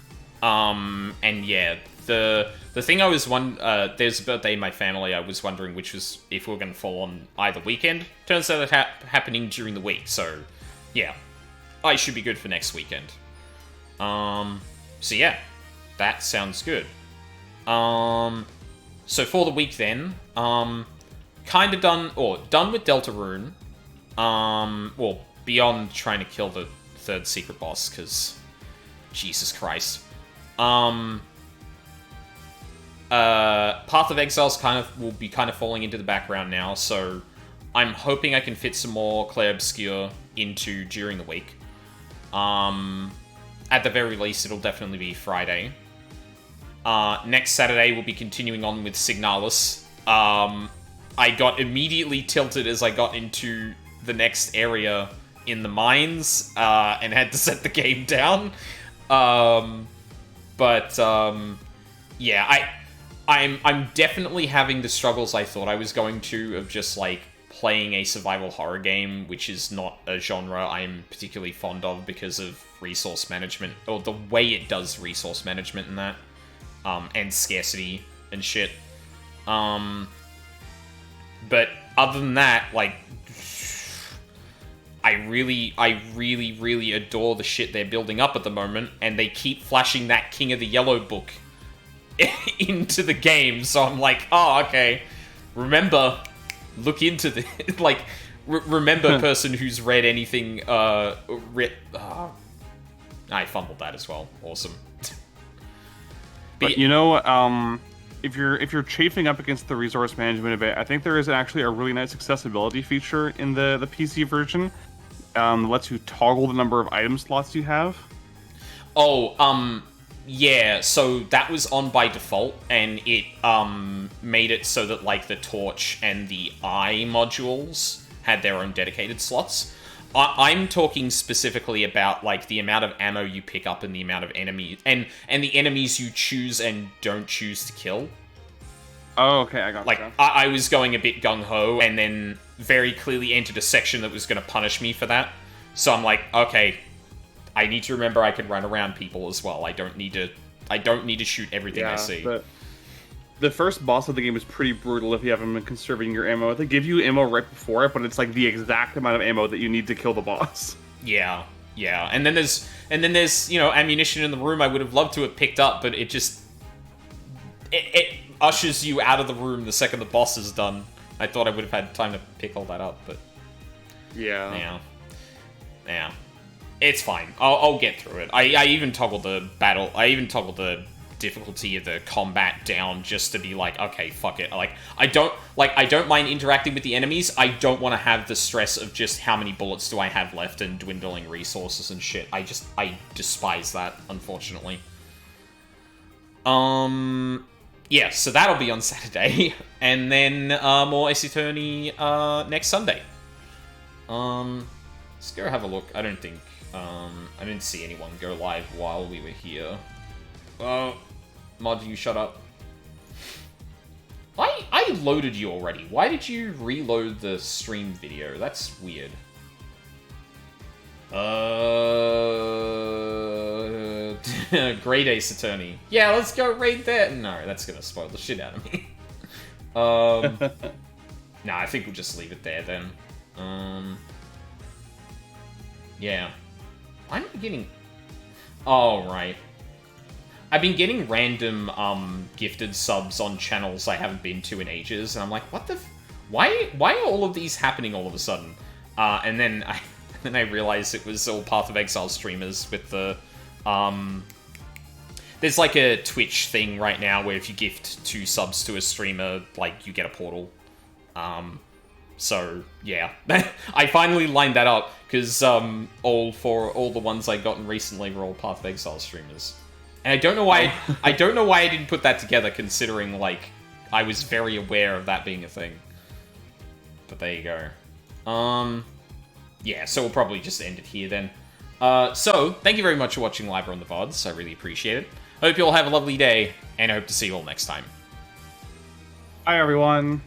And yeah, the thing I was there's a birthday in my family. I was wondering if we were going to fall on either weekend. Turns out it's happening during the week, so yeah, I should be good for next weekend. So yeah, that sounds good. So for the week then, kind of done with Deltarune. Well, beyond trying to kill the third secret boss, because Jesus Christ. Path of Exiles will be falling into the background now, so I'm hoping I can fit some more Clair Obscure into during the week. At the very least, it'll definitely be Friday. Next Saturday, we'll be continuing on with Signalis. I got immediately tilted as I got into the next area in the mines, and had to set the game down. Yeah, I'm definitely having the struggles I thought I was going to, of just, playing a survival horror game, which is not a genre I'm particularly fond of because of resource management, or the way it does resource management in that, and scarcity and shit. But other than that, I really adore the shit they're building up at the moment, and they keep flashing that King of the Yellow book into the game, so I'm like, oh, okay. Remember, look into the remember, person who's read anything. I fumbled that as well. Awesome. But if you're chafing up against the resource management a bit, I think there is actually a really nice accessibility feature in the PC version. That lets you toggle the number of item slots you have. Yeah, so that was on by default, and it made it so that the torch and the eye modules had their own dedicated slots. I'm talking specifically about the amount of ammo you pick up and the amount of enemies and the enemies you choose and don't choose to kill. Oh, okay, I got you. I was going a bit gung-ho and then very clearly entered a section that was going to punish me for that. So I'm like, okay, I need to remember I can run around people as well. I don't need to shoot everything I see. the first boss of the game is pretty brutal if you haven't been conserving your ammo. They give you ammo right before it, but it's like the exact amount of ammo that you need to kill the boss. Yeah, yeah. And then there's ammunition in the room I would have loved to have picked up, but it just it ushers you out of the room the second the boss is done. I thought I would have had time to pick all that up, but Yeah. yeah. It's fine. I'll get through it. I even toggled the battle. I even toggled the difficulty of the combat down just to be like, okay, fuck it. Like I don't mind interacting with the enemies. I don't want to have the stress of just how many bullets do I have left and dwindling resources and shit. I despise that, unfortunately. Yeah, so that'll be on Saturday, and then more Ace Attorney next Sunday. Let's go have a look. I don't think I didn't see anyone go live while we were here. Mod, you shut up. I loaded you already. Why did you reload the stream video? That's weird. Great Ace Attorney. Yeah, let's go raid there. No, that's gonna spoil the shit out of me. Nah, I think we'll just leave it there then. Yeah. I'm getting... Oh, right. I've been getting random, gifted subs on channels I haven't been to in ages, and I'm like, what the why are all of these happening all of a sudden? And then I realized it was all Path of Exile streamers with the, there's like a Twitch thing right now where if you gift 2 subs to a streamer, like, you get a portal. So, yeah. I finally lined that up, because, all the ones I gotten recently were all Path of Exile streamers. And I don't know why I didn't put that together, considering, like, I was very aware of that being a thing. But there you go. Yeah, so we'll probably just end it here then. So, thank you very much for watching live or on the VODs. I really appreciate it. Hope you all have a lovely day, and I hope to see you all next time. Hi, everyone.